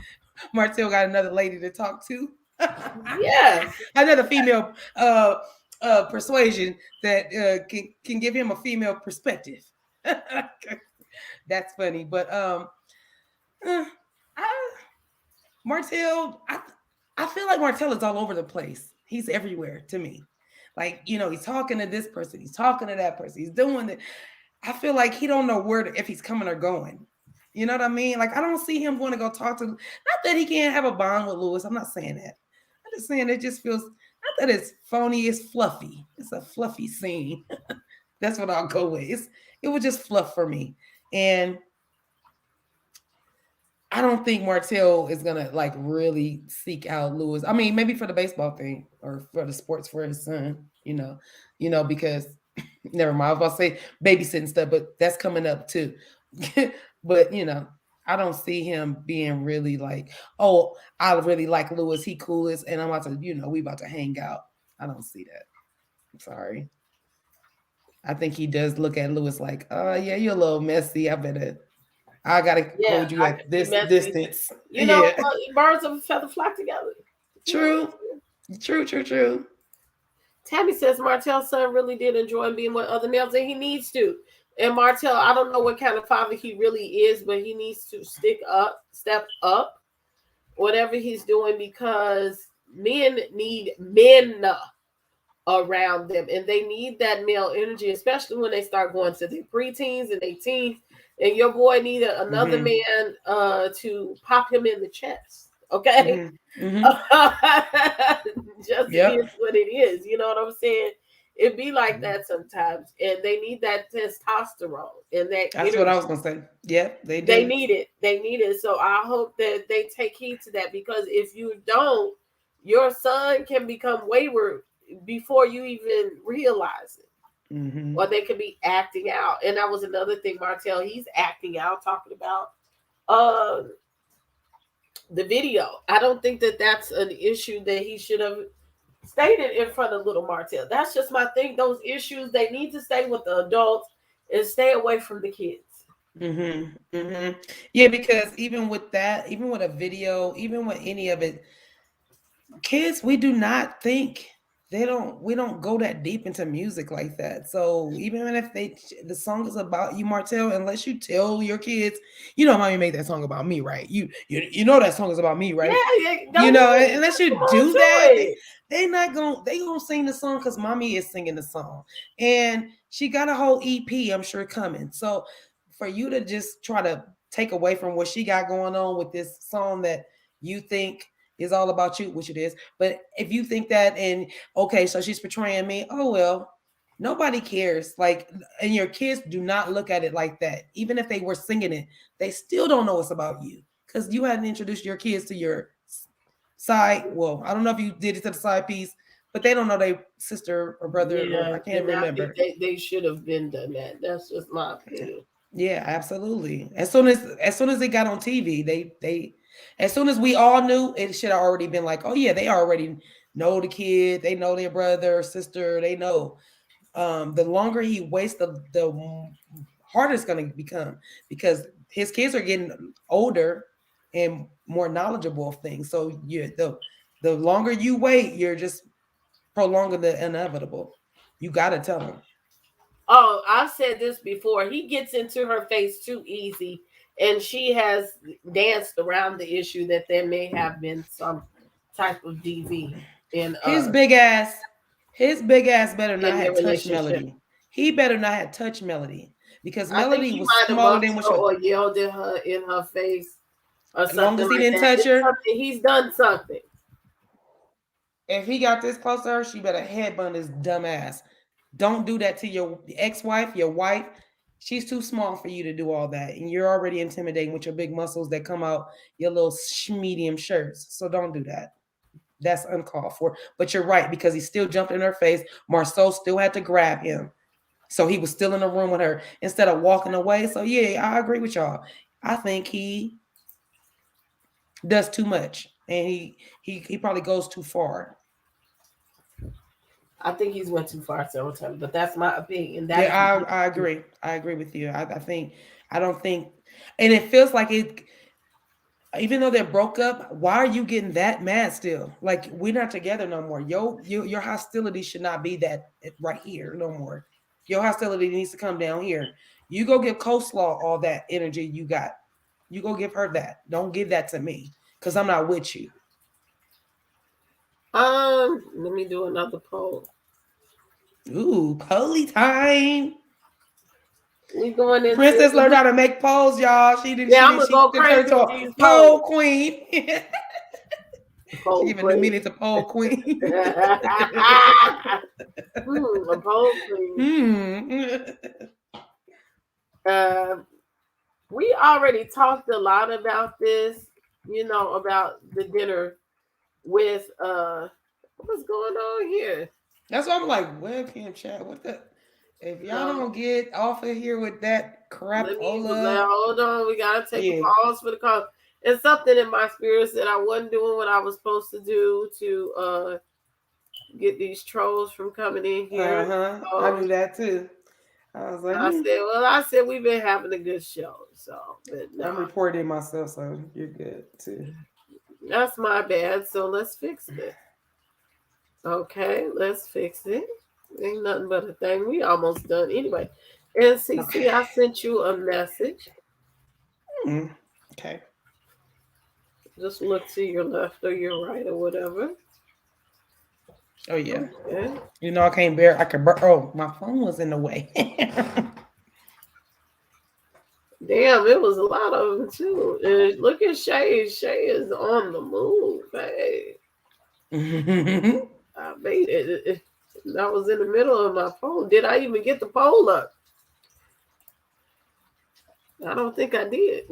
Martell got another lady to talk to. Yeah, another female persuasion that can give him a female perspective. That's funny, but Martell, I feel like Martell is all over the place. He's everywhere to me. Like, he's talking to this person, he's talking to that person, he's doing it. I feel like he don't know if he's coming or going. You know what I mean? Like, I don't see him going to go talk to, not that he can't have a bond with Lewis. I'm not saying that. I'm just saying it just feels, not that it's phony, it's fluffy. It's a fluffy scene. That's what I'll go with. It was just fluff for me. And I don't think Martell is going to like really seek out Lewis. I mean, maybe for the baseball thing or for the sports for his son, because never mind. I was about to say babysitting stuff, but that's coming up too. But, I don't see him being really like, oh, I really like Lewis. He coolest. And I'm about to, we about to hang out. I don't see that. I'm sorry. I think he does look at Lewis like, oh, yeah, you're a little messy. I got to hold you at this distance. Birds of a feather flock together. True. Tammy says Martell's son really did enjoy being with other males, and he needs to. And Martell, I don't know what kind of father he really is, but he needs to step up, whatever he's doing, because men need men. around them, and they need that male energy, especially when they start going to the preteens and 18. And your boy needed another man to pop him in the chest. Okay, just is what it is. You know what I'm saying? It be like that sometimes, and they need that testosterone and that. That's energy. What I was gonna say. Yeah, they do. They need it. They need it. So I hope that they take heed to that, because if you don't, your son can become wayward before you even realize it. Or they could be acting out. And that was another thing, Martell. He's acting out, talking about the video. I don't think that that's an issue that he should have stated in front of little Martell. That's just my thing. Those issues, they need to stay with the adults and stay away from the kids. Yeah, because even with that, even with a video, even with any of it, kids, we do not think we don't go that deep into music like that. So even if the song is about you, Martell, unless you tell your kids, you know, mommy made that song about me, right? You know that song is about me, right? Yeah, you know, unless you do that, they gonna sing the song because mommy is singing the song, and she got a whole EP, I'm sure, coming. So for you to just try to take away from what she got going on with this song that you think is all about you, which it is. But if you think that, and okay, so she's portraying me, oh well, nobody cares. Like, and your kids do not look at it like that. Even if they were singing it, they still don't know it's about you, because you hadn't introduced your kids to your side. Well, I don't know if you did it to the side piece, but they don't know their sister or brother. Yeah, I can't remember. They should have been done that. That's just my opinion. Yeah, absolutely. As soon as they got on TV, they as soon as we all knew, it should have already been like, oh yeah, they already know the kid, they know their brother or sister, they know. The longer he waits, the harder it's going to become, because his kids are getting older and more knowledgeable of things. So the longer you wait, you're just prolonging the inevitable. You got to tell them. Oh, I've said this before. He gets into her face too easy, and she has danced around the issue that there may have been some type of DV in his big ass better not have touch Melody. He better not have touch Melody, because Melody was smaller than what she or yelled at her in her face. Or as long as he didn't touch her, he's done something. If he got this close to her, she better headbutt his dumb ass. Don't do that to your ex-wife, your wife. She's too small for you to do all that. And you're already intimidating with your big muscles that come out your little medium shirts. So don't do that. That's uncalled for. But you're right, because he still jumped in her face. Marceau still had to grab him. So he was still in the room with her instead of walking away. So yeah, I agree with y'all. I think he does too much. And he probably goes too far. I think he's went too far several times, but that's my opinion. I agree. I agree with you. I don't think, and it feels like it, even though they're broke up, why are you getting that mad still? Like, we're not together no more. Your hostility should not be that right here no more. Your hostility needs to come down here. You go give Coleslaw all that energy you got. You go give her that. Don't give that to me, because I'm not with you. Let me do another poll. Ooh, polly time. We going in. Princess learned how to make polls, y'all. She didn't. Yeah, I'm gonna go crazy with these poll queen. Poll she even knew me to poll queen. A poll queen. We already talked a lot about this. You know, about the dinner with what's going on here? That's why I'm like, webcam chat. What the? If y'all don't get off of here with that crap, hold on. We gotta take a pause for the call. It's something in my spirit that I wasn't doing what I was supposed to do to get these trolls from coming in here. So, I knew that too. I was like, I said we've been having a good show. So, but no. I'm reporting myself, so you're good too. That's my bad. So let's fix it. Okay, let's fix it. Ain't nothing but a thing. We almost done anyway. And CeCe, I sent you a message. Okay. Just look to your left or your right or whatever. Oh yeah. Okay. You know I can't bear. Oh, my phone was in the way. Damn, it was a lot of them too. And look at Shay. Shay is on the move. Hey, I made it. That was in the middle of my phone. Did I even get the poll up? I don't think I did.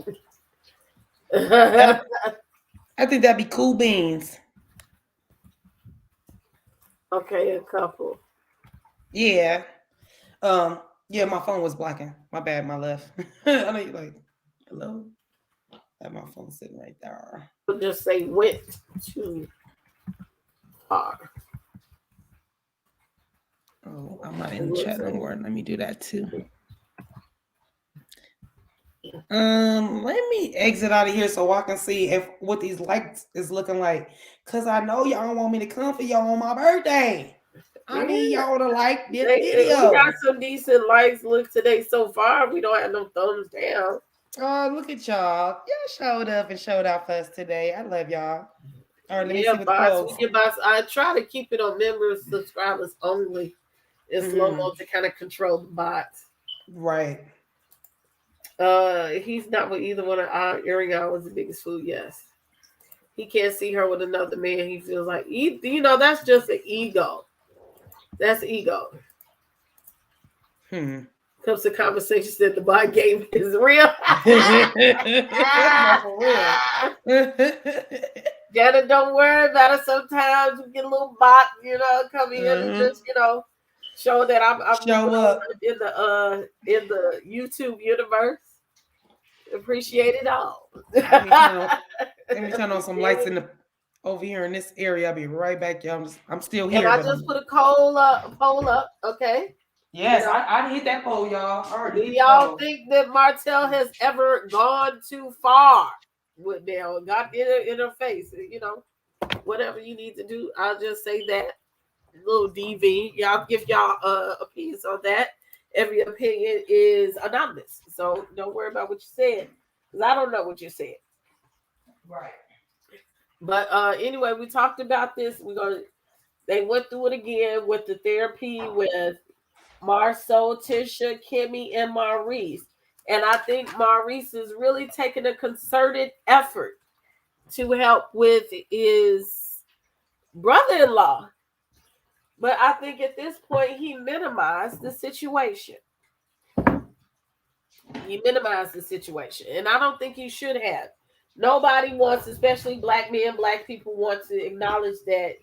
I think that'd be cool beans. Okay, a couple. Yeah. Yeah, my phone was blacking. My bad, my left. I know you like, hello? I have my phone sitting right there. We'll just say went too far. Oh, I'm not in the chat no more. Let me do that too. Let me exit out of here so I can see what these likes is looking like. Cause I know y'all want me to come for y'all on my birthday. I need y'all to like this video. We got some decent likes. Look today so far. We don't have no thumbs down. Oh, look at y'all. Y'all showed up and showed out for us today. I love y'all. All right, let me see what the boss. I try to keep it on members, subscribers only. It's slow-mo to kind of control the bots. Right. He's not with either one of our Ariana was the biggest fool. Yes. He can't see her with another man. He feels like, that's just an ego. That's ego. Comes to conversation that the bot game is real. Janet, don't worry about it. Sometimes we get a little bot, come in and just, show that I'm show up in the YouTube universe. Appreciate it all. Let me turn on some lights over here in this area. I'll be right back, y'all. I'm still here. And I just put a poll up. Okay. Yes, I hit that poll, y'all. Do y'all think that Martell has ever gone too far with Belle? Got in her face, whatever you need to do. I'll just say that. Little DV. Y'all give y'all opinions on that. Every opinion is anonymous. So don't worry about what you said. Because I don't know what you said. Right. But anyway, we talked about this. They went through it again with the therapy with Marceau, Tisha, Kimmy, and Maurice. And I think Maurice is really taking a concerted effort to help with his brother-in-law. But I think at this point, he minimized the situation. And I don't think he should have. Nobody wants, especially black men, black people want to acknowledge that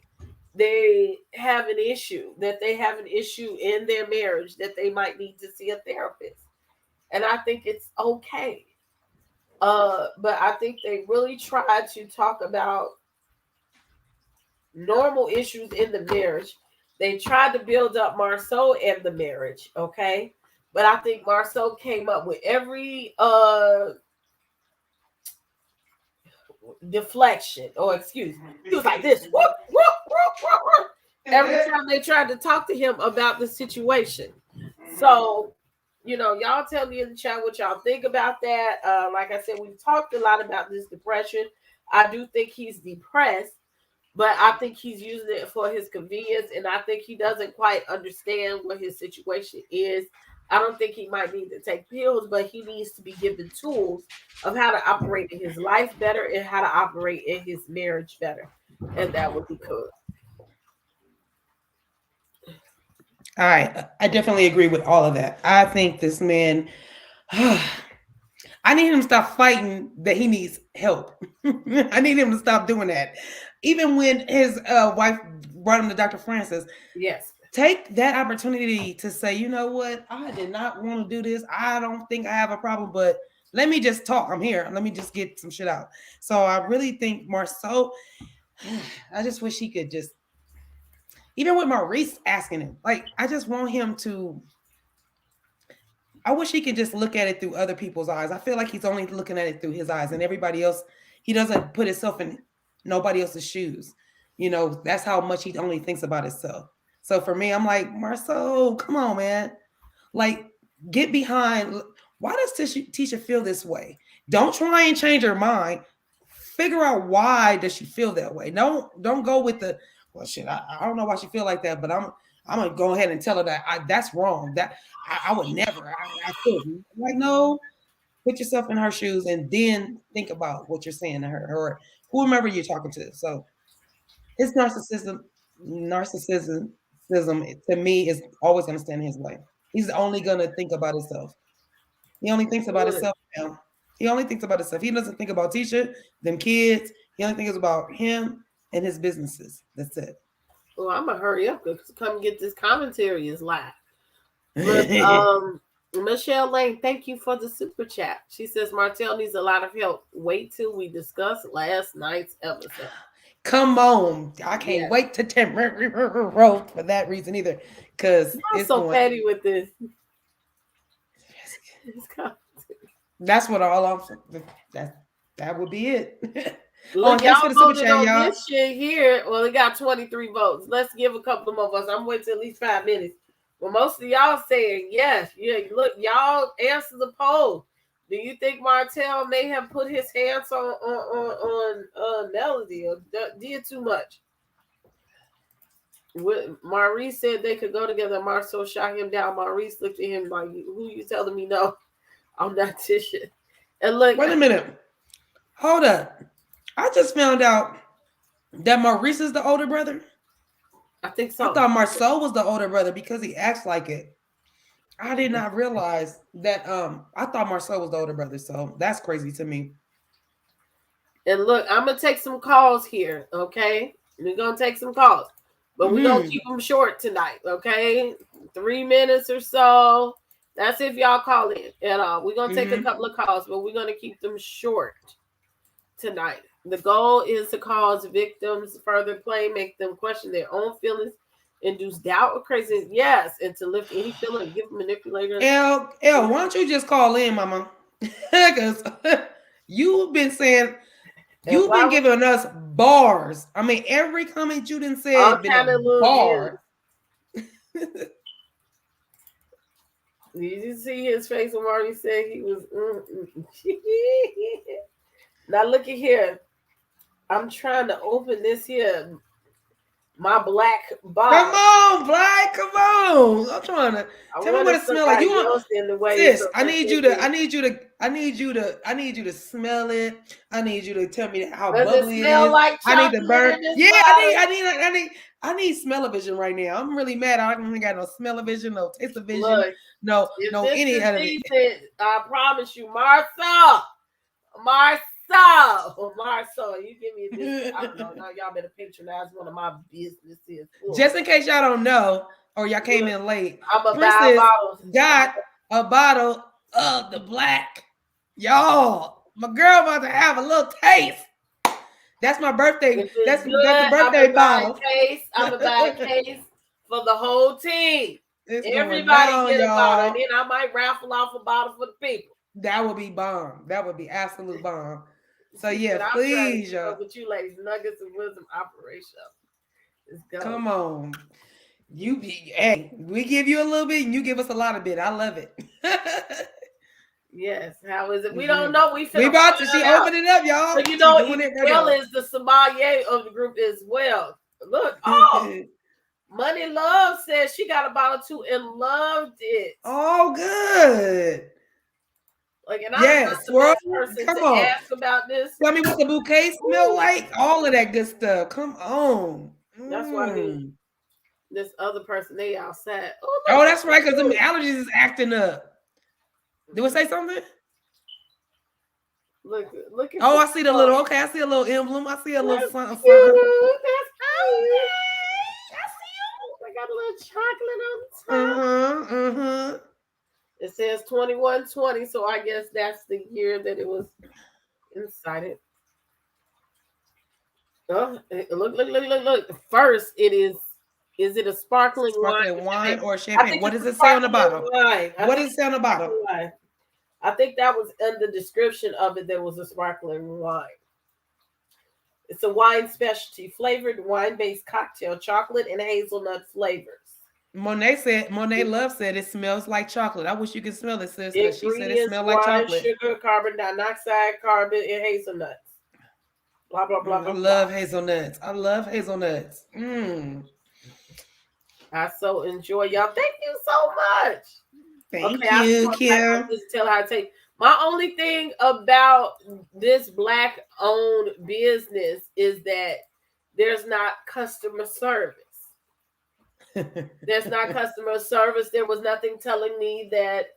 they have an issue, in their marriage, that they might need to see a therapist. And I think it's okay. But I think they really tried to talk about normal issues in the marriage. They tried to build up Marceau and the marriage, okay? But I think Marceau came up with every deflection, or excuse me. He was like this. Whoop, whoop, whoop, whoop, whoop. Every time they tried to talk to him about the situation. So, y'all tell me in the chat what y'all think about that. Like I said, we've talked a lot about this depression. I do think he's depressed. But I think he's using it for his convenience, and I think he doesn't quite understand what his situation is. I don't think he might need to take pills, but he needs to be given tools of how to operate in his life better and how to operate in his marriage better. And that would be cool. All right. I definitely agree with all of that. I think this man, I need him to stop fighting that he needs help. I need him to stop doing that. Even when his wife brought him to Dr. Francis. Yes. Take that opportunity to say, you know what? I did not want to do this. I don't think I have a problem, but let me just talk. I'm here. Let me just get some shit out. So I really think Marceau, I just wish he could just, even with Maurice asking him, like, I just want him to, I wish he could just look at it through other people's eyes. I feel like he's only looking at it through his eyes, and everybody else, he doesn't put himself in nobody else's shoes. That's how much he only thinks about himself. So for me, I'm like, Marceau, come on, man. Like, get behind. Why does Tisha feel this way? Don't try and change her mind. Figure out why does she feel that way. Don't go with the well, shit, I don't know why she feel like that, but I'm gonna go ahead and tell her that that's wrong. That I would never. I couldn't. Like, no, put yourself in her shoes and then think about what you're saying to her or whomever you're talking to. So it's narcissism. Narcissism to me is always gonna stand in his way. He's only gonna think about himself. He only thinks about himself now. He only thinks about himself. He doesn't think about Tisha, them kids. He only thinks about him and his businesses. That's it. Well, I'm gonna hurry up because come get this commentary is live. But, Michelle Lane, thank you for the super chat. She says Martell needs a lot of help. Wait till we discuss last night's episode. Come on. I can't wait to temporary road for that reason either. Because I'm so petty with this. That's what all I'm that would be it. Look, y'all voted on this shit here. Well, it got 23 votes. Let's give a couple more votes. I'm waiting till at least 5 minutes. Well, most of y'all saying yes. Yeah, look, y'all answer the poll. Do you think Martell may have put his hands on Melody or did too much? Maurice said they could go together. Marcel shot him down. Maurice looked at him like, who you telling me no? I'm not Tisha. And look, wait a minute. Hold up. I just found out that Maurice is the older brother. I think so. I thought Marcel was the older brother because he acts like it. I did not realize that. I thought Marcel was the older brother, so that's crazy to me. And look, I'm gonna take some calls here. Okay, we're gonna take some calls, but we're gonna keep them short tonight. Okay, 3 minutes or so. That's if y'all call in at all. We're gonna take a couple of calls, but we're gonna keep them short tonight. The goal is to cause victims further play, make them question their own feelings, induce doubt or craziness. Yes, and to lift any feeling, give manipulators. Why don't you just call in, Mama? Because you've been saying, you've been giving us bars. I mean, every comment you done said been a bar. Did you see his face when Marty said he was? Now look at here. I'm trying to open this here. My black box. Come on, Black. Come on. I'm trying to tell me what it smells like. You want, sis? I need you to smell it. I need you to tell me how bubbly it is. Like I need to burn. Yeah, I need smell-o-vision right now. I'm really mad. I don't got no smell-o-vision, no taste-o-vision, Look, no any of it. I promise you, Marcel, you give me this. I don't know. Now y'all better patronize one of my businesses. Just in case y'all don't know, or y'all came in late, Princess got a bottle of the black. Y'all, my girl about to have a little taste. That's my birthday. That's the birthday bottle. I'm gonna buy a case for the whole team. Everybody get a bottle, and then I might raffle off a bottle for the people. That would be bomb. That would be absolute bomb. So yeah, please, y'all. With you ladies, Nuggets of Wisdom Operation. Let's go. Come on. We give you a little bit and you give us a lot of bit. I love it. Yes. How is it? We don't know. We about to open it up, y'all. So you know, E11 is the sommelier of the group as well. Look, Money Love says she got a bottle too and loved it. Oh, good. Like, and I'm not the best person to ask about this. Tell me what the bouquet smell like. All of that good stuff. Come on. That's what I mean. This other person, they outside. Oh, that's right, because the allergies is acting up. Did we say something? Look at I see the little, I see a little emblem. I see a little something. That's I see you. I got a little chocolate on the top. It says 2120, so I guess that's the year that it was incited. Oh, look. First, is it a sparkling wine or champagne? What does it say on the bottle? What does it say on the bottle? I think that was in the description of it. There was a sparkling wine. It's a wine specialty, flavored wine-based cocktail, chocolate and hazelnut flavors. Monet Love said it smells like chocolate. I wish you could smell it, sis. She said it smells like chocolate. Sugar, carbon dioxide, carbon, and hazelnuts. blah, blah, blah, blah. I love hazelnuts. I love hazelnuts. I so enjoy y'all. Thank you so much. Thank you, Kim. I'll just tell how to take. My only thing about this Black-owned business is that there's not customer service. There's not customer service. There was nothing telling me that,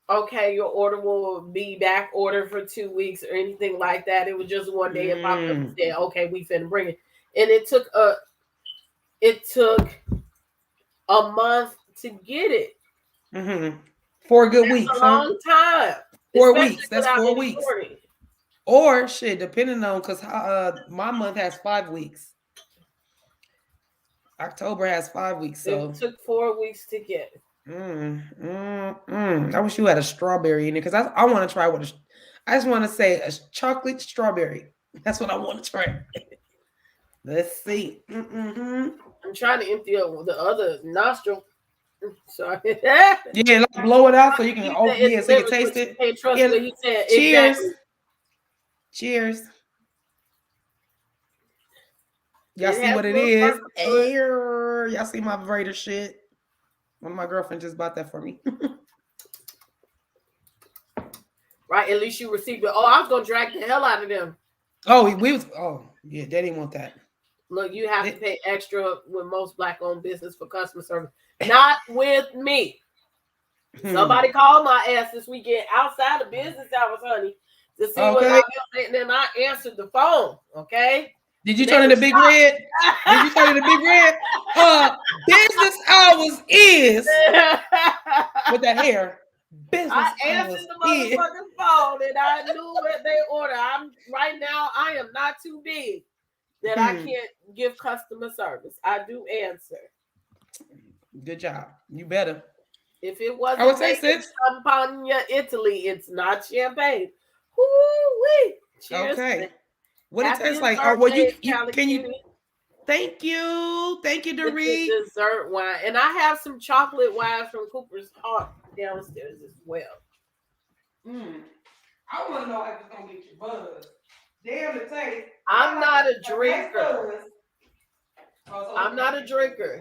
okay, your order will be back ordered for 2 weeks or anything like that. It was just one day it popped up and said, okay, we finna bring it. And it took a month to get it. 4 good weeks. A long time. 4 weeks. That's 4 weeks. Or shit, depending on, because my month has 5 weeks. October has 5 weeks. So it took 4 weeks to get. I wish you had a strawberry in it, because I want to try I just want to say a chocolate strawberry. That's what I want to try. Let's see. I'm trying to empty up the other nostril. Sorry. Yeah, like blow it out so you can so you can taste it. Hey, trust me, he said, cheers. Exactly. Cheers. Y'all see what it is? Y'all see my vibrator shit? One of my girlfriends just bought that for me. Right, at least you received it. Oh, I was gonna drag the hell out of them. Oh, yeah, they didn't want that. Look, you have to pay extra with most Black-owned business for customer service. Not with me. Somebody called my ass this weekend outside of business hours, honey, to see what I was saying, and then I answered the phone. Okay. Did you turn into Big Red? Did you turn into Big Red? Business hours is with that hair. Business I answered the motherfucking phone, and I knew what they ordered. I am not too big that I can't give customer service. I do answer. Good job. You better. If it wasn't, I would say Champagne, Italy, it's not champagne. Woo-wee. Cheers. Okay. What it tastes like? Oh, well, can you? Thank you, Doree. It's a dessert wine, and I have some chocolate wine from Cooper's Hawk downstairs as well. I want to know how it's gonna get you buzzed. Damn, it tastes. I'm not a drinker. I'm not a drinker,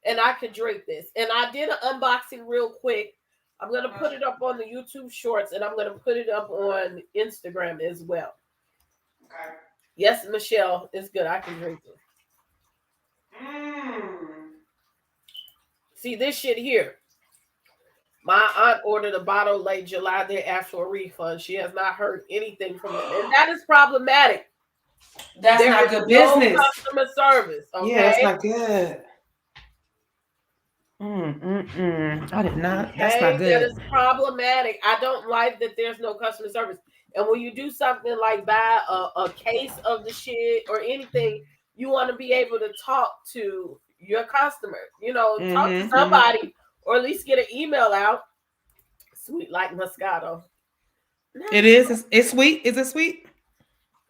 and I can drink this. And I did an unboxing real quick. I'm gonna put it up on the YouTube Shorts, and I'm gonna put it up on Instagram as well. Okay. Yes, Michelle, it's good. I can drink it. See this shit here. My aunt ordered a bottle late July. They asked for a refund. She has not heard anything from them, and that is problematic. That's not good business. Customer service. Okay? Yeah, that's not good. I did not. Okay? That's not good. That is problematic. I don't like that there's no customer service. And when you do something like buy a case of the shit or anything, you want to be able to talk to your customer. Talk to somebody, or at least get an email out. Sweet like Moscato. It is. It's sweet. Is it sweet?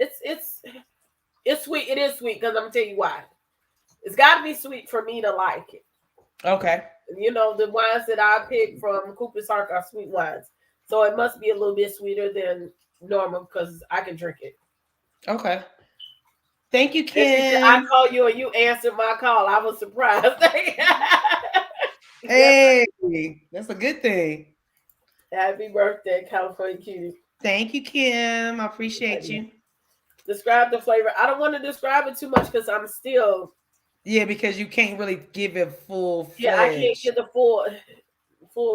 It's sweet. It is sweet because I'm gonna tell you why. It's got to be sweet for me to like it. Okay. The wines that I pick from Cooper's Hawk are sweet wines, so it must be a little bit sweeter than normal because I can drink it. Okay. Thank you, Kim. I called you and you answered my call. I was surprised. Hey, that's a good thing. Happy birthday, California Cutiee. Thank you, Kim. I appreciate you. Describe the flavor. I don't want to describe it too much because I'm still. Yeah, because you can't really give it full fledged. Yeah, I can't get the full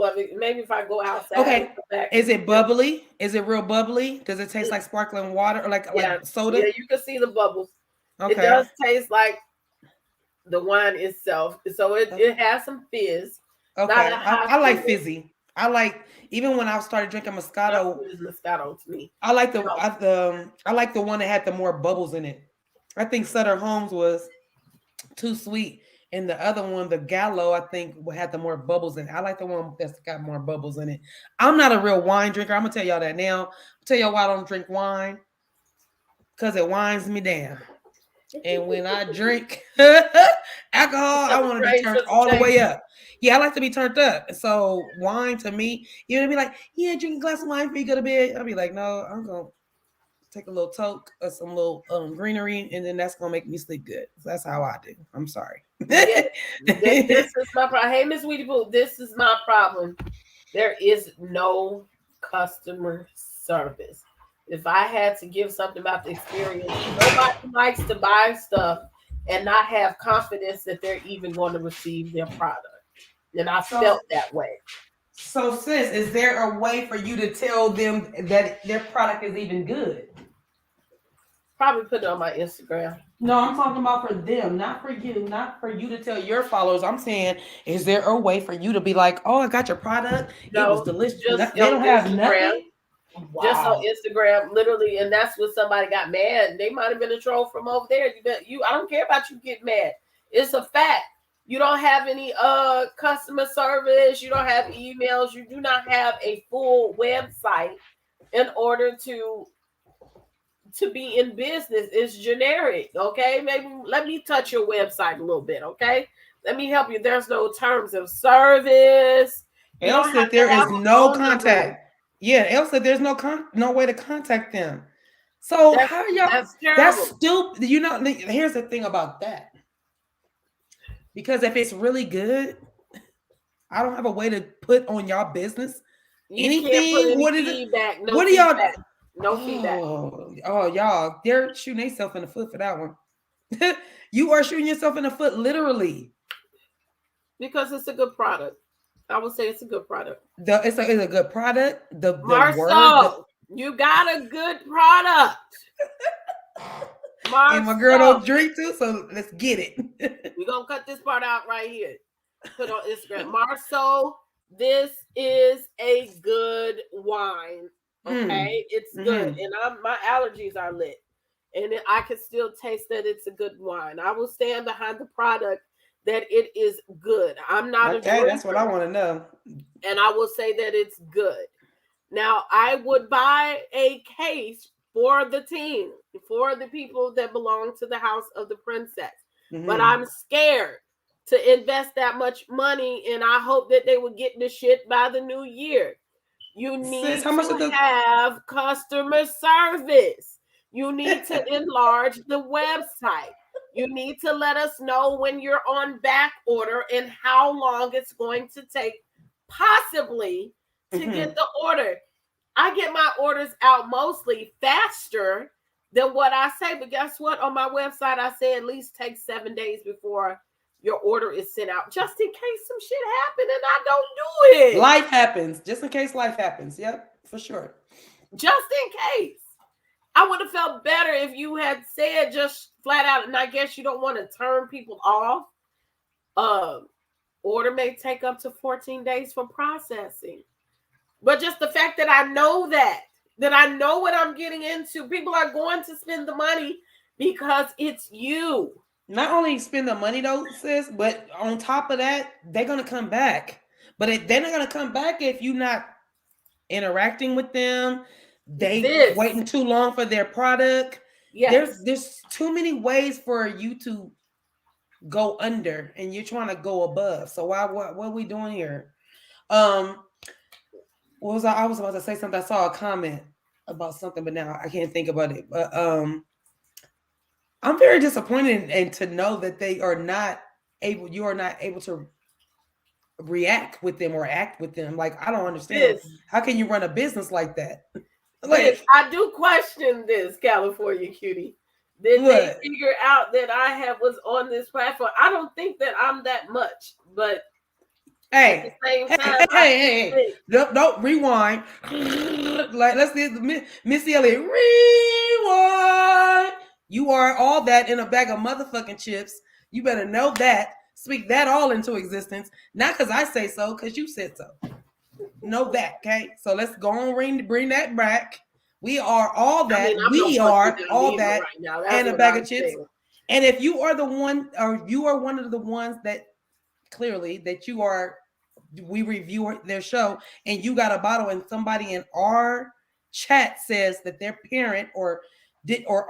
of it. Maybe if I go outside. Okay. Is it bubbly? Is it real bubbly? Does it taste like sparkling water or like soda? Yeah, you can see the bubbles. Okay. It does taste like the wine itself. So it has some fizz. Okay. I like fizzy. I like, even when I started drinking Moscato. Moscato to me. I like the one that had the more bubbles in it. I think Sutter Homes was too sweet. And the other one, the Gallo, I think had the more bubbles in it. I like the one that's got more bubbles in it. I'm not a real wine drinker. I'm going to tell y'all that now. I'll tell y'all why I don't drink wine. Because it winds me down. And when I drink alcohol, I want to be turned all the way up. Yeah, I like to be turned up. And so wine to me, you're going to be like, yeah, drink a glass of wine before you go to bed. I'll be like, no, I'm going to take a little toke or some little greenery, and then that's gonna make me sleep good. That's how I do. I'm sorry. This is my problem. Hey, Miss Weedy Boo, this is my problem. There is no customer service. If I had to give something about the experience, nobody likes to buy stuff and not have confidence that they're even going to receive their product. And I felt that way. So, sis, is there a way for you to tell them that their product is even good? Probably put it on my Instagram. No, I'm talking about for them, not for you, not for you to tell your followers. I'm saying, is there a way for you to be like, oh, I got your product. No, it was delicious. Just they don't have nothing. Wow. Just on Instagram, literally, and that's when somebody got mad. They might have been a troll from over there. I don't care about you getting mad. It's a fact. You don't have any customer service. You don't have emails. You do not have a full website in order to be in business. It's generic. Okay, maybe let me touch your website a little bit. Okay, let me help you. There's no terms of service. Else that there is no contact. Yeah, else that there's no way to contact them. So how y'all? That's stupid. You know, here's the thing about that. Because if it's really good, I don't have a way to put on y'all business. Anything? What is feedback, it? What do y'all? No feedback. Oh, y'all, they're shooting themselves in the foot for that one. You are shooting yourself in the foot, literally. Because it's a good product. I would say it's a good product. It's a good product. Marcel, you got a good product. Marcel. And my girl don't drink too, so let's get it. We're going to cut this part out right here. Put on Instagram. Marcel, this is a good wine. Okay, it's good, and my allergies are lit, and I can still taste that it's a good wine. I will stand behind the product that it is good. I'm not a drinker, that's what I want to know, and I will say that it's good. Now, I would buy a case for the team, for the people that belong to the House of the Princess, but I'm scared to invest that much money, and I hope that they will get the shit by the new year. You need to have customer service. You need to enlarge the website. You need to let us know when you're on back order and how long it's going to take possibly to get the order. I get my orders out mostly faster than what I say, but guess what? On my website, I say at least take 7 days before your order is sent out, just in case some shit happened and I don't do it. Life happens, just in case life happens. Yep, for sure. Just in case. I would have felt better if you had said just flat out, and I guess you don't want to turn people off. Order may take up to 14 days for processing. But just the fact that I know that I know what I'm getting into, people are going to spend the money because it's you. Not only spend the money though, sis, but on top of that, they're going to come back. But they're not going to come back if you're not interacting with them. They waiting too long for their product. Yes. There's too many ways for you to go under, and you're trying to go above. So what are we doing here? I was about to say something. I saw a comment about something, but now I can't think about it. But I'm very disappointed and to know that you are not able to react with them or act with them. Like, I don't understand. How can you run a business like that? Like, I do question this, California Cutie. Did they figure out that I was on this platform? I don't think that I'm that much, but at the same time, hey. Don't rewind. Like, let's see, Missy Elliott, rewind. You are all that in a bag of motherfucking chips. You better know that. Speak that all into existence. Not because I say so, because you said so. Know that, okay? So let's go on, bring that back. We are all that. We are all that and a bag of chips. And if you are the one, or you are one of the ones that clearly that you are, we review their show, and you got a bottle, and somebody in our chat says that their parent or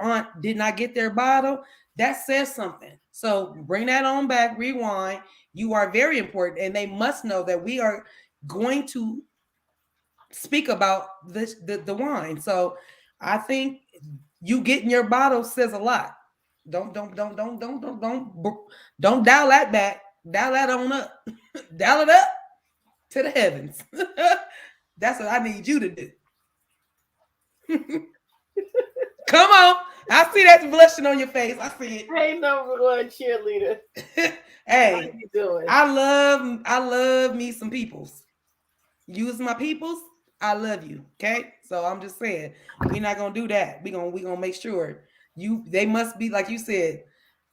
aunt did not get their bottle, that says something. So bring that on back, rewind. You are very important, and they must know that we are going to speak about the wine. So I think you getting your bottle says a lot. Don't dial that back. Dial that on up. Dial it up to the heavens. That's what I need you to do. Come on. I see that blushing on your face. I see it. Hey, number one cheerleader. Hey, how you doing? I love me some peoples. Use my peoples. I love you. Okay. So I'm just saying, we're not gonna do that. We're gonna make sure they must be, like you said,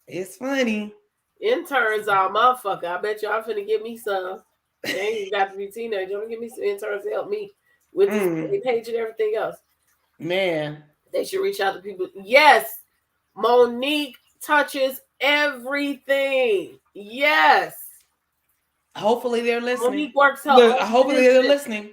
it's funny. Interns are motherfucker. I bet y'all finna give me some. They ain't got to be teenagers. I'm gonna give me some interns to help me with this page and everything else. Man, they should reach out to people. Yes, Monique touches everything. Yes. Hopefully they're listening. Monique works hopefully they're listening.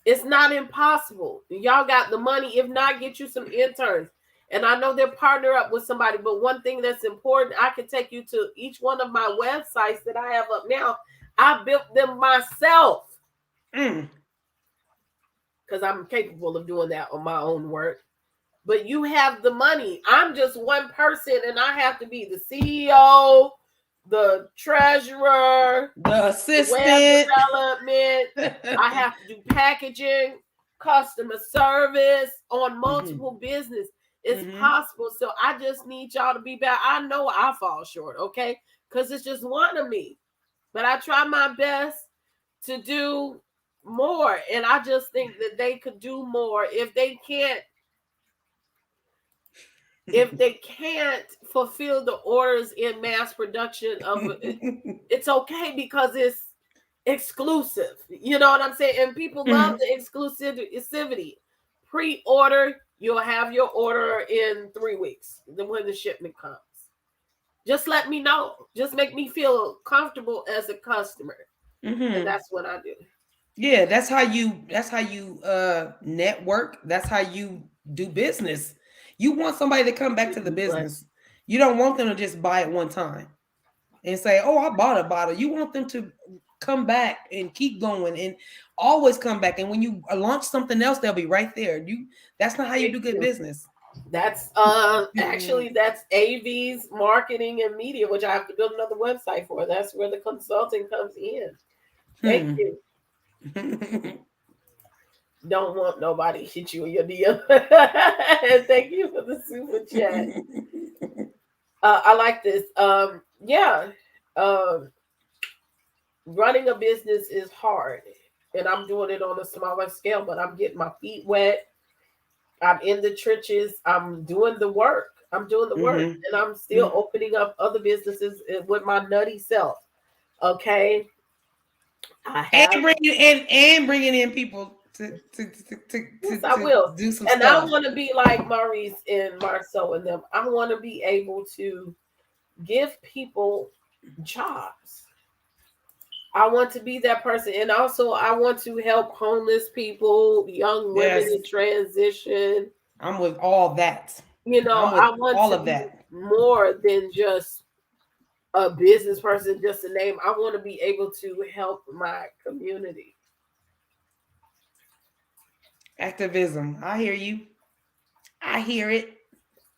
It's not impossible. Y'all got the money. If not, get you some interns. And I know they're partner up with somebody, but one thing that's important, I can take you to each one of my websites that I have up now. I built them myself. Because I'm capable of doing that on my own work. But you have the money. I'm just one person, and I have to be the CEO, the treasurer, the assistant, web development. I have to do packaging, customer service on multiple business. It's possible. So I just need y'all to be back. I know I fall short, okay? Because it's just one of me. But I try my best to do more. And I just think that they could do more. If they can't fulfill the orders in mass production of it's okay because it's exclusive. You know what I'm saying? And people love the exclusivity. Pre-order, you'll have your order in 3 weeks when the shipment comes. Just let me know. Just make me feel comfortable as a customer. And that's what I do. Yeah, that's how you network. That's how you do business. You want somebody to come back to the business. You don't want them to just buy it one time and say, oh, I bought a bottle. You want them to come back and keep going and always come back. And when you launch something else, they'll be right there. That's not how you do good business. That's actually that's AV's marketing and media, which I have to build another website for. That's where the consulting comes in. Thank you. Don't want nobody hit you in your DM. And thank you for the super chat. I like this. Running a business is hard, and I'm doing it on a smaller scale, but I'm getting my feet wet. I'm in the trenches. I'm doing the work. And I'm still opening up other businesses with my nutty self. Okay. Bringing in people to I will do some and stuff. I want to be like Maurice and Marceau and them. I want to be able to give people jobs. I want to be that person, and also I want to help homeless people, young women in transition. I'm with all that. I want all of that more than just a business person, just a name. I want to be able to help my community. Activism. I hear you. I hear it.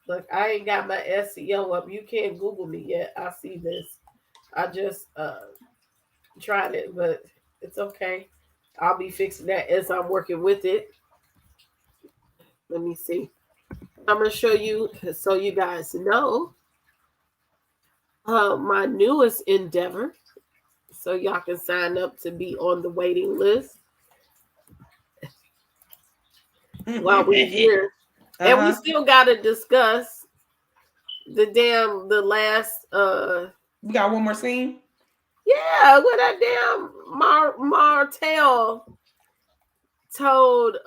Look, I ain't got my SEO up. You can't Google me yet. I see this. I just tried it, but it's okay. I'll be fixing that as I'm working with it. Let me see. I'm going to show you so you guys know my newest endeavor. So y'all can sign up to be on the waiting list while we're here. And we still got to discuss the last. We got one more scene? Yeah, with that damn Martell told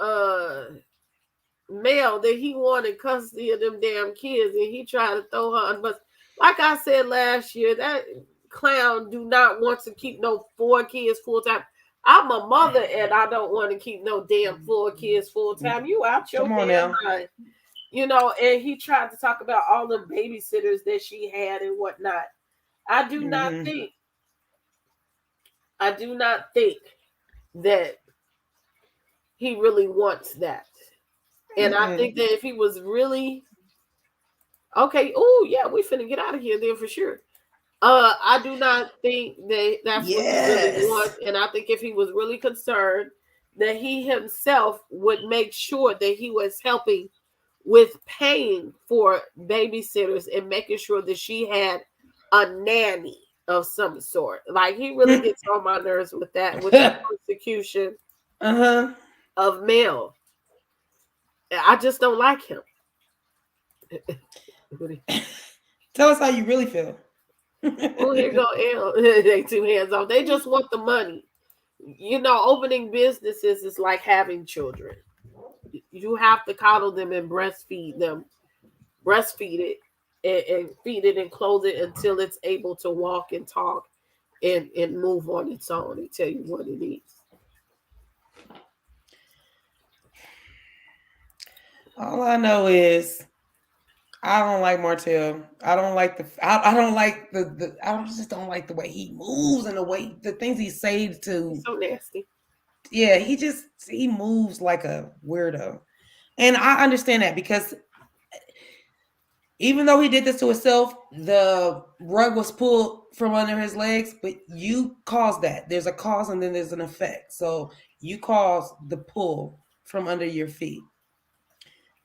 Mel that he wanted custody of them damn kids, and he tried to throw her on. But like I said last year, that clown do not want to keep no 4 kids full time. I'm a mother, and I don't want to keep no damn 4 kids full time. You out your damn mind. And he tried to talk about all the babysitters that she had and whatnot. I do not think that he really wants that. And I think that if he was really okay, oh yeah, we finna get out of here then for sure. I do not think that that's what he really wants, and I think if he was really concerned, that he himself would make sure that he was helping with paying for babysitters and making sure that she had a nanny of some sort. Like, he really gets on my nerves with that persecution of male. I just don't like him. Tell us how you really feel. Oh, here go L. They 2 hands off. They just want the money. You know, opening businesses is like having children. You have to coddle them and breastfeed it, and feed it and clothe it until it's able to walk and talk and move on its own and tell you what it needs. All I know is I don't like Martell. I don't like I don't like I just don't like the way he moves and the things he says to. He's so nasty. Yeah, he moves like a weirdo. And I understand that, because even though he did this to himself, the rug was pulled from under his legs, but you caused that. There's a cause and then there's an effect. So you caused the pull from under your feet.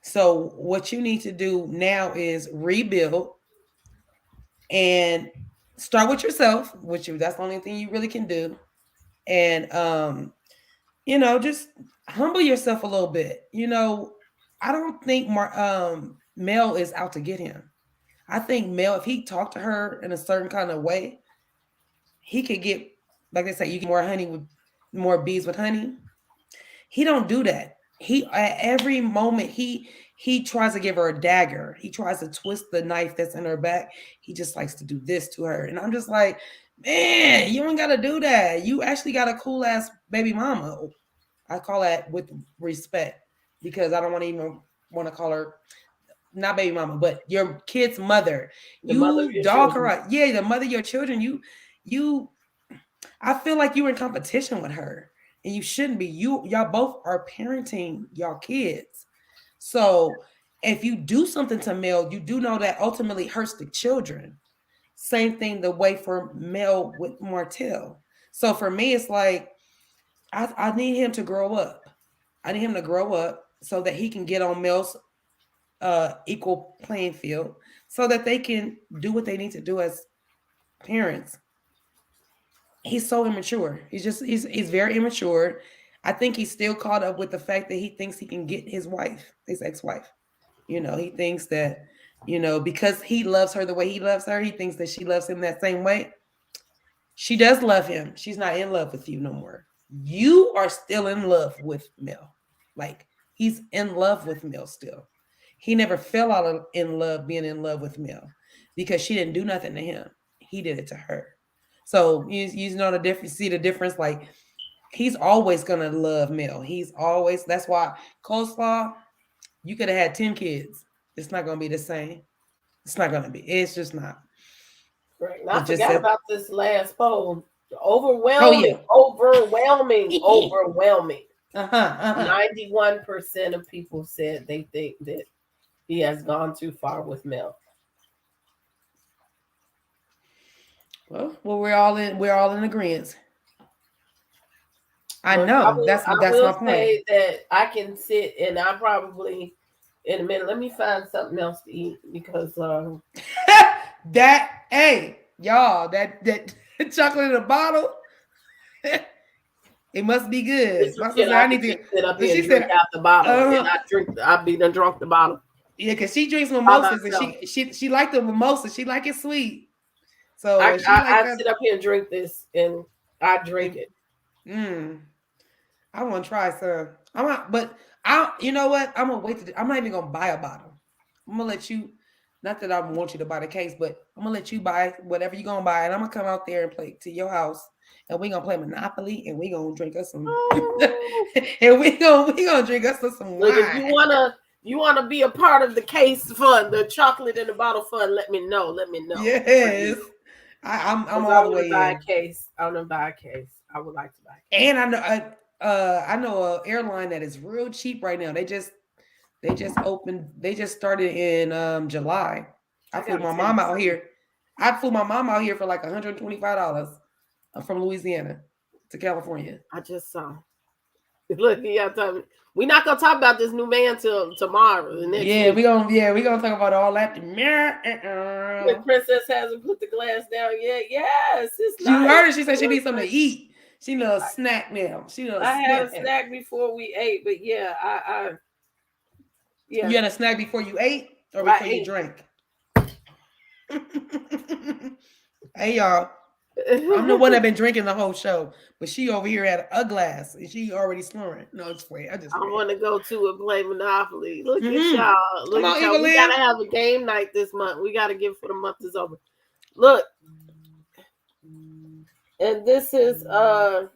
So what you need to do now is rebuild and start with yourself, that's the only thing you really can do. And, just humble yourself a little bit. I don't think Mel is out to get him. I think Mel, if he talked to her in a certain kind of way, he could get, like they say, you get more honey with more bees with honey. He don't do that. He, at every moment, he tries to give her a dagger. He tries to twist the knife that's in her back. He just likes to do this to her. And I'm just like, man, you ain't got to do that. You actually got a cool ass baby mama. I call that with respect, because I don't want to call her not baby mama, but your kid's mother. You dog her out. Yeah, the mother of your children. I feel like you're in competition with her. And you shouldn't be. Y'all both are parenting y'all kids. So if you do something to Mel, you do know that ultimately hurts the children. Same thing the way for Mel with Martell. So for me, it's like, I need him to grow up. I need him to grow up so that he can get on Mel's equal playing field, so that they can do what they need to do as parents. He's so immature. He's very immature. I think he's still caught up with the fact that he thinks he can get his ex-wife. He thinks that, because he loves her the way he loves her, he thinks that she loves him that same way. She does love him. She's not in love with you no more. You are still in love with Mel. Like, he's in love with Mel still. He never fell out of being in love with Mel, because she didn't do nothing to him. He did it to her. So you know the difference. See the difference? Like, he's always gonna love Mel. That's why coleslaw, you could have had 10 kids. It's not gonna be the same. It's not gonna be. It's just not. Right. And I forgot about this last poll. Overwhelming. 91% of people said they think that he has gone too far with Mel. Well, we're all in agreement. I know. That's my point. Say that I can sit and I probably, in a minute, let me find something else to eat, because that chocolate in a bottle, it must be good. I need to sit up here and drink out the bottle, and I've been drunk the bottle. Yeah, because she drinks mimosas, and she liked the mimosa. She like it sweet. So I sit up here and drink this, and I drink it. I want to try some. You know what? I'm gonna wait. I'm not even gonna buy a bottle. I'm gonna let you. Not that I want you to buy the case, but I'm gonna let you buy whatever you're gonna buy, and I'm gonna come out there and play to your house, and we're gonna play Monopoly, and we're gonna drink us some. And we're gonna drink us some wine. Look, if you wanna be a part of the case fund, the chocolate in the bottle fund, let me know. Yes. I'm all the way in. I want to buy a case. I would like to buy a case. And I know an airline that is real cheap right now. They They just opened. They just started in July. I flew my mom out here. I flew my mom out here for like $125 from Louisiana to California. I just saw. Look, we're not gonna talk about this new man till tomorrow. We're gonna talk about all that. The princess hasn't put the glass down yet. Yes, it's you heard her. She said she needs something to eat. She needs a snack now. I had a snack before we ate, but yeah. You had a snack before you ate or before you drank? Hey y'all. I'm the one that been drinking the whole show, but she over here had a glass and she already snoring. No, it's weird. I want to go to and play Monopoly. Look at y'all. Look at y'all. We gotta have a game night this month. We gotta give for the month is over. Look, and this is what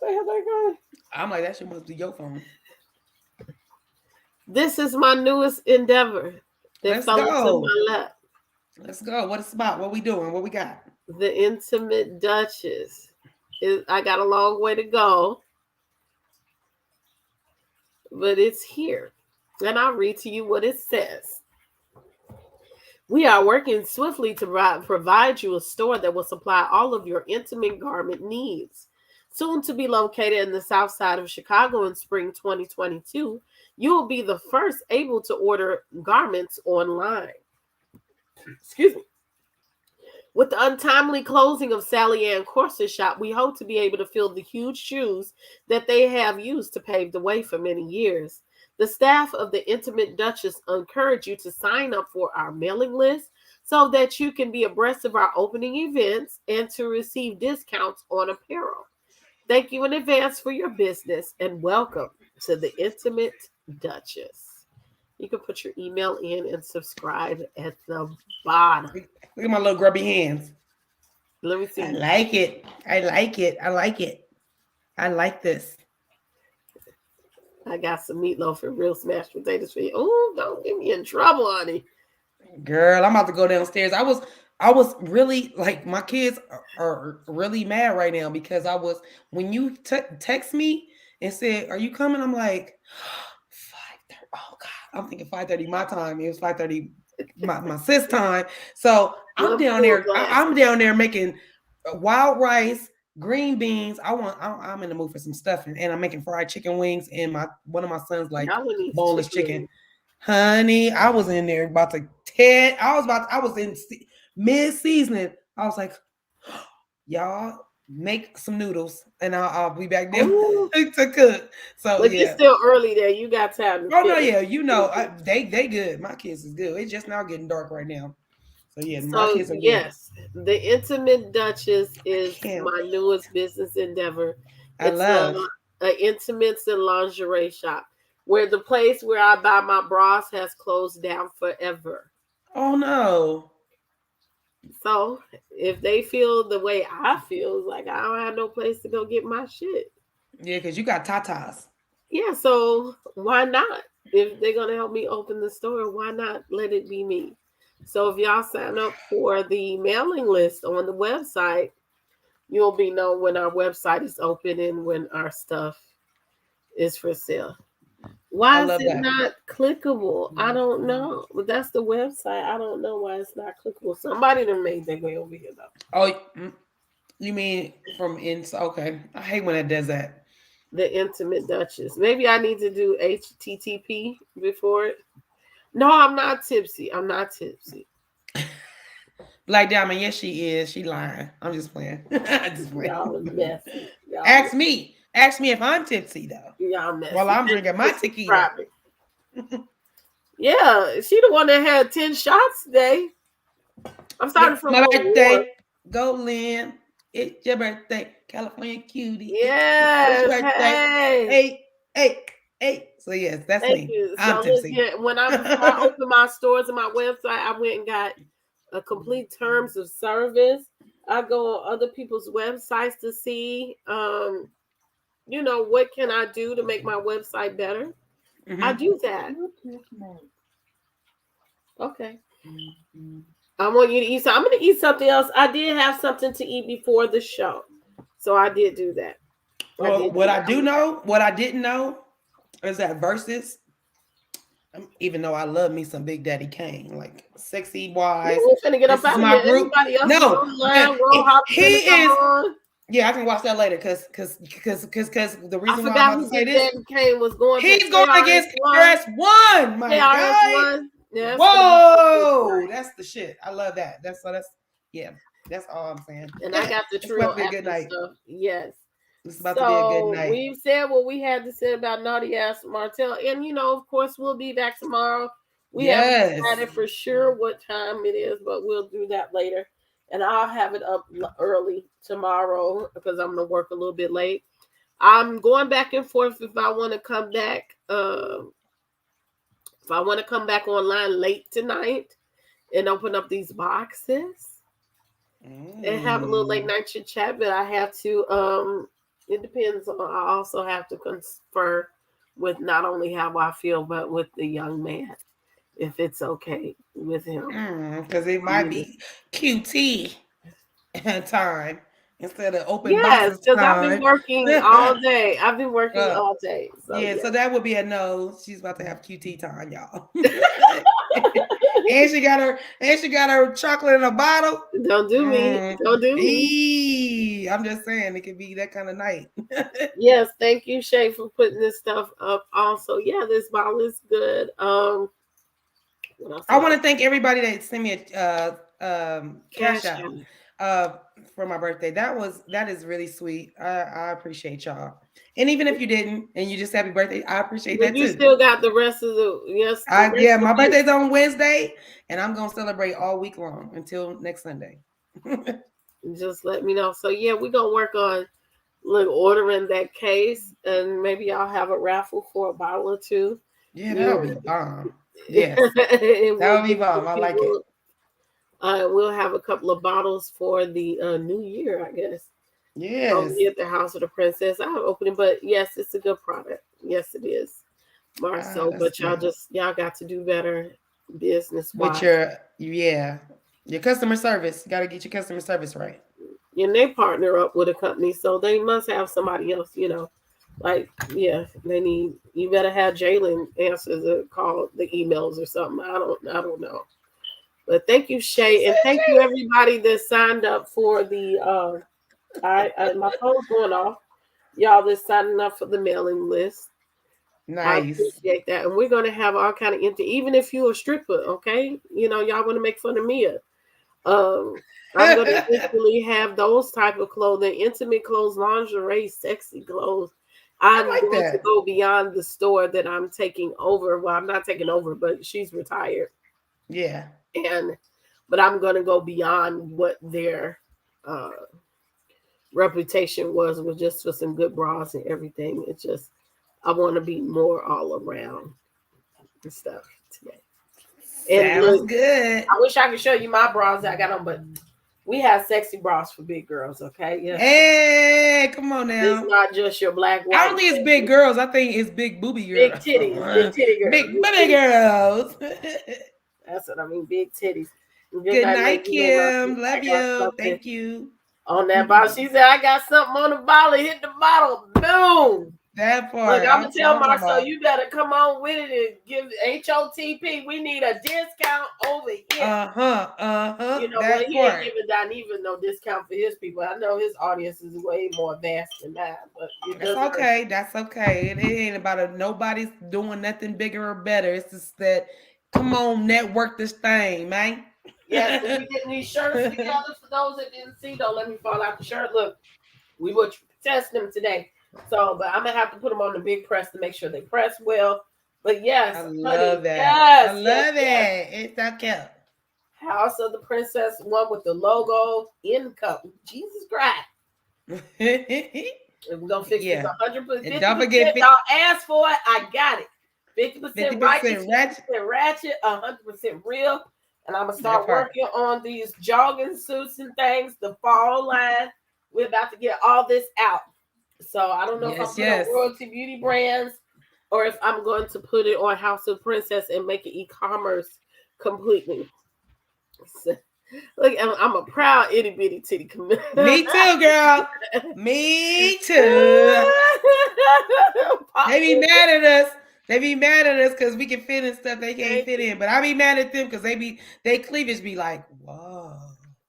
the hell they going? I'm like, that shit must be your phone. This is my newest endeavor. Let's go. Let's go. What it's about? What we doing? What we got? The Intimate Duchess. I got a long way to go, but it's here. And I'll read to you what it says. We are working swiftly to provide you a store that will supply all of your intimate garment needs. Soon to be located in the south side of Chicago in spring 2022, you will be the first able to order garments online. Excuse me. With the untimely closing of Sally Ann Corset Shop, we hope to be able to fill the huge shoes that they have used to pave the way for many years. The staff of the Intimate Duchess encourage you to sign up for our mailing list so that you can be abreast of our opening events and to receive discounts on apparel. Thank you in advance for your business and welcome to the Intimate Duchess. You can put your email in and subscribe at the bottom. Look at my little grubby hands. Let me see. I like it. I like it. I like it. I like this. I got some meatloaf and real smashed potatoes for you. Oh, don't get me in trouble, honey. Girl, I'm about to go downstairs. I was really like, my kids are really mad right now because when you text me and said, "Are you coming?" I'm like, 5:30. Oh God, I'm thinking 5:30 my time. It was 5:30 my sis time. So I'm down there. I'm down there making wild rice, green beans. I'm in the mood for some stuffing, and I'm making fried chicken wings. And one of my sons like boneless chicken. Honey, I was in there about to I was in mid seasoning. I was like, y'all make some noodles, and I'll be back there to cook. So but it's still early there. You got time. No, yeah, they good. My kids is good. It's just now getting dark right now. So yeah, my kids are good. Yes, the Intimate Duchess is my newest business endeavor. It's an intimates and lingerie shop where the place where I buy my bras has closed down forever. Oh no. So if they feel the way I feel, like I don't have no place to go get my shit. Yeah, because you got tatas. Yeah, so why not? If they're gonna help me open the store, why not let it be me? So if y'all sign up for the mailing list on the website, you'll be know when our website is open and when our stuff is for sale. Why is it not clickable? I don't know. But that's the website. I don't know why it's not clickable. Somebody done made their way over here though. Oh, you mean from inside? Okay. I hate when it does that. The Intimate Duchess. Maybe I need to do HTTP before it. No, I'm not tipsy. Black Diamond, yes, she is. She lying. I'm just playing. Y'all messy. Ask me if I'm tipsy though. Y'all messy. While I'm drinking my tequila. Yeah, she the one that had 10 shots today. I'm starting from my birthday. Go Lynn. It's your birthday. California cutie. Yes. It's your birthday. Hey. So yes, that's Thank me. You. I'm tipsy. When I opened my stores and my website, I went and got a complete terms of service. I go on other people's websites to see what can I do to make my website better? Mm-hmm. I do that. Okay. I want you to eat something. I'm going to eat something else. I did have something to eat before the show. So I did do that. What I didn't know is that Versus Even though I love me some Big Daddy Kane, like sexy wise. We're finna get up out of here. Everybody else he is. On. Yeah, I can watch that later because the reason why I'm about to say this, Kane was going. He's going against KRS-One. My guy. Yeah, whoa, that's the shit. I love that. That's all I'm saying. And I got the trio after good night. Stuff. Yes. It's about to be a good night. We've said what we had to say about naughty ass Martell. And of course, we'll be back tomorrow. We haven't decided for sure what time it is, but we'll do that later. And I'll have it up early tomorrow because I'm gonna work a little bit late. I'm going back and forth if I want to come back. If I want to come back online late tonight and open up these boxes and have a little late night chit chat, but I have to. It depends on. I also have to confer with not only how I feel, but with the young man, if it's okay with him, because it might be Cutiee time instead of open boxes. Yes, because I've been working all day. All day. So, so that would be a no. She's about to have Cutiee time, y'all. and she got her chocolate in a bottle. Don't do me. Don't do me. I'm just saying it could be that kind of night. Yes, thank you, Shay, for putting this stuff up. Also, this bottle is good. I want to thank everybody that sent me a cash out for my birthday. That is really sweet. I appreciate y'all. And even if you didn't, and you just happy birthday, I appreciate that too. You still got the rest of the my birthday's on Wednesday, and I'm gonna celebrate all week long until next Sunday. Just let me know. So we're gonna work on ordering that case, and maybe I'll have a raffle for a bottle or two. Yeah, that'll be bomb. Yes, that would be bomb. I like it. We'll have a couple of bottles for the new year, I guess. Yes. At the House of the Princess. I have opening, but yes, it's a good product. Yes, it is, Marcel. But y'all got to do better business with your customer service. You got to get your customer service right. And they partner up with a company, so they must have somebody else. They need. You better have Jalen answer the call, the emails or something. I don't know. But thank you, Shay, and thank you everybody that signed up for the. My phone's going off. Y'all that's signing up for the mailing list. Nice. I appreciate that. And we're going to have all kind of even if you're a stripper, okay? Y'all want to make fun of Mia. I'm going to eventually have those type of clothing, intimate clothes, lingerie, sexy clothes. I'm going to go beyond the store that I'm taking over. Well, I'm not taking over, but she's retired. Yeah. But I'm going to go beyond what their reputation was just for some good bras and everything. It's just I want to be more all around and stuff today. And sounds good. I wish I could show you my bras that I got on, but we have sexy bras for big girls, okay? Yeah. Hey, come on now. It's not just your black. I don't think it's big girls. I think it's big booby girls. Big titties. Big titty girls. Big booby girls. That's what I mean. Big titties. Good night, Kim. Love you. Thank you. On that bottle, she said, "I got something on the bottle. Hit the bottle, boom." That part. Look, I'm gonna tell Marcel, you better come on with it and give HOTP. We need a discount over here. He ain't giving Don even no discount for his people. I know his audience is way more vast than that, but that's okay. That's okay. It ain't about nobody's doing nothing bigger or better. It's just that come on, network this thing, man. Yes, we're getting these shirts together. For those that didn't see, don't let me fall out the shirt. Look, we will test them today. So, but I'm going to have to put them on the big press to make sure they press well. But yes, I love that. Yes, I love it. It's so cute. House of the Princess, one with the logo in cup. Jesus Christ. We're going to fix this 100%. And don't forget, y'all asked for it. I got it. 50% righteous, 50% ratchet, 100% real. And I'm going to start working on these jogging suits and things, the fall line. We're about to get all this out. So I don't know if I'm putting on Royalty Beauty Brands or if I'm going to put it on House of Princess and make it e-commerce completely. So, look, I'm a proud itty bitty titty community. Me too, girl. Me too. They be mad at us. They be mad at us because we can fit in stuff they can't fit in. But I be mad at them because they cleavage be like, whoa.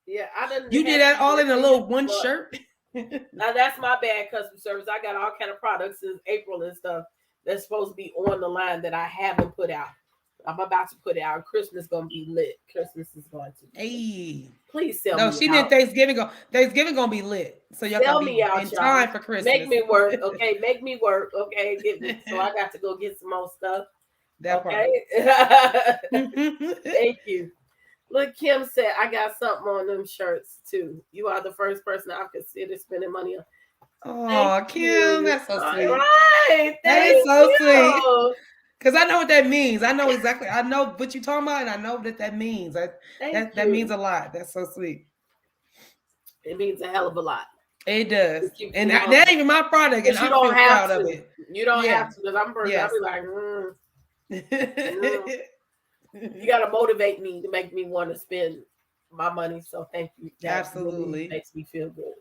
Yeah, I done. You did that all in a little one shirt. Now that's my bad customer service. I got all kind of products since April and stuff that's supposed to be on the line that I haven't put out. I'm about to put it out. Christmas is gonna be lit. Christmas is going to be lit. Please sell me out. No, she did Thanksgiving. Thanksgiving gonna be lit. So y'all sell can me out, in time for Christmas. Make me work, okay? Make me work, okay? So I got to go get some more stuff. That okay? Thank you. Look, Kim said, I got something on them shirts too. You are the first person I've considered spending money on. Oh, Kim, that's so sweet. All right. That is so sweet. Because I know what that means. I know exactly. I know what you're talking about, and I know that means. That means a lot. That's so sweet. It means a hell of a lot. It does. And that ain't even my product, and I feel proud of it. You don't have to, because I'm person. I'll be like, You got to motivate me to make me want to spend my money. So thank you. That absolutely really makes me feel good.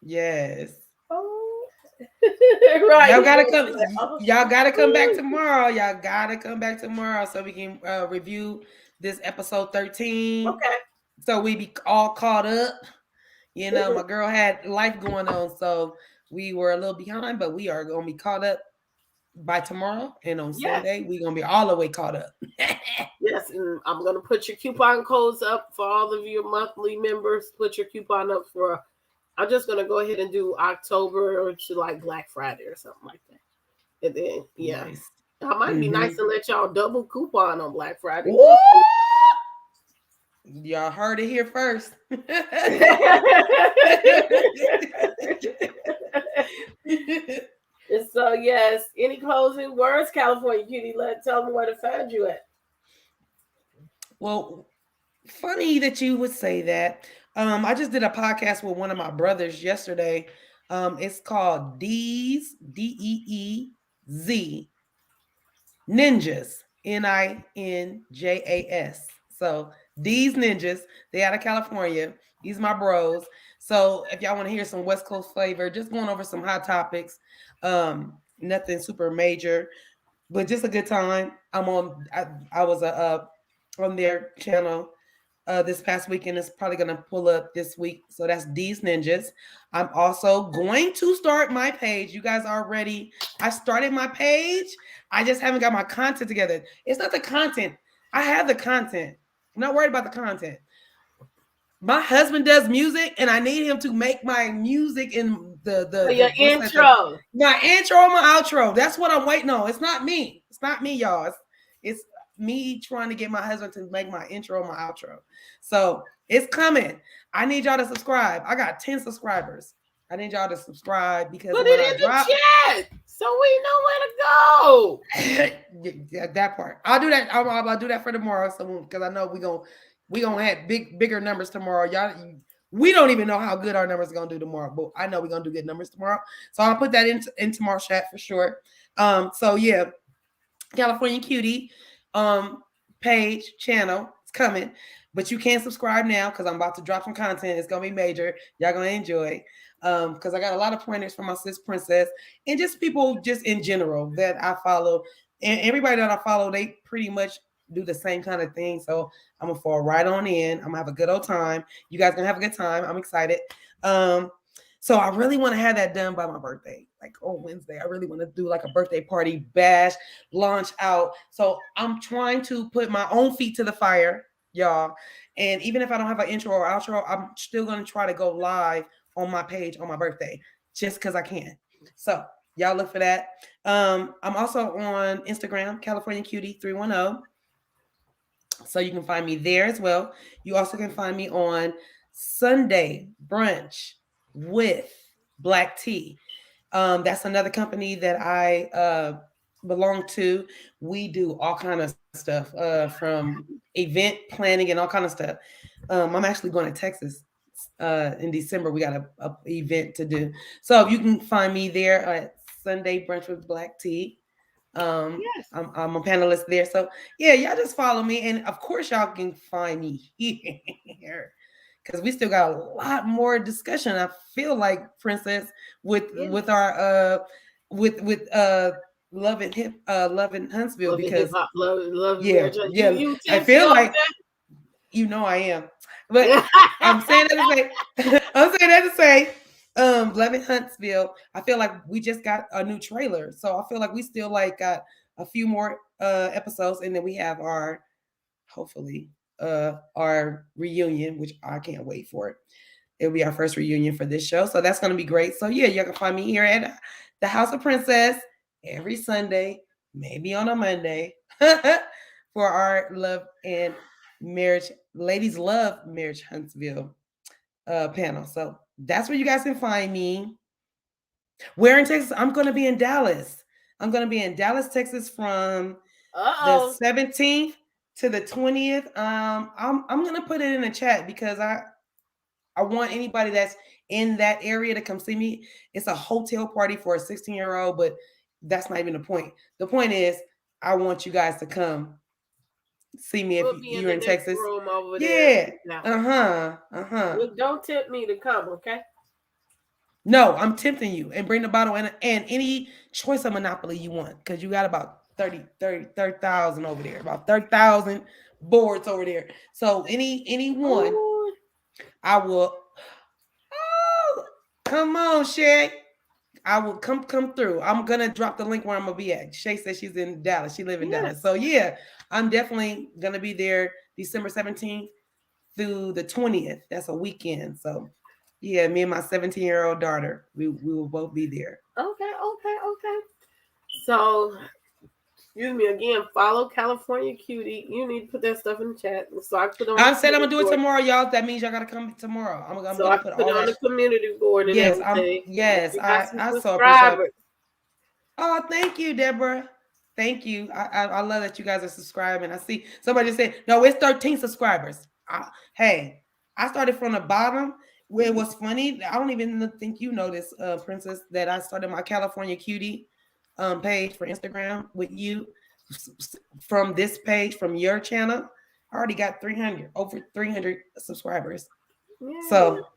Yes. Oh. Right. Y'all gotta come. Y'all gotta come back tomorrow. Y'all gotta come back tomorrow so we can review this episode 13. Okay. So we be all caught up. You know, my girl had life going on, so we were a little behind, but we are gonna be caught up by tomorrow, and on Sunday we're gonna be all the way caught up. Yes, and I'm gonna put your coupon codes up for all of your monthly members. Put your coupon up for. I'm just gonna go ahead and do October to like Black Friday or something like that, and then nice. I might be nice and let y'all double coupon on Black Friday. Woo! Y'all heard it here first. So yes, any closing words, California Cutiee? Tell me where to find you at. Well, funny that you would say that. I just did a podcast with one of my brothers yesterday. It's called Deez, Deez, Ninjas, Ninjas. So Deez Ninjas, they out of California. These my bros. So if y'all want to hear some West Coast flavor, just going over some hot topics. Nothing super major, but just a good time. I was on their channel this past weekend. It's probably gonna pull up this week. So that's Deez Ninjas. I'm also going to start my page. You guys are ready. I started my page. I just haven't got my content together. It's not the content. I have the content. I'm not worried about the content. My husband does music, and I need him to make my music in your intro. My intro and my outro. That's what I'm waiting on. It's not me. It's not me, y'all. It's me trying to get my husband to make my intro and my outro. So it's coming. I need y'all to subscribe. I got 10 subscribers. I need y'all to subscribe because put it in the chat so we know where to go. Yeah, that part. I'll do that. I'll do that for tomorrow. So because I know we gonna have bigger numbers tomorrow. Y'all, we don't even know how good our numbers are gonna do tomorrow, but I know we're gonna do good numbers tomorrow. So I'll put that in tomorrow's chat for sure. So yeah, California Cutiee page channel, it's coming, but you can't subscribe now because I'm about to drop some content. It's gonna be major. Y'all gonna enjoy. Because I got a lot of pointers from my sis Princess and just people just in general that I follow. And everybody that I follow, they pretty much do the same kind of thing. So I'm gonna fall right on in. I'm gonna have a good old time. You guys gonna have a good time. I'm excited. So I really want to have that done by my birthday, like on Wednesday. I really want to do like a birthday party bash, launch out. So I'm trying to put my own feet to the fire, y'all. And even if I don't have an intro or outro, I'm still gonna try to go live on my page on my birthday, just because I can. So y'all look for that. I'm also on Instagram, California Cutiee 310. So you can find me there as well. You also can find me on Sunday Brunch with Black Tea. That's another company that I belong to. We do all kind of stuff from event planning and all kind of stuff. I'm actually going to Texas in December. We got a event to do. So you can find me there at Sunday Brunch with Black Tea. Yes. I'm a panelist there. So yeah, y'all just follow me. And of course y'all can find me here because we still got a lot more discussion. I feel like, Princess, with our Love and Huntsville because love yeah. You I feel like I am, but I'm saying that to say, Love and Huntsville. I feel like we just got a new trailer, so I feel like we still like got a few more episodes, and then we have our hopefully our reunion, which I can't wait for it. It'll be our first reunion for this show, so that's going to be great. So yeah, you can find me here at the House of Princess every Sunday, maybe on a Monday, for our love and marriage, Ladies Love Marriage Huntsville panel. So that's where you guys can find me. Where in Texas? I'm going to be in Dallas. I'm going to be in Dallas, Texas from the 17th to the 20th. I'm going to put it in the chat because I want anybody that's in that area to come see me. It's a hotel party for a 16-year-old, but that's not even the point. The point is I want you guys to come see me if you're in Texas. Room over there. Look, don't tempt me to come, okay? No, I'm tempting you and bring the bottle and any choice of Monopoly you want because you got about 30,000 over there, about 30,000 boards over there. So any one, I will. Oh, come on, Shay. I will come through. I'm gonna drop the link where I'm gonna be at. Shay says she's in Dallas. She lives in Dallas. So yeah, I'm definitely gonna be there December 17th through the 20th. That's a weekend. So yeah, me and my 17-year-old daughter, we will both be there. Okay. So, excuse me again. Follow California Cutiee. You need to put that stuff in the chat. So I put on. I said I'm gonna do it tomorrow, y'all. That means y'all gotta come tomorrow. I'm gonna put all on the community board. And everything. I so appreciate. Oh, thank you, Deborah. Thank you. I love that you guys are subscribing. I see somebody said no, it's 13 subscribers. Hey, I started from the bottom. Where it was funny, I don't even think you know this, Princess, that I started my California Cutiee page for Instagram with you from this page, from your channel. I already got over 300 subscribers. Yeah. So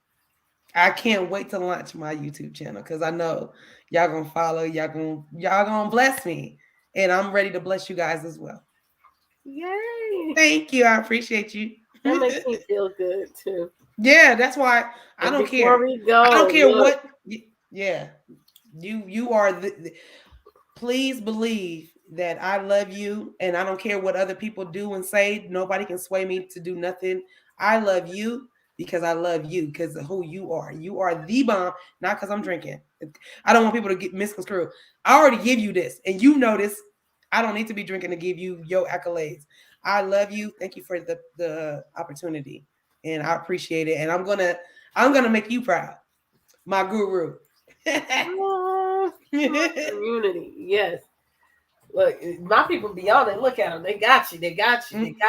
I can't wait to launch my YouTube channel because I know y'all gonna follow, y'all gonna bless me, and I'm ready to bless you guys as well. Yay! Thank you. I appreciate you. That makes me feel good too. Yeah, that's why I don't care. I don't care what. Yeah, you are please believe that I love you, and I don't care what other people do and say. Nobody can sway me to do nothing. I love you because I love you because of who you are. You are the bomb, not because I'm drinking. I don't want people to get misconstrued. I already give you this, and you know this. I don't need to be drinking to give you your accolades. I love you. Thank you for the opportunity. And I appreciate it. And I'm gonna make you proud. My guru. Community. Yes. Look, my people be on it. Look at them. They got you.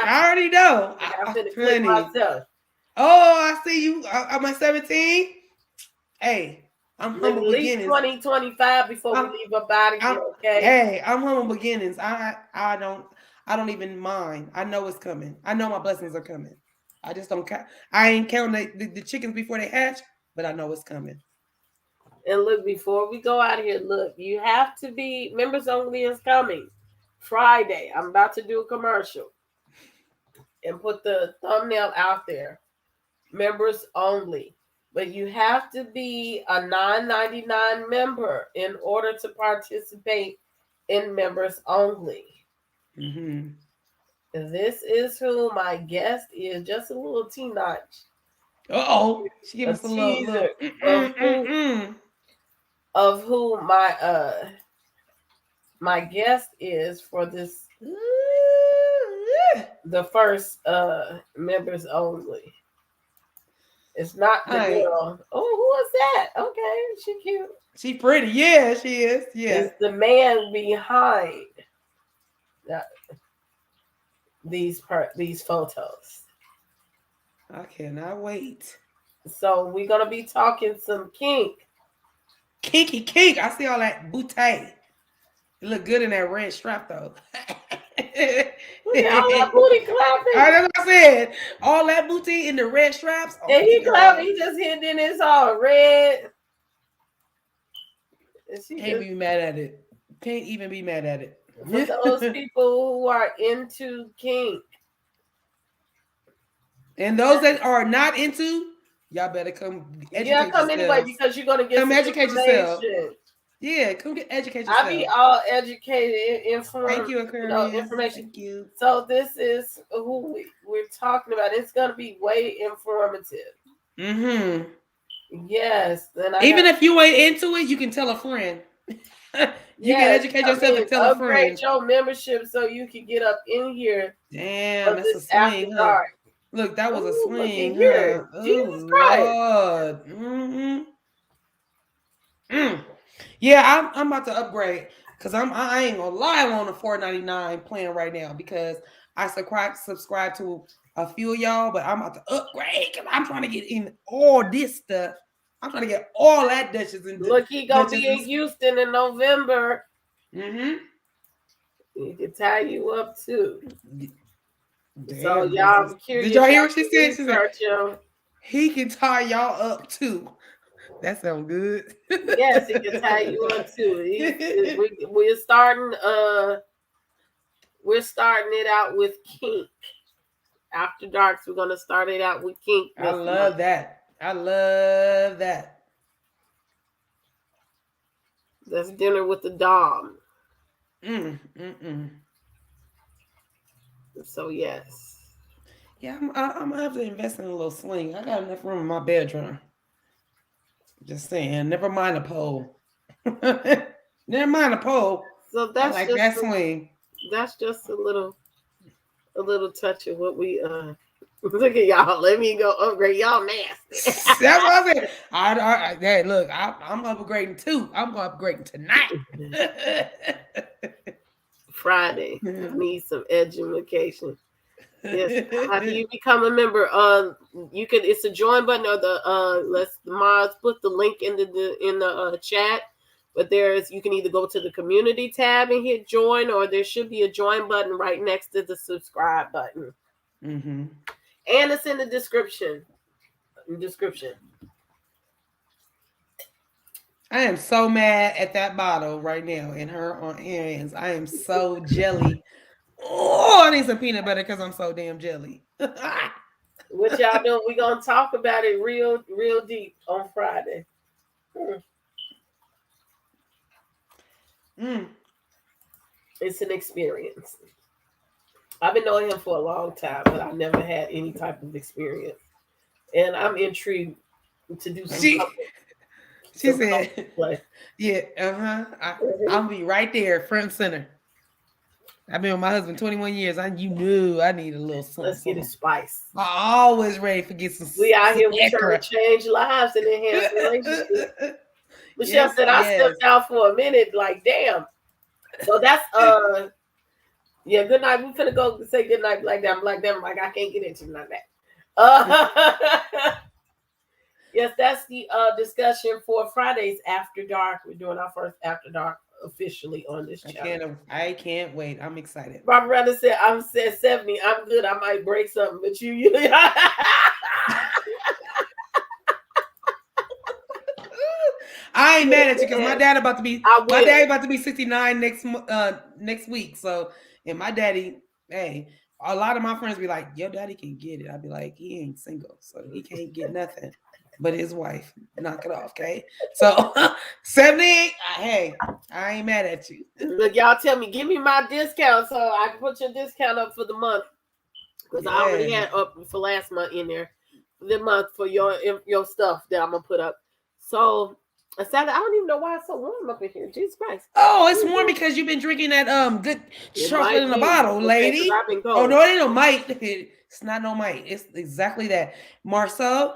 I already know. I'm gonna click myself. Oh, I see you. I'm at 17. Hey, I'm humble beginnings. 2025 before we leave up out of here. Okay. Hey, I'm humble beginnings. I don't even mind. I know it's coming. I know my blessings are coming. I just don't count. I ain't counting the chickens before they hatch, but I know it's coming. And look, before we go out of here, look, you have to be members only is coming Friday. I'm about to do a commercial and put the thumbnail out there. Members only, but you have to be a $9.99 member in order to participate in members only. Mm-hmm. This is who my guest is. Just a little T-notch. Uh-oh. She gave us a little of who my guest is for this the first members only. It's not the girl. Oh, who is that? Okay, she cute. She pretty. Yeah, she is. Yeah. It's the man behind these photos. I cannot wait. So we're gonna be talking some kink. Kinky kink. I see all that booty. You look good in that red strap though. Look at all that booty clapping. That's what I said. All that booty in the red straps. Oh, and he clapping. He just hit in his all red. Can't be mad at it. Can't even be mad at it. For those people who are into kink. And those that are not into, y'all better come educate yourself. Come anyway because you're going to get some educate yourself. Yeah, come educate yourself. I'll be all educated, informed. Thank you, Aquarius. Information. Thank you. So this is who we're talking about. It's going to be way informative. Mm-hmm. Yes. Even if you ain't into it, you can tell a friend. You can educate yourself and tell a friend. Upgrade your membership so you can get up in here. Damn, that's a swing, huh? Look, that was a swing, huh? Jesus Christ. Lord. Mm-hmm. Yeah, I'm about to upgrade because I ain't gonna lie, I'm on the $4.99 plan right now because I subscribe to a few of y'all, but I'm about to upgrade because I'm trying to get in all this stuff. I'm trying to get all that dishes and look, he gonna be in Houston in November. Mm-hmm. He can tie you up too. Damn, so y'all curious. Did y'all hear what she said? She said he can tie y'all up too. That sounds good. Yes, he can tie you up too. We're starting it out with kink. After darks, we're gonna start it out with kink. I love that. That's dinner with the dom. So yes. Yeah, I'm gonna have to invest in a little sling. I got enough room in my bedroom. Just saying. Never mind a pole. Never mind a pole. So that's like that swing. That's just a little touch of what we look at y'all. Let me go upgrade y'all nasty. That's what I said. Hey, look, I'm upgrading too. I'm going upgrading tonight. Friday. I need some education. Yes. How do you become a member? It's a join button or the Mars put the link in the chat. But you can either go to the community tab and hit join, or there should be a join button right next to the subscribe button. Mm-hmm. And it's in the description. I am so mad at that bottle right now in her hands. I am so jelly. Oh, I need some peanut butter because I'm so damn jelly. What y'all doing? We're going to talk about it real deep on Friday. It's an experience. I've been knowing him for a long time, but I've never had any type of experience. And I'm intrigued to do some She said, yeah, I'll be right there, front and center. I've been with my husband 21 years. You knew I need a little something. Let's get a spice. I'm always ready to get some. We out here, we trying to change lives and enhance relationships. Michelle said, I stepped out for a minute, like, damn. So that's, yeah, good night. We're finna go say good night like that. I'm like, I can't get into like that. Yes, that's the discussion for Fridays After Dark. We're doing our first After Dark officially on this channel. I can't wait. I'm excited. Barbara said, I'm 70. I'm good. I might break something, but you I ain't mad at you because my dad about to be 69 next week. So, and my daddy, hey, a lot of my friends be like, your daddy can get it. I'd be like, he ain't single, so he can't get nothing but his wife. Knock it off, okay? So 78, hey, I ain't mad at you. Look, y'all tell me, give me my discount so I can put your discount up for the month. Because I already had up for last month in there. The month for your stuff that I'm gonna put up. So I don't even know why it's so warm up in here. Jesus Christ. Oh, it's warm because you've been drinking that good chocolate in a bottle, lady. Oh no, it ain't no mite. It's not no mite. It's exactly that. Marceau,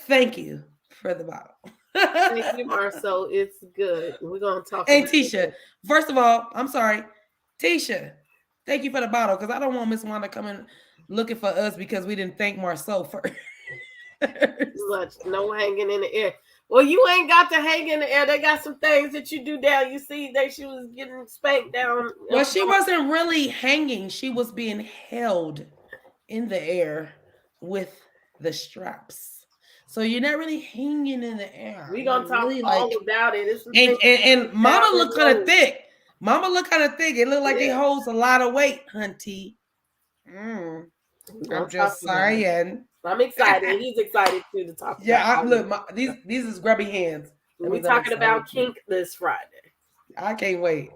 thank you for the bottle. Thank you, Marceau. It's good. We're gonna talk. Hey, Tisha. First of all, I'm sorry, Tisha. Thank you for the bottle because I don't want Miss Wanda coming looking for us because we didn't thank Marceau first. Much no hanging in the air. Well, you ain't got to hang in the air. They got some things that you do down. You see, she was getting spanked down. Well, she wasn't really hanging. She was being held in the air with the straps. So you're not really hanging in the air. We're going to talk really all about it. And Mama look kind of thick. Mama look kind of thick. It look like it holds a lot of weight, hunty. I'm just saying. I'm excited. He's excited too to talk about. Yeah, look, these is grubby hands. We're talking about kink this Friday. I can't wait.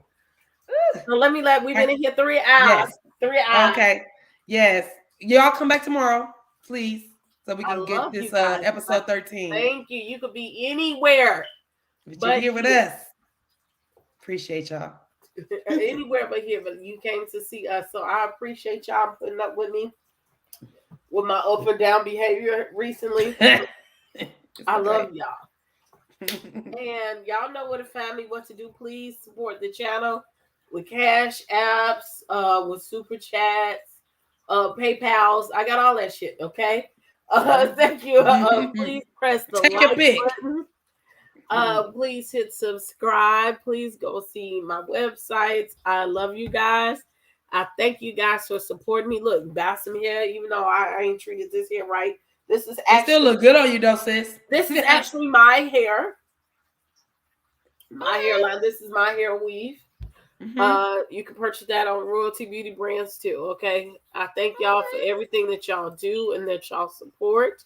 So we've been in here 3 hours. Yes. 3 hours. Okay. Yes. Y'all come back tomorrow, please, so we can get this episode 13. Thank you. You could be anywhere. But you're here with us. Appreciate y'all. Anywhere but here, but you came to see us. So I appreciate y'all putting up with me with my up and down behavior recently. I love y'all. And y'all know what to do. Please support the channel with cash apps, with super chats, PayPals. I got all that shit, okay? Thank you. Please press the like button. Please hit subscribe. Please go see my websites. I love you guys. I thank you guys for supporting me. Look, got some hair, even though I ain't treated this hair right. This is actually, it still look good on you though, sis. This is actually my hair. My hairline. This is my hair weave. You can purchase that on Royalty Beauty Brands too. Okay. I thank y'all for everything that y'all do and that y'all support.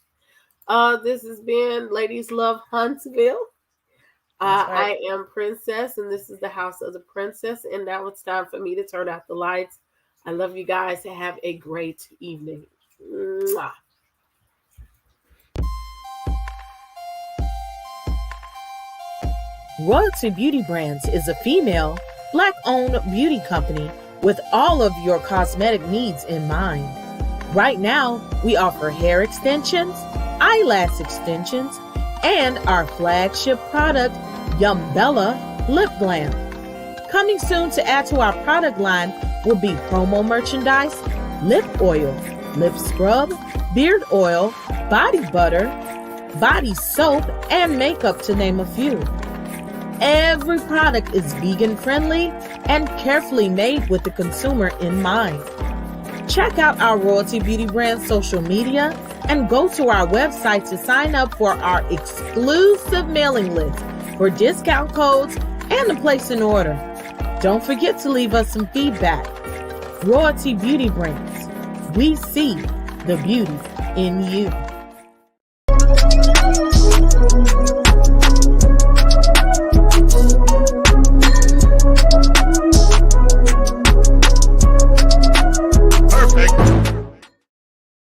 This has been Ladies Love Huntsville. Right. I am Princess, and this is the House of the Princess. And now it's time for me to turn out the lights. I love you guys. Have a great evening. Mwah. Royalty Beauty Brands is a female, Black-owned beauty company with all of your cosmetic needs in mind. Right now, we offer hair extensions, eyelash extensions, and our flagship product, Yumbella Lip Glam. Coming soon to add to our product line will be promo merchandise, lip oil, lip scrub, beard oil, body butter, body soap, and makeup, to name a few. Every product is vegan friendly and carefully made with the consumer in mind. Check out our Royalty Beauty Brand social media and go to our website to sign up for our exclusive mailing list for discount codes and to place an order. Don't forget to leave us some feedback. Royalty Beauty Brands. We see the beauty in you.